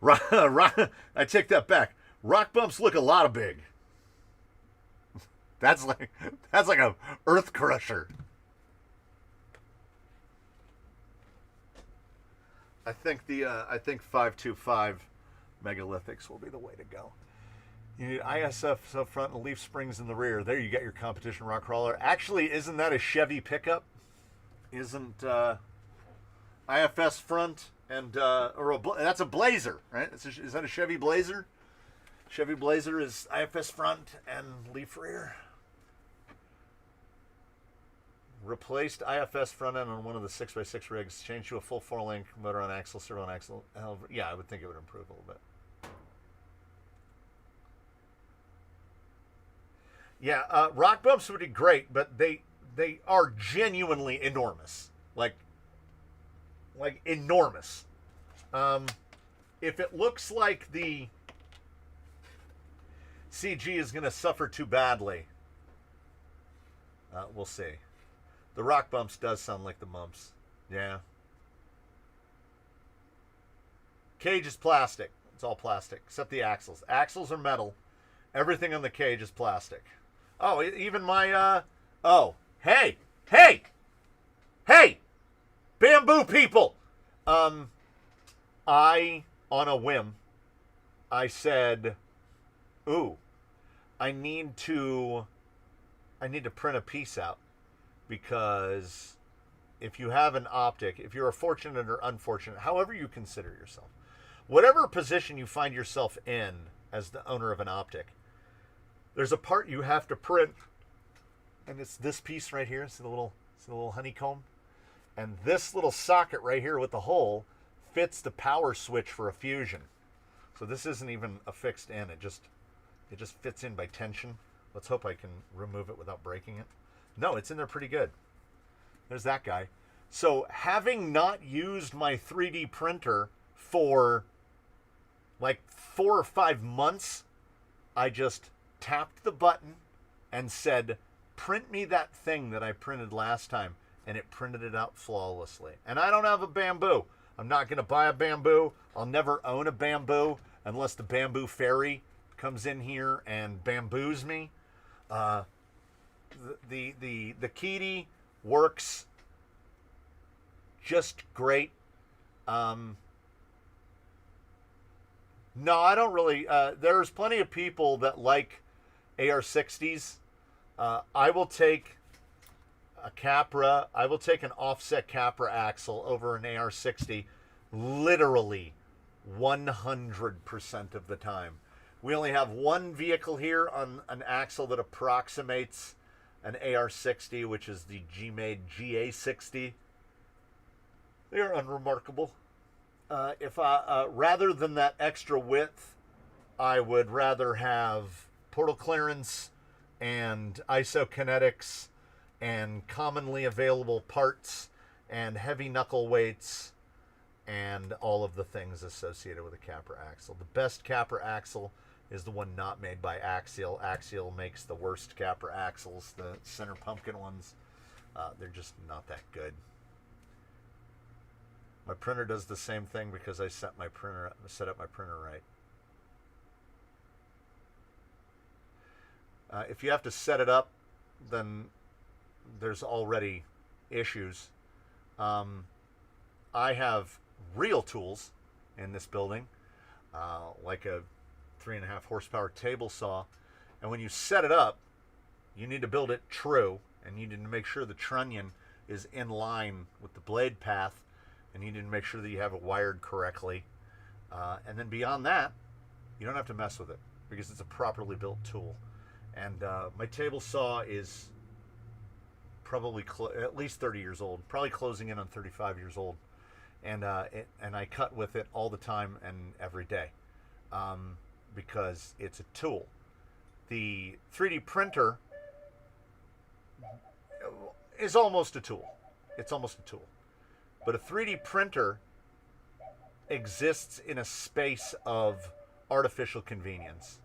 I take that back. Rock bumps look a lot of big. That's like a earth crusher. I think 525 megalithics will be the way to go. You need ISF up front and leaf springs in the rear. There you get your competition rock crawler. Actually, isn't that a Chevy pickup? Isn't IFS front and that's a Blazer, right? Is that a Chevy Blazer? Chevy Blazer is IFS front and leaf rear. Replaced IFS front end on one of the 6x6 rigs. Changed to a full 4-link motor on axle, servo on axle. Yeah, I would think it would improve a little bit. Yeah, rock bumps would be great, but they are genuinely enormous. Like enormous. If it looks like the CG is going to suffer too badly, we'll see. The rock bumps does sound like the mumps. Yeah. Cage is plastic. It's all plastic, except the axles. Axles are metal. Everything on the cage is plastic. Oh, even my, oh, hey, bamboo people. On a whim, I said, ooh, I need to print a piece out, because if you have an optic, if you're fortunate or unfortunate, however you consider yourself, whatever position you find yourself in as the owner of an optic, there's a part you have to print, and it's this piece right here. It's the little honeycomb, and this little socket right here with the hole fits the power switch for a fusion. So this isn't even affixed in. It just fits in by tension. Let's hope I can remove it without breaking it. No, it's in there pretty good. There's that guy. So having not used my 3D printer for like 4 or 5 months, I just tapped the button and said, print me that thing that I printed last time, and it printed it out flawlessly. And I don't have a bamboo. I'm not going to buy a bamboo. I'll never own a bamboo unless the bamboo fairy comes in here and bamboos me. The Kitty works just great. No, I don't really. There's plenty of people that like AR60s. I will take a Capra. I will take an offset Capra axle over an AR60 literally 100% of the time. We only have one vehicle here on an axle that approximates an AR60, which is the G-Made GA60. They are unremarkable. If I, rather than that extra width, I would rather have portal clearance and isokinetics and commonly available parts and heavy knuckle weights and all of the things associated with a Capra axle. The best Capra axle is the one not made by Axial. Axial makes the worst Capra axles, the center pumpkin ones. They're just not that good. My printer does the same thing because I set up my printer right. If you have to set it up, then there's already issues. I have real tools in this building, like a 3.5 horsepower table saw, and when you set it up, you need to build it true, and you need to make sure the trunnion is in line with the blade path, and you need to make sure that you have it wired correctly, and then beyond that, you don't have to mess with it because it's a properly built tool. And my table saw is probably at least 30 years old, probably closing in on 35 years old, and I cut with it all the time and every day, because it's a tool. The 3D printer is almost a tool. It's almost a tool. But a 3D printer exists in a space of artificial convenience.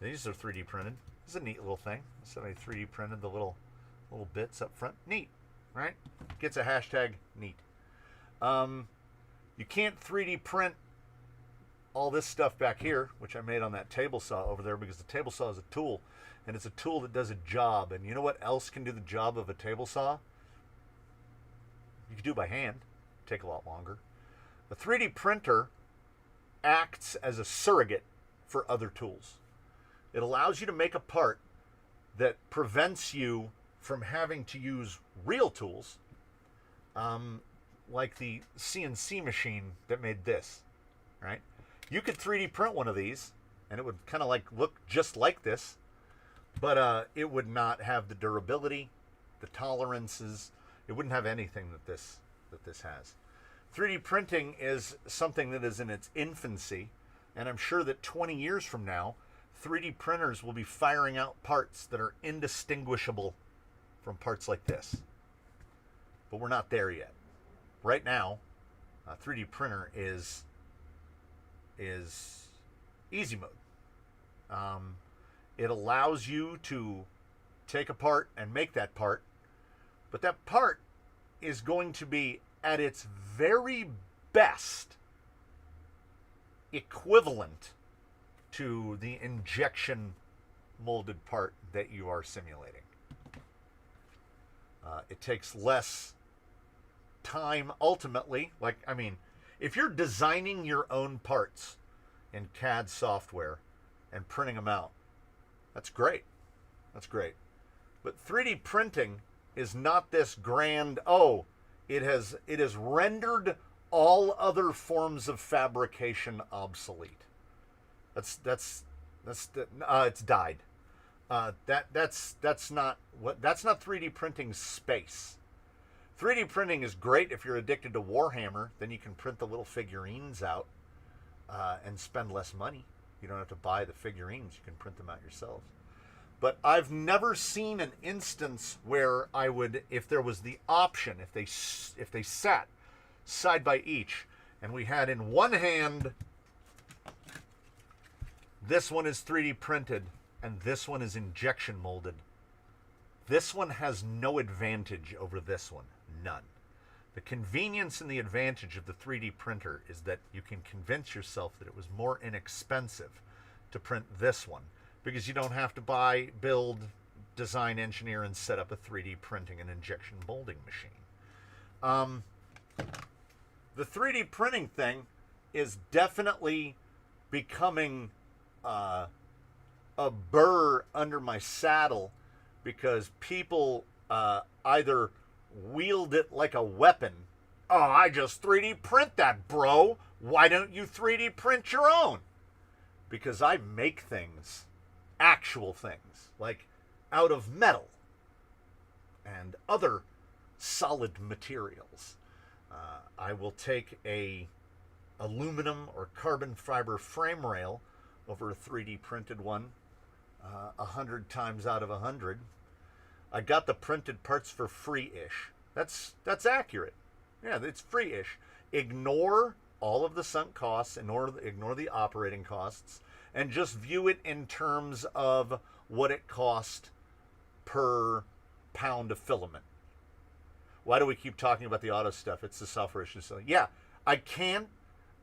These are 3D printed. This is a neat little thing. Somebody 3D printed the little bits up front. Neat, right? Gets a hashtag neat. You can't 3D print all this stuff back here, which I made on that table saw over there, because the table saw is a tool, and it's a tool that does a job. And you know what else can do the job of a table saw? You can do it by hand. Take a lot longer. The 3D printer acts as a surrogate for other tools. It allows you to make a part that prevents you from having to use real tools, like the CNC machine that made this, right? You could 3D print one of these, and it would kind of like look just like this, but it would not have the durability, the tolerances. It wouldn't have anything that this has. 3D printing is something that is in its infancy, and I'm sure that 20 years from now, 3D printers will be firing out parts that are indistinguishable from parts like this. But we're not there yet. Right now, a 3D printer is easy mode. It allows you to take a part and make that part, but that part is going to be at its very best equivalent to the injection molded part that you are simulating. It takes less time ultimately. Like, I mean, if you're designing your own parts in CAD software and printing them out, that's great. That's great. But 3D printing is not this grand, oh, it has rendered all other forms of fabrication obsolete. It's died. That's not 3D printing's space. 3D printing is great if you're addicted to Warhammer. Then you can print the little figurines out and spend less money. You don't have to buy the figurines. You can print them out yourselves. But I've never seen an instance where I would, if there was the option, if they sat side by each, and we had in one hand, this one is 3D printed, and this one is injection molded. This one has no advantage over this one. None. The convenience and the advantage of the 3D printer is that you can convince yourself that it was more inexpensive to print this one, because you don't have to buy, build, design, engineer, and set up a 3D printing and injection molding machine. The 3D printing thing is definitely becoming a burr under my saddle, because people either wield it like a weapon. Oh, I just 3D print that, bro. Why don't you 3D print your own? Because I make things, actual things, like out of metal and other solid materials. I will take a aluminum or carbon fiber frame rail over a 3D printed one 100 times out of 100. I got the printed parts for free-ish. That's accurate. Yeah, it's free-ish. Ignore all of the sunk costs, ignore the operating costs, and just view it in terms of what it cost per pound of filament. Why do we keep talking about the auto stuff? It's the software issue. So yeah, I can't.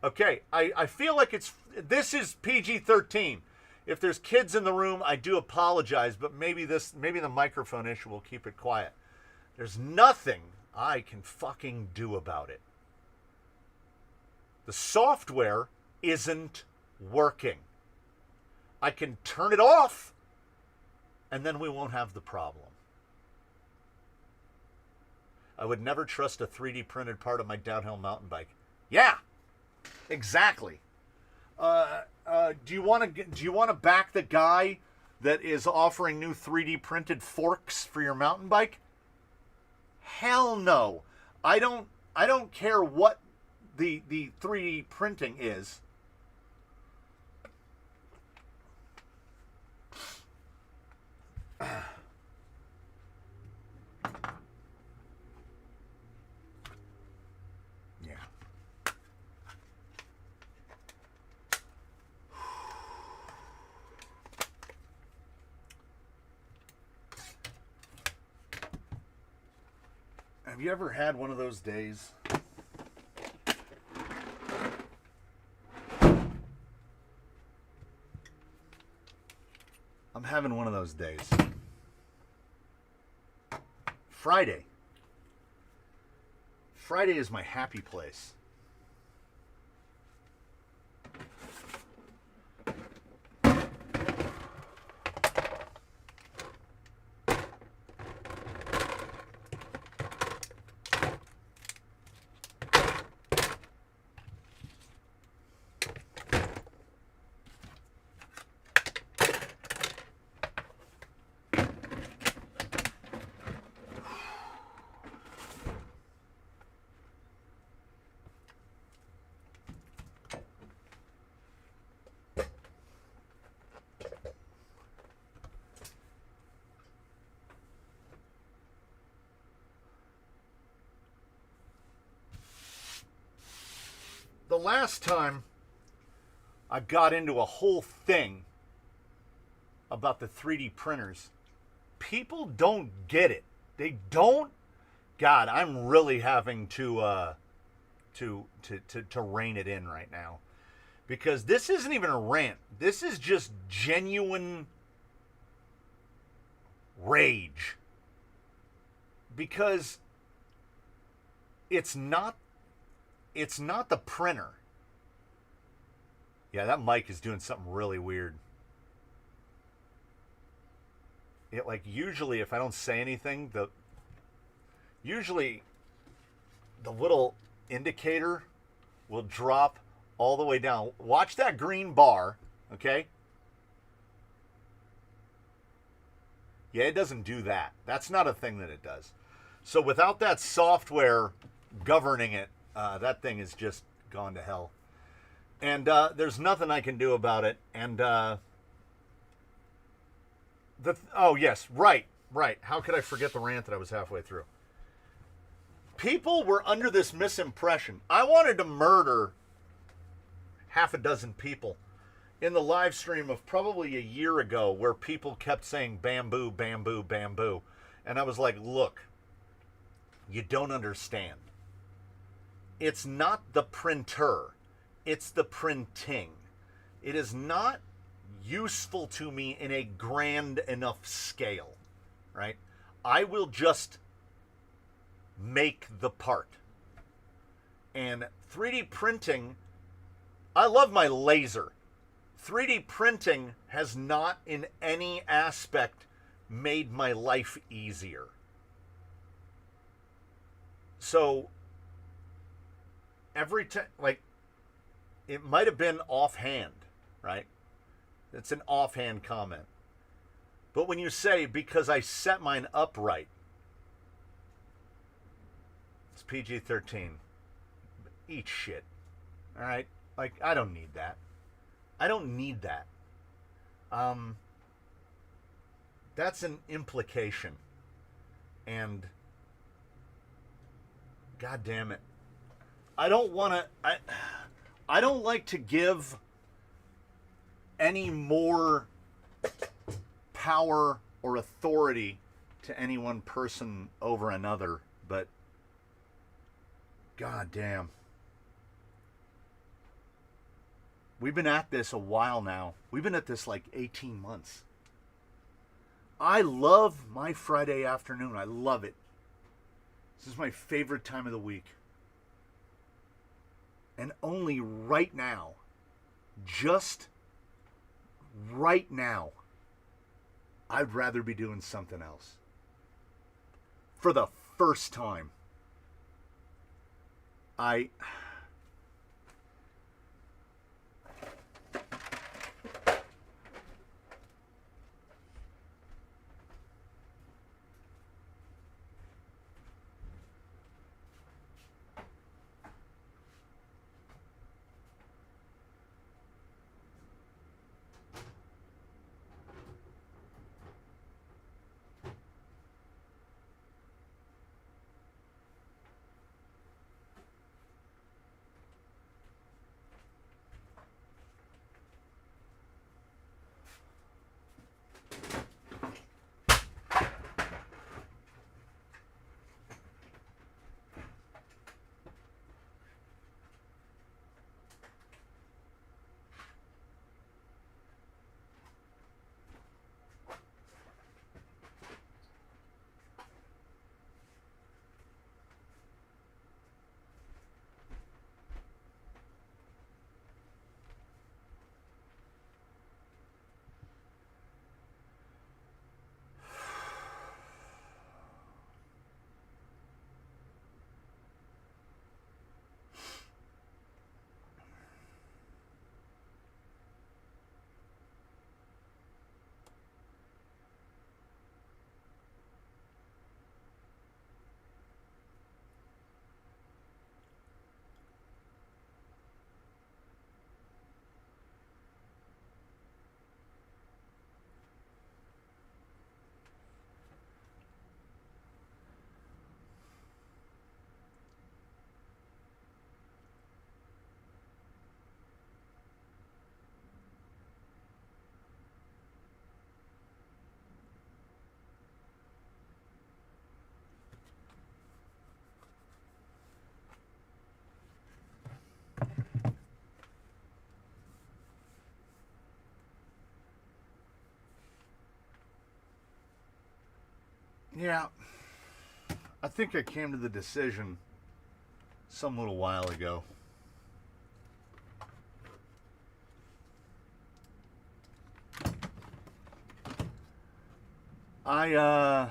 Okay, I feel like this is PG-13. If there's kids in the room, I do apologize, but maybe the microphone issue will keep it quiet. There's nothing I can fucking do about it. The software isn't working. I can turn it off, and then we won't have the problem. I would never trust a 3D printed part of my downhill mountain bike. Yeah, exactly. Do you want to back the guy that is offering new 3D printed forks for your mountain bike? Hell no. I don't care what the 3D printing is. Have you ever had one of those days? I'm having one of those days. Friday. Friday is my happy place. last time I got into a whole thing about the 3D printers, people don't get it. They don't. God, I'm really having to rein it in right now, because this isn't even a rant. This is just genuine rage, because it's not the printer. Yeah, that mic is doing something really weird. It, like, usually if I don't say anything, usually the little indicator will drop all the way down. Watch that green bar, okay? Yeah, it doesn't do that. That's not a thing that it does. So without that software governing it, that thing is just gone to hell. And there's nothing I can do about it. And oh yes, right. How could I forget the rant that I was halfway through? People were under this misimpression. I wanted to murder half a dozen people in the live stream of probably a year ago, where people kept saying bamboo, bamboo, bamboo. And I was like, look, you don't understand. It's not the printer. It's the printing. It is not useful to me in a grand enough scale, right? I will just make the part. And 3D printing, I love my laser. 3D printing has not in any aspect made my life easier. So every time, like, it might have been offhand, right? It's an offhand comment. But when you say, because I set mine upright, it's PG-13. Eat shit. All right? Like, I don't need that. I don't need that. That's an implication. And God damn it. I don't want to... I don't like to give any more power or authority to any one person over another, but God damn. We've been at this a while now. We've been at this like 18 months. I love my Friday afternoon. I love it. This is my favorite time of the week. And only right now, just right now, I'd rather be doing something else. For the first time. Yeah. I think I came to the decision some little while ago. I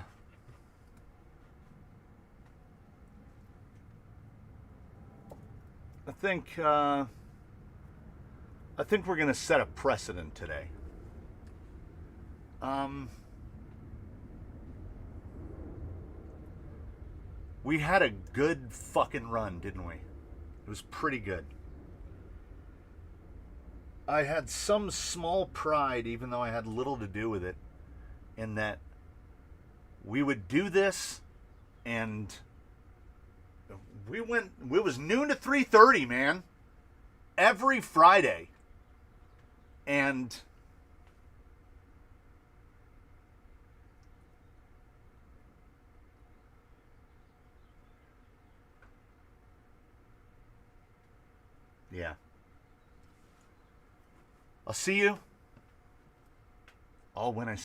think we're going to set a precedent today. We had a good fucking run, didn't we? It was pretty good. I had some small pride, even though I had little to do with it, in that we would do this, and it was noon to 3:30, man, every Friday. And yeah. I'll see you all when I